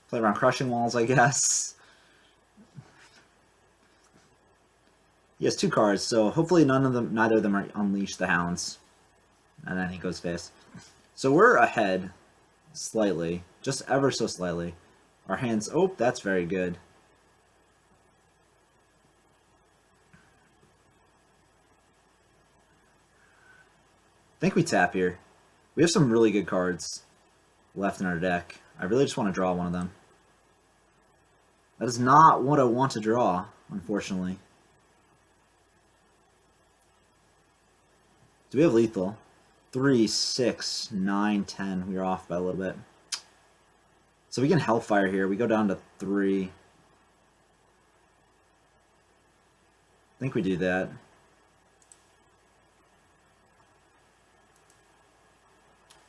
Play around Crushing Walls, I guess. He has 2 cards, so hopefully neither of them are Unleash the Hounds. And then he goes face. So we're ahead slightly, just ever so slightly. Our hands, oh, that's very good. I think we tap here. We have some really good cards left in our deck. I really just want to draw one of them. That is not what I want to draw, unfortunately. Do we have lethal? 3, 6, 9, 10. We are off by a little bit. So we can Hellfire here. We go down to 3. I think we do that.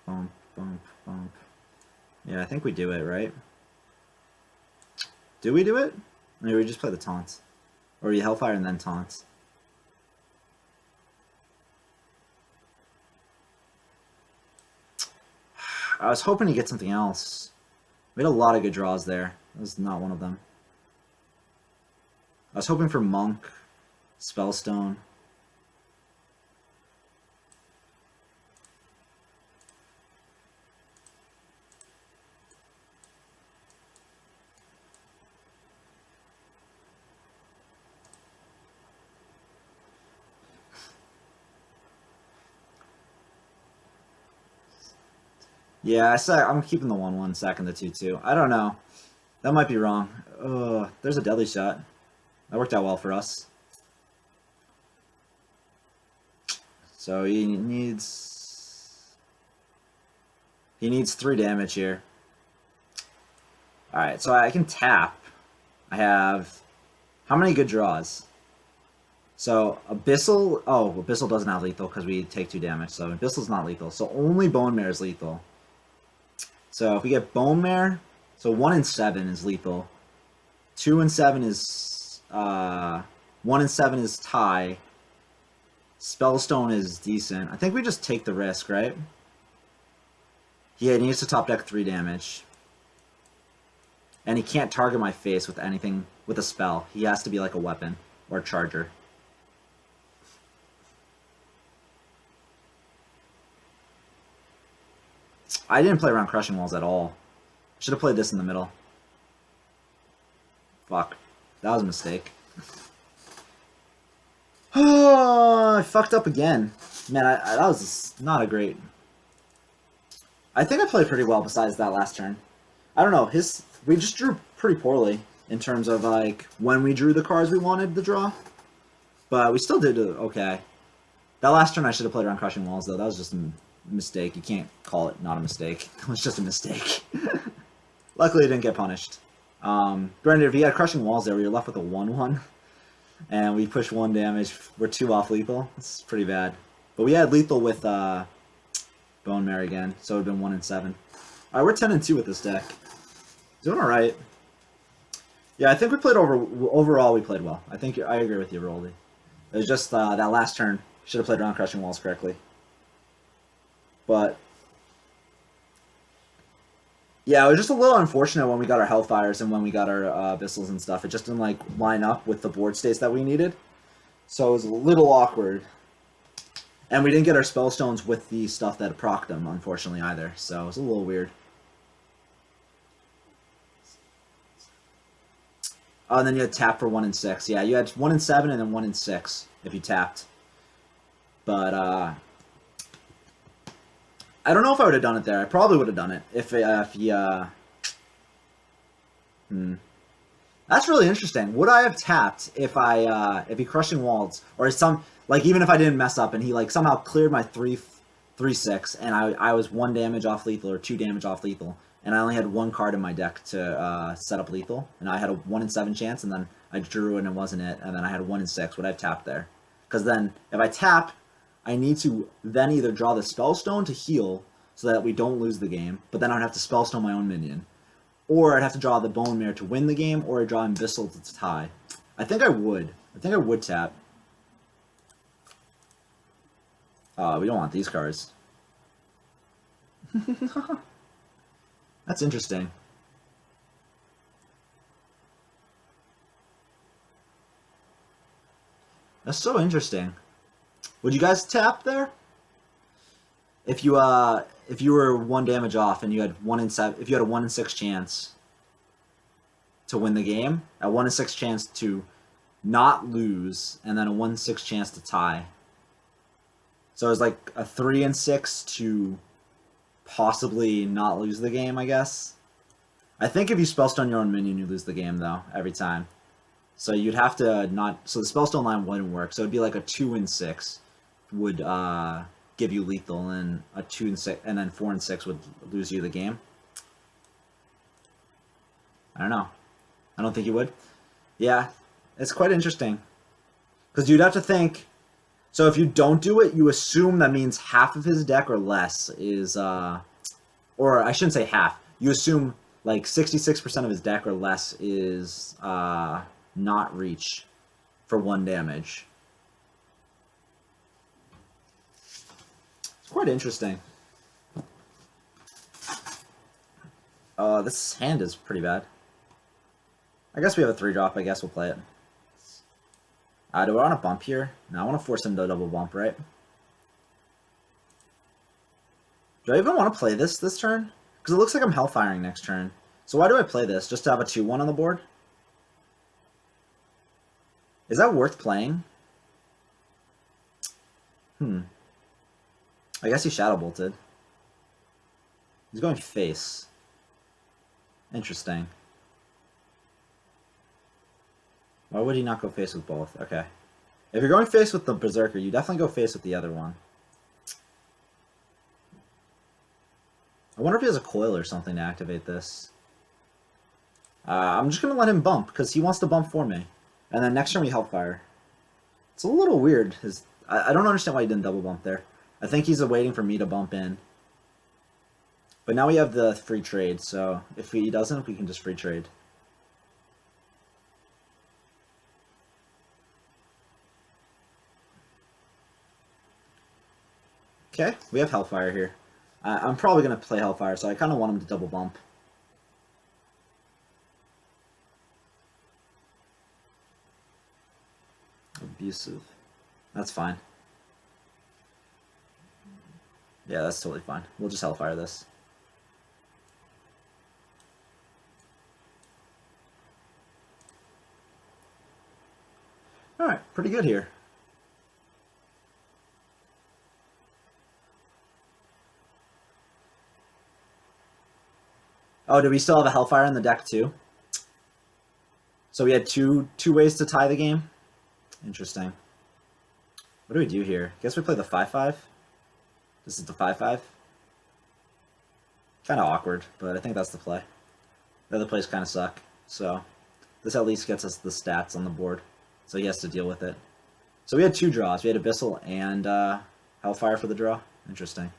Bump, bump, bump. Yeah, I think we do it, right? Do we do it? Or we just play the taunts? Or you Hellfire and then taunts? I was hoping to get something else. We had a lot of good draws there. That was not one of them. I was hoping for Monk, Spellstone. Yeah, I'm keeping the 1/1, sacking the 2/2. I don't know. That might be wrong. There's a deadly shot. That worked out well for us. So he needs 3 damage here. Alright, so I can tap. I have... How many good draws? So, Abyssal... Oh, Abyssal doesn't have lethal because we take 2 damage. So, Abyssal's not lethal. So, only Bone Mare is lethal. So, if we get Bone Mare... So, 1 and 7 is lethal. 2 and 7 is... 1 and 7 is tie. Spellstone is decent. I think we just take the risk, right? Yeah, he needs to top deck 3 damage. And he can't target my face with anything, with a spell. He has to be like a weapon or a charger. I didn't play around Crushing Walls at all. Should have played this in the middle. Fuck. That was a mistake. Oh, I fucked up again. Man, that was not a great... I think I played pretty well besides that last turn. I don't know. We just drew pretty poorly in terms of, like, when we drew the cards we wanted to draw. But we still did okay. That last turn I should have played around Crushing Walls, though. That was just a mistake. You can't call it not a mistake. It was just a mistake. Luckily, it didn't get punished. Granted, if you had Crushing Walls there, we were left with a 1/1. And we pushed 1 damage. We're 2 off lethal. It's pretty bad. But we had lethal with Bone Mare again, so it would have been 1 and 7. Alright, we're 10 and 2 with this deck. Doing alright. Yeah, I think we played overall we played well. I agree with you, Roldy. It was just that last turn. Should have played around Crushing Walls correctly. But yeah, it was just a little unfortunate when we got our Hellfires and when we got our Abyssals and stuff. It just didn't like line up with the board states that we needed. So it was a little awkward. And we didn't get our Spellstones with the stuff that procced them, unfortunately, either. So it was a little weird. Oh, and then you had tap for 1 and 6. Yeah, you had 1 and 7 and then 1 and 6 if you tapped. But, I don't know if I would have done it there. I probably would have done it if That's really interesting. Would I have tapped if he Crushing Walls or even if I didn't mess up and he like somehow cleared my 3/6 and I was 1 damage off lethal or 2 damage off lethal and I only had 1 card in my deck to set up lethal and I had a 1 in 7 chance and then I drew and it wasn't it and then I had a 1 in 6. Would I have tapped there? Because then if I tap, I need to then either draw the Spellstone to heal so that we don't lose the game, but then I'd have to Spellstone my own minion. Or I'd have to draw the Bone Mare to win the game, or I'd draw Abyssal to tie. I think I would. I think I would tap. We don't want these cards. That's interesting. That's so interesting. Would you guys tap there? If you were 1 damage off and you had 1 in 7, if you had a 1 in 6 chance to win the game, a 1 in 6 chance to not lose, and then a 1 in 6 chance to tie. So it was like a 3 in 6 to possibly not lose the game, I guess. I think if you Spellstone your own minion, you lose the game though every time. So you'd have to not. So the Spellstone line wouldn't work. So it'd be like a 2 in 6 would give you lethal, and a 2 and 6, and then 4 and 6 would lose you the game. I don't know. I don't think you would. Yeah, it's quite interesting. Because you'd have to think. So if you don't do it, you assume that means half of his deck or less is, or I shouldn't say half. You assume like 66% of his deck or less is not reach for 1 damage. Quite interesting. This hand is pretty bad. I guess we have a 3-drop. I guess we'll play it. Do I want to bump here? No, I want to force him to double bump, right? Do I even want to play this turn? Because it looks like I'm Hellfiring next turn. So why do I play this? Just to have a 2/1 on the board? Is that worth playing? I guess he Shadow Bolted. He's going face. Interesting. Why would he not go face with both? Okay. If you're going face with the Berserker, you definitely go face with the other one. I wonder if he has a coil or something to activate this. I'm just going to let him bump, because he wants to bump for me. And then next turn we Hellfire. It's a little weird. I don't understand why he didn't double bump there. I think he's waiting for me to bump in. But now we have the free trade, so if he doesn't, we can just free trade. Okay, we have Hellfire here. I'm probably going to play Hellfire, so I kind of want him to double bump. Abusive. That's fine. Yeah, that's totally fine. We'll just Hellfire this. pretty good here. Oh, do we still have a Hellfire in the deck too? So we had two ways to tie the game? Interesting. What do we do here? Guess we play the 5-5? This is the 5-5? Kind of awkward, but I think that's the play. The other plays kind of suck, so this at least gets us the stats on the board, so he has to deal with it. So we had two draws. We had Abyssal and Hellfire for the draw. Interesting.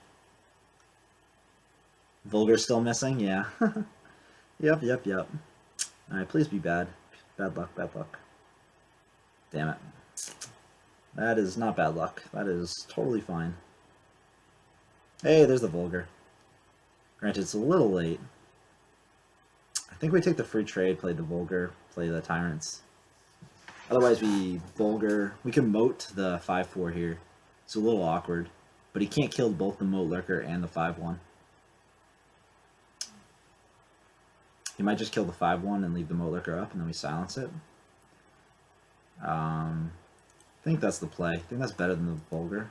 Vulgar's still missing? Yeah. Yep. Alright, please be bad. Bad luck, bad luck. Damn it. That is not bad luck. That is totally fine. Hey, there's the Vulgar. Granted, it's a little late. I think we take the free trade, play the Vulgar, play the Tyrants. Otherwise, we can moat the 5-4 here. It's a little awkward, but he can't kill both the Moat Lurker and the 5-1. He might just kill the 5-1 and leave the Moat Lurker up, and then we silence it. I think that's the play. I think that's better than the Vulgar.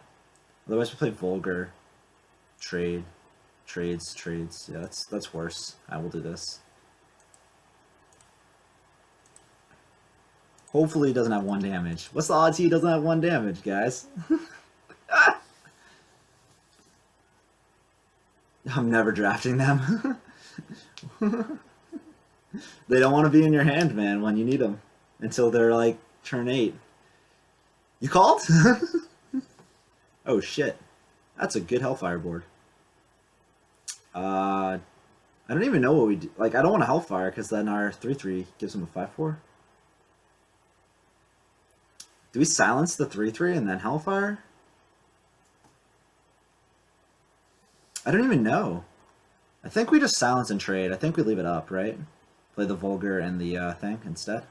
Otherwise, we play Vulgar, trades. Yeah, that's worse. I will do this. Hopefully he doesn't have 1 damage. What's the odds he doesn't have 1 damage, guys? I'm never drafting them. They don't want to be in your hand, man, when you need them. Until they're like turn 8. You called? Oh shit. That's a good Hellfire board. I don't even know what we do. Like, I don't want a Hellfire because then our 3-3 gives him a 5-4. Do we silence the 3-3 and then Hellfire? I don't even know. I think we just silence and trade. I think we leave it up, right? Play the Vulgar and the thing instead.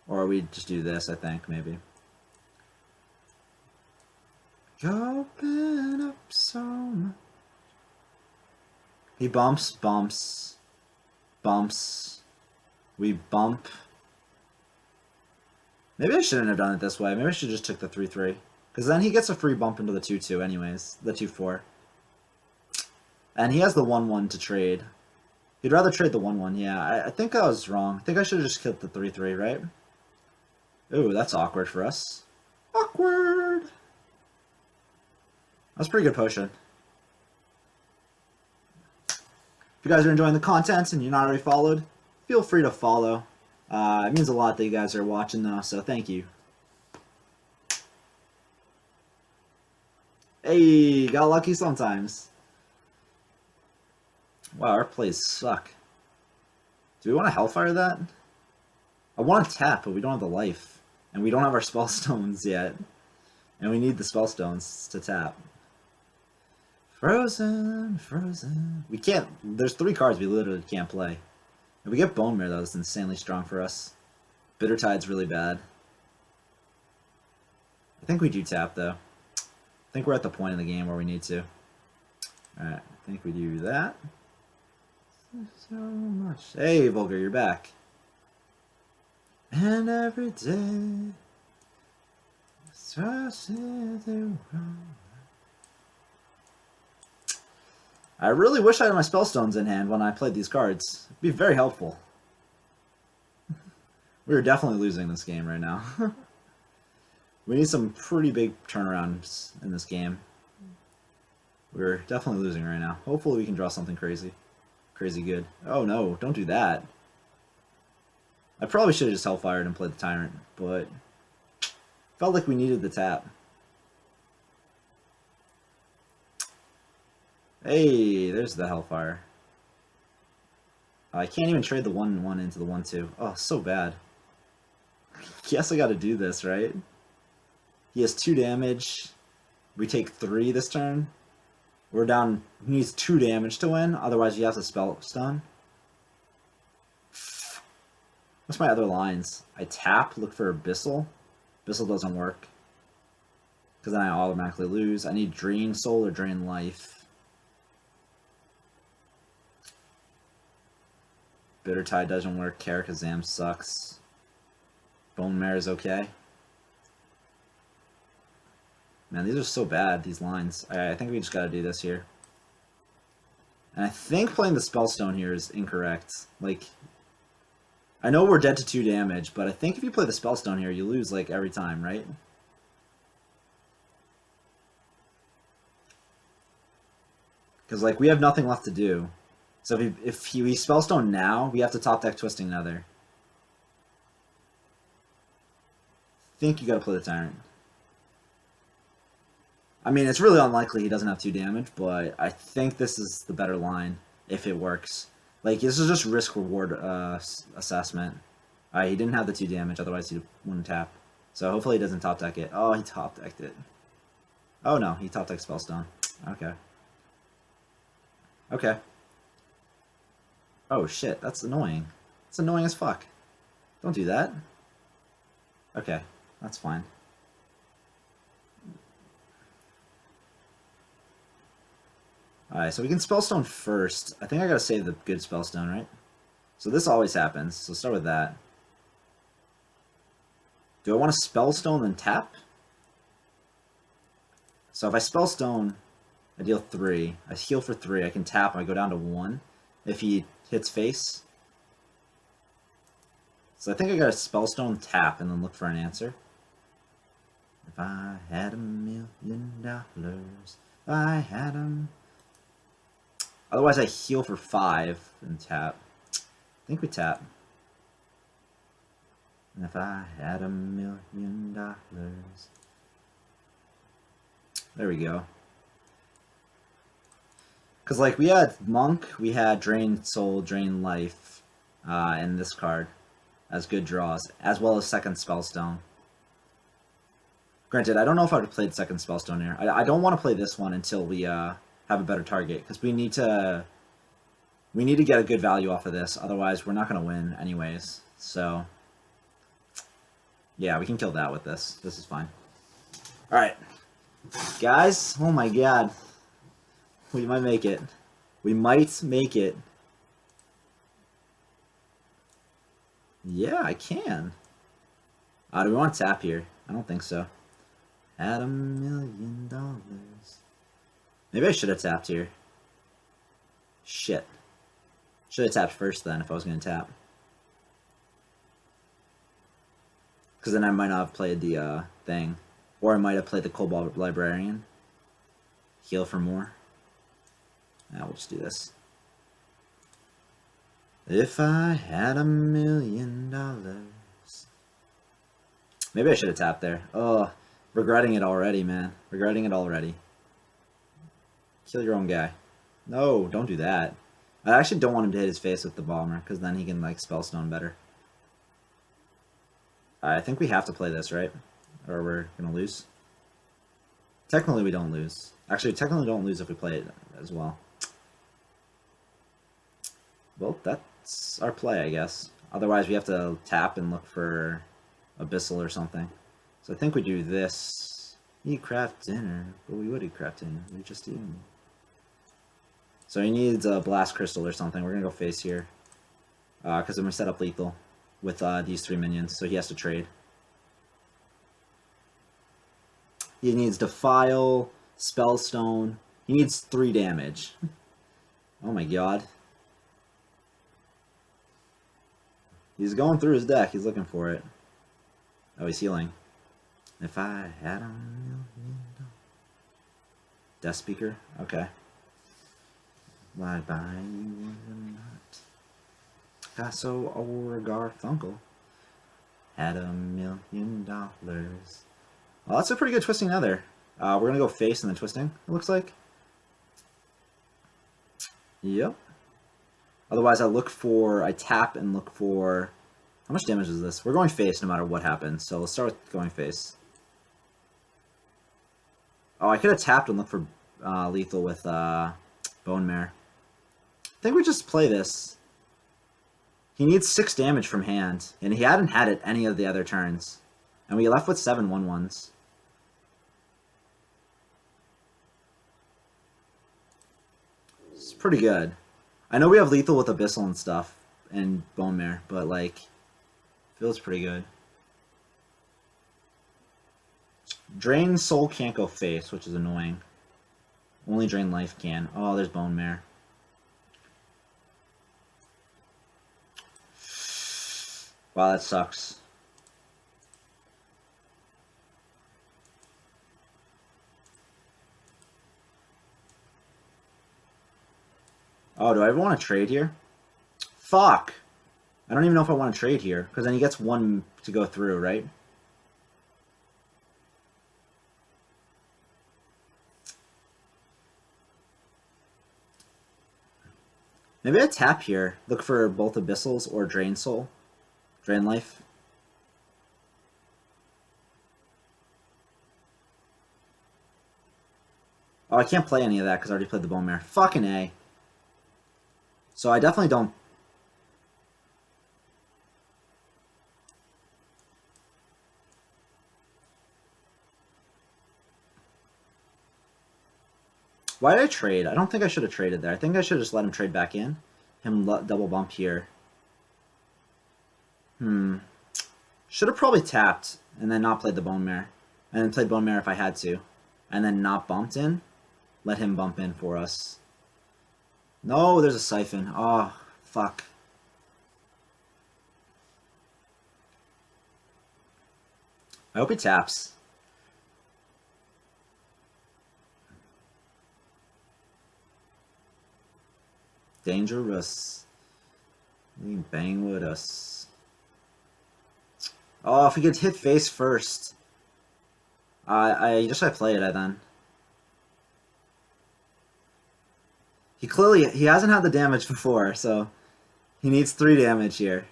Or we just do this, I think, maybe. Open up so much. He bumps. We bump. Maybe I shouldn't have done it this way. Maybe I should have just took the 3-3. Because then he gets a free bump into the 2-2 anyways. The 2-4. And he has the 1-1 to trade. He'd rather trade the 1-1. Yeah, I think I was wrong. I think I should have just killed the 3-3, right? Ooh, that's awkward for us. Awkward! That's a pretty good potion. If you guys are enjoying the content and you're not already followed, feel free to follow. It means a lot that you guys are watching though, so thank you. Hey, got lucky sometimes. Wow, our plays suck. Do we want to Hellfire that? I want to tap, but we don't have the life. And we don't have our Spellstones yet. And we need the Spellstones to tap. Frozen. We can't... There's 3 cards we literally can't play. If we get Bone Mirror, though, it's insanely strong for us. Bitter Tide's really bad. I think we do tap, though. I think we're at the point in the game where we need to. Alright, I think we do that. So much. Hey, Vulgar, you're back. And every day... I really wish I had my Spellstones in hand when I played these cards. It'd be very helpful. We're definitely losing this game right now. We need some pretty big turnarounds in this game. We're definitely losing right now. Hopefully we can draw something crazy. Crazy good. Oh no, don't do that. I probably should have just Hellfired and played the Tyrant, but felt like we needed the tap. Hey, there's the Hellfire. I can't even trade the 1-1 into the 1-2. Oh, so bad. Guess I gotta do this, right? He has 2 damage. We take 3 this turn. We're down. He needs 2 damage to win. Otherwise, you have to Spellstone. What's my other lines? I tap, look for Abyssal. Abyssal doesn't work. Because then I automatically lose. I need Drain Soul or Drain Life. Bitter Tide doesn't work. Karakazam sucks. Bone Mare is okay. Man, these are so bad, these lines. I think we just gotta do this here. And I think playing the Spellstone here is incorrect. Like, I know we're dead to 2 damage, but I think if you play the Spellstone here, you lose, like, every time, right? Because, like, we have nothing left to do. So if we Spellstone now, we have to top deck Twisting Nether. I think you gotta play the Tyrant. I mean, it's really unlikely he doesn't have 2 damage, but I think this is the better line if it works. Like, this is just risk-reward assessment. Alright, he didn't have the 2 damage, otherwise he wouldn't tap. So hopefully he doesn't top deck it. Oh, he top decked it. Oh no, he top decked Spellstone. Okay. Okay. Oh shit, that's annoying. It's annoying as fuck. Don't do that. Okay, that's fine. Alright, so we can Spellstone first. I think I gotta save the good Spellstone, right? So this always happens, so start with that. Do I want to Spellstone then tap? So if I Spellstone, I deal 3. I heal for 3. I can tap, I go down to 1 if he hits face. So I think I gotta Spellstone, tap, and then look for an answer. If I had $1 million, if I had them. Otherwise, I heal for 5 and tap. I think we tap. And if I had $1 million. There we go. Because, like, we had Monk, we had Drain Soul, Drain Life, and this card as good draws, as well as second Spellstone. Granted, I don't know if I would have played second Spellstone here. I don't want to play this one until we have a better target, because we need to get a good value off of this, otherwise we're not going to win anyways. So, yeah, we can kill that with this. This is fine. Alright. Guys, oh my god. We might make it. We might make it. Yeah, I can. Do we want to tap here? I don't think so. At $1 million. Maybe I should have tapped here. Shit. Should have tapped first then if I was going to tap. Because then I might not have played the thing. Or I might have played the Cobalt Librarian. Heal for more. Now we'll just do this. If I had $1 million. Maybe I should have tapped there. Oh, regretting it already, man. Regretting it already. Kill your own guy. No, don't do that. I actually don't want him to hit his face with the bomber, because then he can, like, Spellstone better. I think we have to play this, right? Or we're gonna lose. Technically, we don't lose. Actually, technically, we don't lose if we play it as well. Well, that's our play, I guess. Otherwise, we have to tap and look for Abyssal or something. So I think we do this. Eat craft dinner. But we would eat craft dinner. We just eat. So he needs a Blast Crystal or something. We're going to go face here. Because I'm going to set up lethal with these 3 minions. So he has to trade. He needs Defile, Spellstone. He needs 3 damage. Oh my god. He's going through his deck. He's looking for it. Oh, he's healing. If I had $1 million. Death Speaker? Okay. Why buy you not? Paso or Garfunkel. Had $1 million. Well, that's a pretty good Twisting Nether. We're going to go face and then Twisting, it looks like. Yep. Otherwise, I tap and look for... How much damage is this? We're going face no matter what happens, so let's start with going face. Oh, I could have tapped and looked for lethal with Bone Mare. I think we just play this. He needs 6 damage from hand, and he hadn't had it any of the other turns. And we left with 7 1/1s. It's pretty good. I know we have lethal with Abyssal and stuff, and Bone Mare, but, like, feels pretty good. Drain Soul can't go face, which is annoying. Only Drain Life can. Oh, there's Bone Mare. Wow, that sucks. Oh, do I ever want to trade here? Fuck! I don't even know if I want to trade here, because then he gets one to go through, right? Maybe I tap here. Look for both Abyssals or Drain Soul. Drain Life. Oh, I can't play any of that because I already played the Bone Mare. Fucking A. So I definitely don't... Why did I trade? I don't think I should have traded there. I think I should have just let him trade back in. Him double bump here. Should have probably tapped and then not played the Bone Mare. And then played Bone Mare if I had to. And then not bumped in. Let him bump in for us. No, there's a Siphon. Oh, fuck. I hope he taps. Dangerous. You can bang with us. Oh, if we could hit face first. I just I play it then. He hasn't had the damage before, so he needs 3 damage here.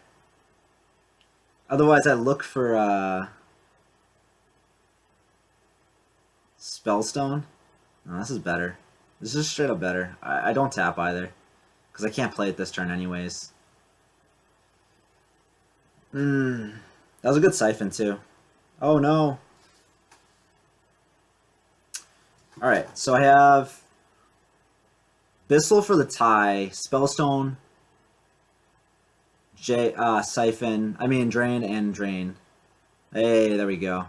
Otherwise I look for Spellstone. No, this is better. This is straight up better. I don't tap either. Because I can't play it this turn anyways. That was a good Siphon too. Oh no. Alright, so I have Abyssal for the tie, Spellstone, Siphon, Drain and Drain. Hey, there we go.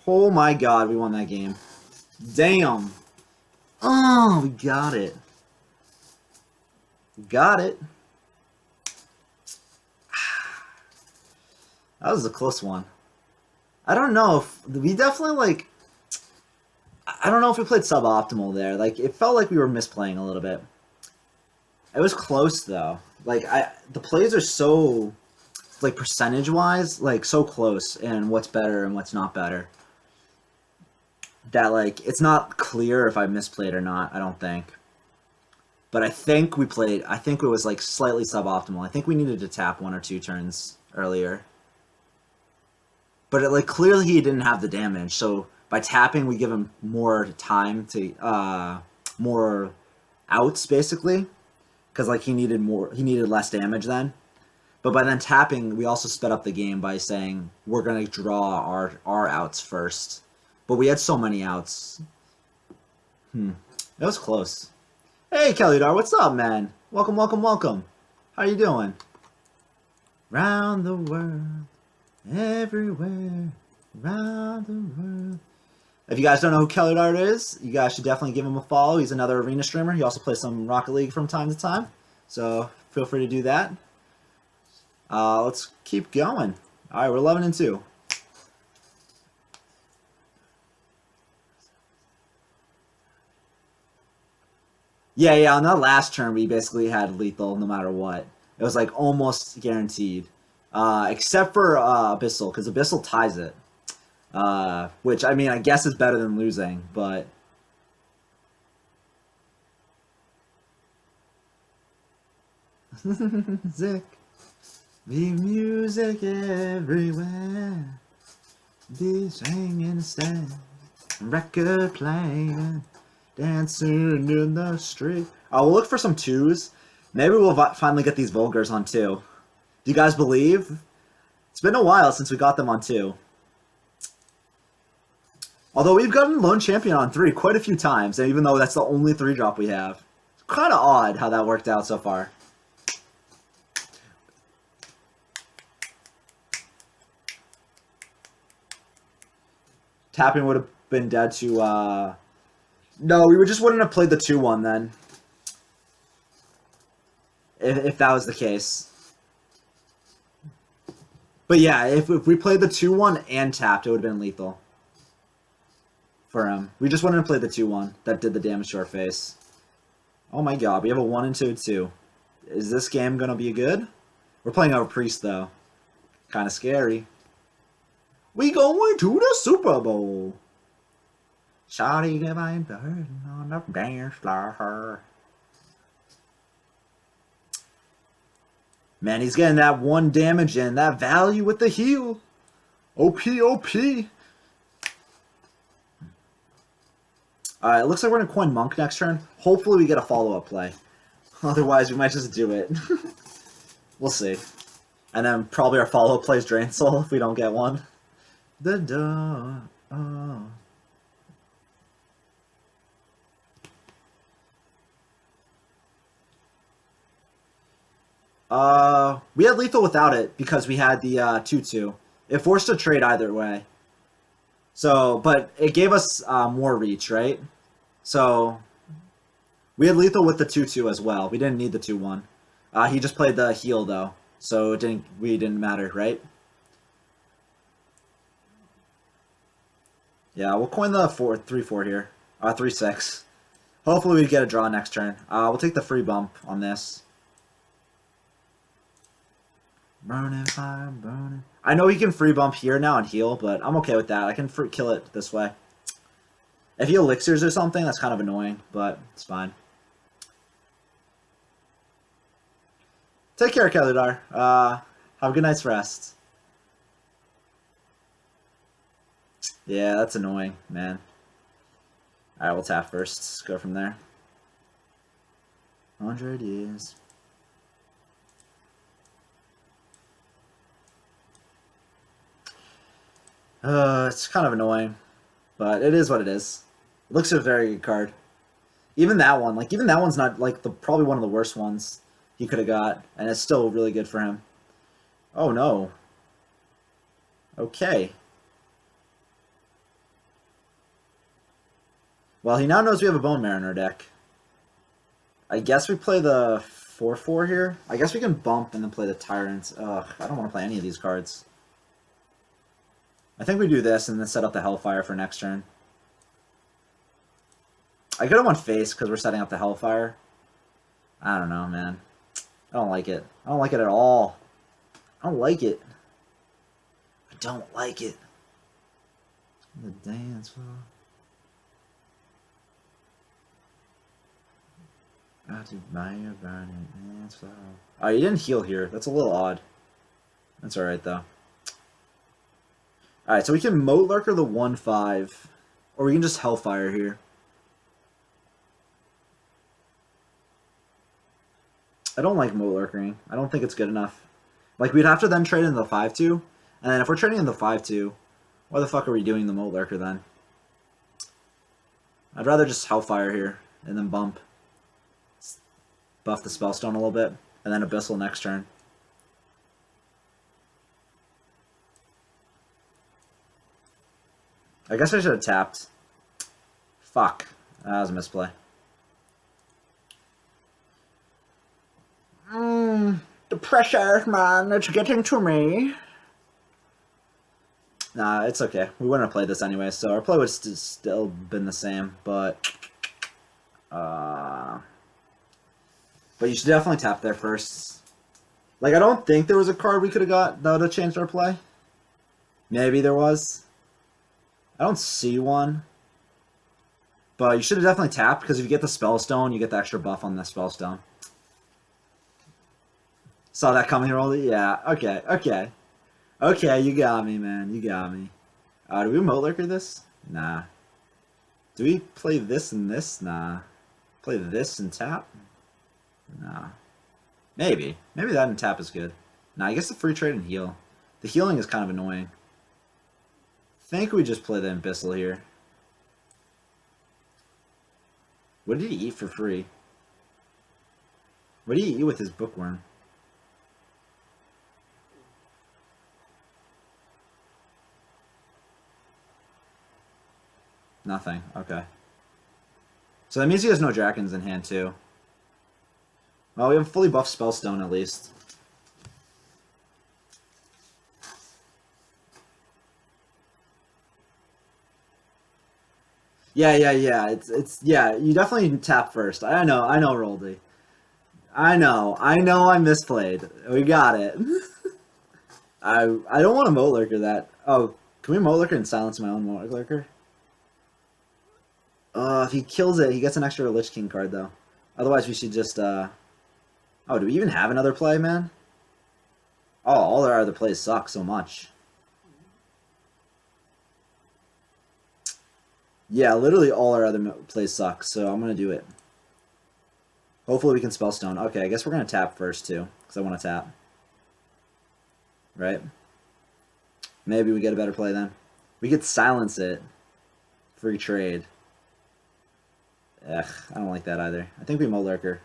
Oh my god, we won that game. Damn. Oh, we got it. Got it. That was a close one. I don't know if we definitely like. I don't know if we played suboptimal there. Like it felt like we were misplaying a little bit. It was close though. Like the plays are so, like percentage wise, like so close, and what's better and what's not better. That like it's not clear if I misplayed or not. I don't think. But I think we played. I think it was like slightly suboptimal. I think we needed to tap 1 or 2 turns earlier. But like clearly he didn't have the damage, so by tapping we give him more time to more outs basically, because like he needed less damage then. But by then tapping, we also sped up the game by saying we're gonna draw our outs first. But we had so many outs. It was close. Hey Kellydar, what's up, man? Welcome, welcome, welcome. How you doing? Round the world. Everywhere, around the world. If you guys don't know who Kellydar is, you guys should definitely give him a follow. He's another arena streamer. He also plays some Rocket League from time to time. So feel free to do that. Let's keep going. Alright, we're 11-2. Yeah, on that last turn we basically had lethal no matter what. It was like almost guaranteed. Except for Abyssal, because Abyssal ties it. Which, I guess is better than losing, but... Music. Be music everywhere. Be singing instead. Record playing. Dancing in the street. We'll look for some 2s. Maybe we'll finally get these Vulgars on 2. Do you guys believe? It's been a while since we got them on 2. Although we've gotten Lone Champion on 3 quite a few times, and even though that's the only 3-drop we have. It's kind of odd how that worked out so far. Tapping would have been dead to, No, we just wouldn't have played the 2-1 then. If that was the case. But yeah, if we played the 2-1 and tapped, it would have been lethal. For him. We just wouldn't have played the 2-1 that did the damage to our face. Oh my god, we have a 1 and 2-2. Is this game gonna be good? We're playing our priest though. Kinda scary. We going to the Super Bowl. Shawty divine burden on the dance floor. Man, he's getting that 1 damage in. That value with the heal. OP, OP. Alright, it looks like we're going to coin Monk next turn. Hopefully we get a follow-up play. Otherwise, we might just do it. We'll see. And then probably our follow-up play is Drain Soul if we don't get one. We had lethal without it because we had the 2-2. It forced a trade either way. So, but it gave us more reach, right? So, we had lethal with the 2-2 as well. We didn't need the 2-1. He just played the heal though, so we didn't matter, right? Yeah, we'll coin the 3-4 here. 3-6. Hopefully we get a draw next turn. We'll take the free bump on this. Burning fire, burning. I know he can free bump here now and heal, but I'm okay with that. I can kill it this way. If he elixirs or something, that's kind of annoying, but it's fine. Take care, Keludar. Have a good night's rest. Yeah, that's annoying, man. Alright, we'll tap first. Let's go from there. 100 years. It's kind of annoying, but it is what it is. It looks a very good card. Even that one, like, even that one's not, like, probably one of the worst ones he could have got, and it's still really good for him. Oh, no. Okay. Well, he now knows we have a Bone Marrow in our deck. I guess we play the 4-4 here. I guess we can bump and then play the Tyrants. Ugh, I don't want to play any of these cards. I think we do this and then set up the Hellfire for next turn. I could have won face because we're setting up the Hellfire. I don't know, man. I don't like it. I don't like it at all. I don't like it. I don't like it. The dance floor. Oh, you didn't heal here. That's a little odd. That's alright, though. Alright, so we can Moat Lurker the 1-5. Or we can just Hellfire here. I don't like Moat Lurkering. I don't think it's good enough. Like, we'd have to then trade in the 5-2. And then if we're trading in the 5-2, why the fuck are we doing the Moat Lurker then? I'd rather just Hellfire here and then bump. Buff the Spellstone a little bit, and then Abyssal next turn. I guess I should have tapped. Fuck. That was a misplay. The pressure, man, it's getting to me. Nah, it's okay. We wouldn't have played this anyway, so our play would still been the same, but you should definitely tap there first. Like, I don't think there was a card we could have got that would have changed our play. Maybe there was. I don't see one. But you should have definitely tapped, because if you get the Spellstone, you get the extra buff on the Spellstone. Saw that coming, Rolly? Yeah, okay, okay. Okay, you got me, man. You got me. Do we Moat Lurker this? Nah. Do we play this and this? Nah. Play this and tap? Nah. Maybe. Maybe that and tap is good. Nah, I guess the free trade and heal. The healing is kind of annoying. I think we just play the Abyssal here. What did he eat for free? What did he eat with his Bookworm? Nothing. Okay. So that means he has no dragons in hand, too. Well, we have fully buffed Spellstone, at least. Yeah. Yeah. You definitely tap first. I know, Roldy. I know, I misplayed. We got it. I don't want to Moat Lurker that. Oh, can we Moat Lurker and silence my own Moat Lurker? If he kills it, he gets an extra Lich King card, though. Otherwise, we should just, Oh, do we even have another play, man? Oh, all our other plays suck so much. Yeah, literally all our other plays suck, so I'm going to do it. Hopefully we can Spellstone. Okay, I guess we're going to tap first, too, because I want to tap. Right? Maybe we get a better play then. We could silence it. Free trade. Ugh, I don't like that either. I think we Moat Lurker.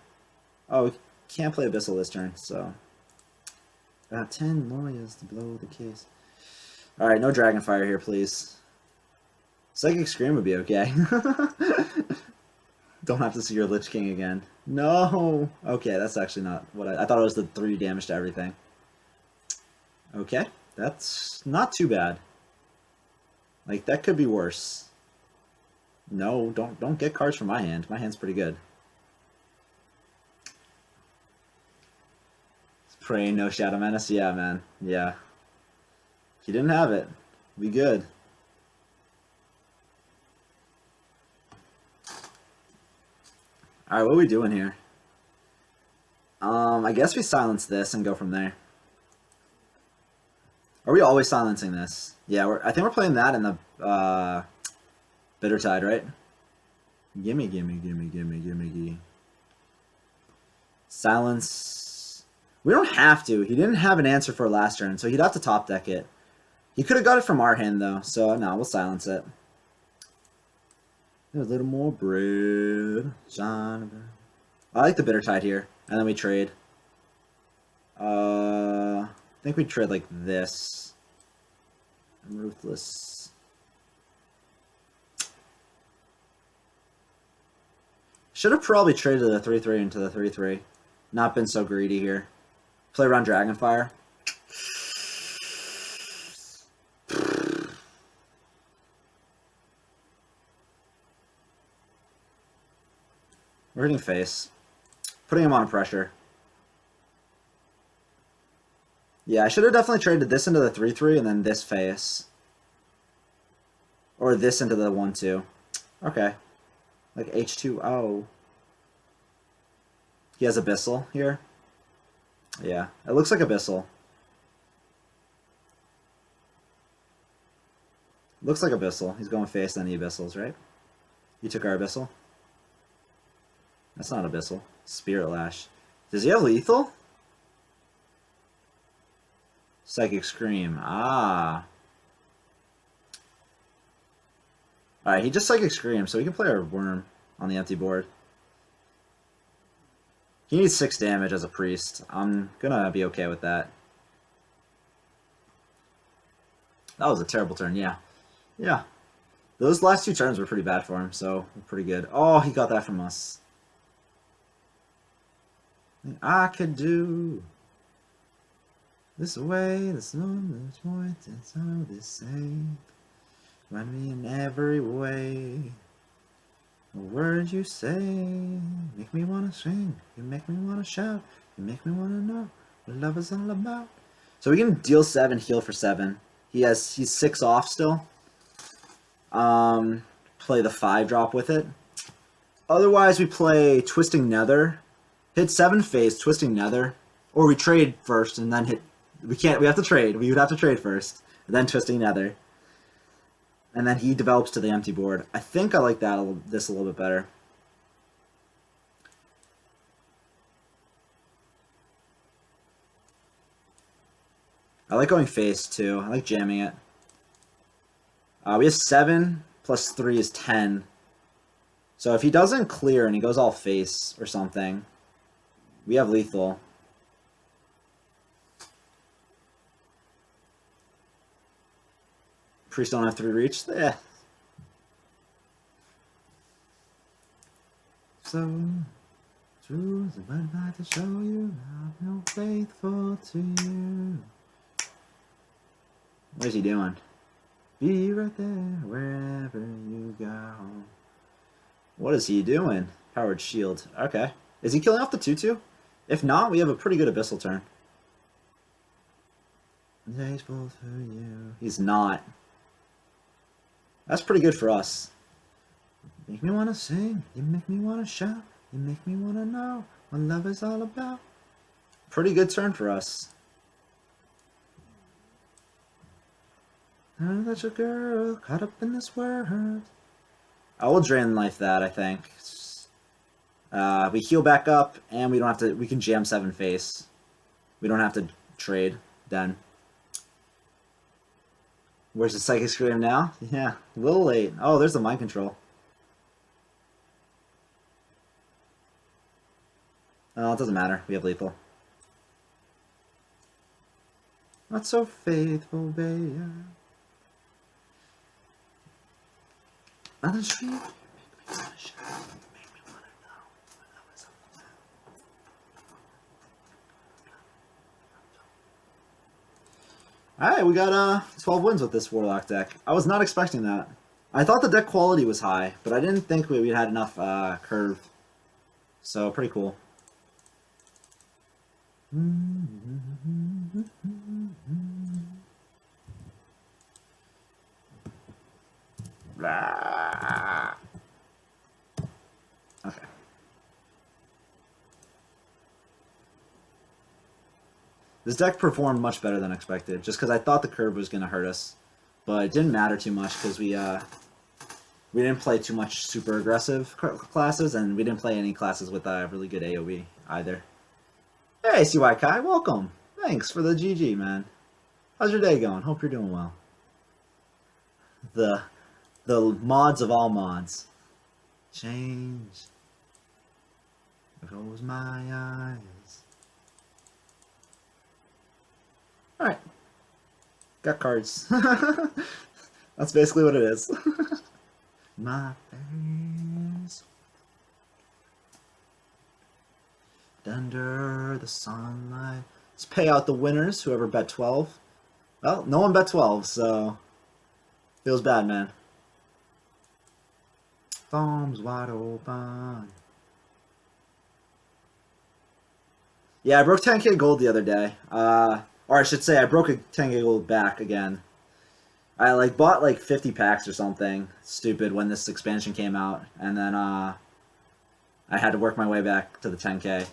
Oh, we can't play Abyssal this turn, so... Got 10 lawyers to blow the case. Alright, no Dragonfire here, please. Psychic Scream would be okay. Don't have to see your Lich King again. No! Okay, that's actually not what I thought it was the 3 damage to everything. Okay, that's not too bad. Like, that could be worse. No, don't get cards from my hand. My hand's pretty good. Pray no Shadow Menace? Yeah, man. Yeah. He didn't have it. Be good. Alright, what are we doing here? I guess we silence this and go from there. Are we always silencing this? Yeah, I think we're playing that in the Bitter Tide, right? Gimme. Silence. We don't have to. He didn't have an answer for last turn, so he'd have to top deck it. He could have got it from our hand, though, so no, we'll silence it. There's a little more bread. Jonathan. I like the Bitter Tide here, and then we trade. I think we trade like this. I'm ruthless. Should have probably traded the 3/3 into the 3/3. Not been so greedy here. Play around Dragonfire. We're hitting face. Putting him on pressure. Yeah, I should have definitely traded this into the 3/3 and then this face. Or this into the 1/2. Okay. Like H2O. He has Abyssal here. Yeah, it looks like Abyssal. Looks like Abyssal. He's going face, then the Abyssals, right? You took our Abyssal? That's not Abyssal. Spirit Lash. Does he have lethal? Psychic Scream. Ah. Alright, he just Psychic Scream, so we can play our Worm on the empty board. He needs 6 damage as a priest. I'm gonna be okay with that. That was a terrible turn, yeah. Yeah. Those last 2 turns were pretty bad for him, so we're pretty good. Oh, he got that from us. I could do this way, this one, this point, it's all the same. Run me in every way. The words you say make me wanna sing. You make me wanna shout. You make me wanna know what love is all about. So we can deal 7, heal for 7. He's 6 off still. Play the 5-drop with it. Otherwise, we play Twisting Nether. Hit 7 face, Twisting Nether. Or we trade first and then hit... We have to trade. We would have to trade first. And then Twisting Nether. And then he develops to the empty board. I think I like this a little bit better. I like going face, too. I like jamming it. We have 7 plus 3 is 10. So if he doesn't clear and he goes all face or something, we have lethal. Priests don't have 3 reach? Eh. So true, but not to show you I'm no faithful to you. What is he doing? Be right there wherever you go. What is he doing? Powered shield. Okay. Is he killing off the 2/2? If not, we have a pretty good Abyssal turn. Faithful to you. He's not. That's pretty good for us. Make me want to sing. You make me want to shout. You make me want to know what love is all about. Pretty good turn for us. I'm such a girl caught up in this world. I will drain life that, I think. We heal back up, and we don't have to. We can jam 7 face. We don't have to trade then. Where's the Psychic Scream now? Yeah, a little late. Oh, there's the mind control. Oh, it doesn't matter. We have lethal. Not so faithful, babe. On the street. Alright, we got 12 wins with this Warlock deck. I was not expecting that. I thought the deck quality was high, but I didn't think we had enough curve. So, pretty cool. Okay. This deck performed much better than expected, just because I thought the curve was going to hurt us. But it didn't matter too much, because we didn't play too much super aggressive classes, and we didn't play any classes with really good AoE either. Hey, CY Kai, welcome! Thanks for the GG, man. How's your day going? Hope you're doing well. The mods of all mods. Change. Close my eyes. Alright. Got cards. That's basically what it is. My face. Under the sunlight. Let's pay out the winners, whoever bet 12. Well, no one bet 12, so feels bad, man. Thumbs wide open. Yeah, I broke 10k gold the other day. Or I should say, I broke a 10k gold back again. I bought 50 packs or something stupid when this expansion came out, and then I had to work my way back to the 10k.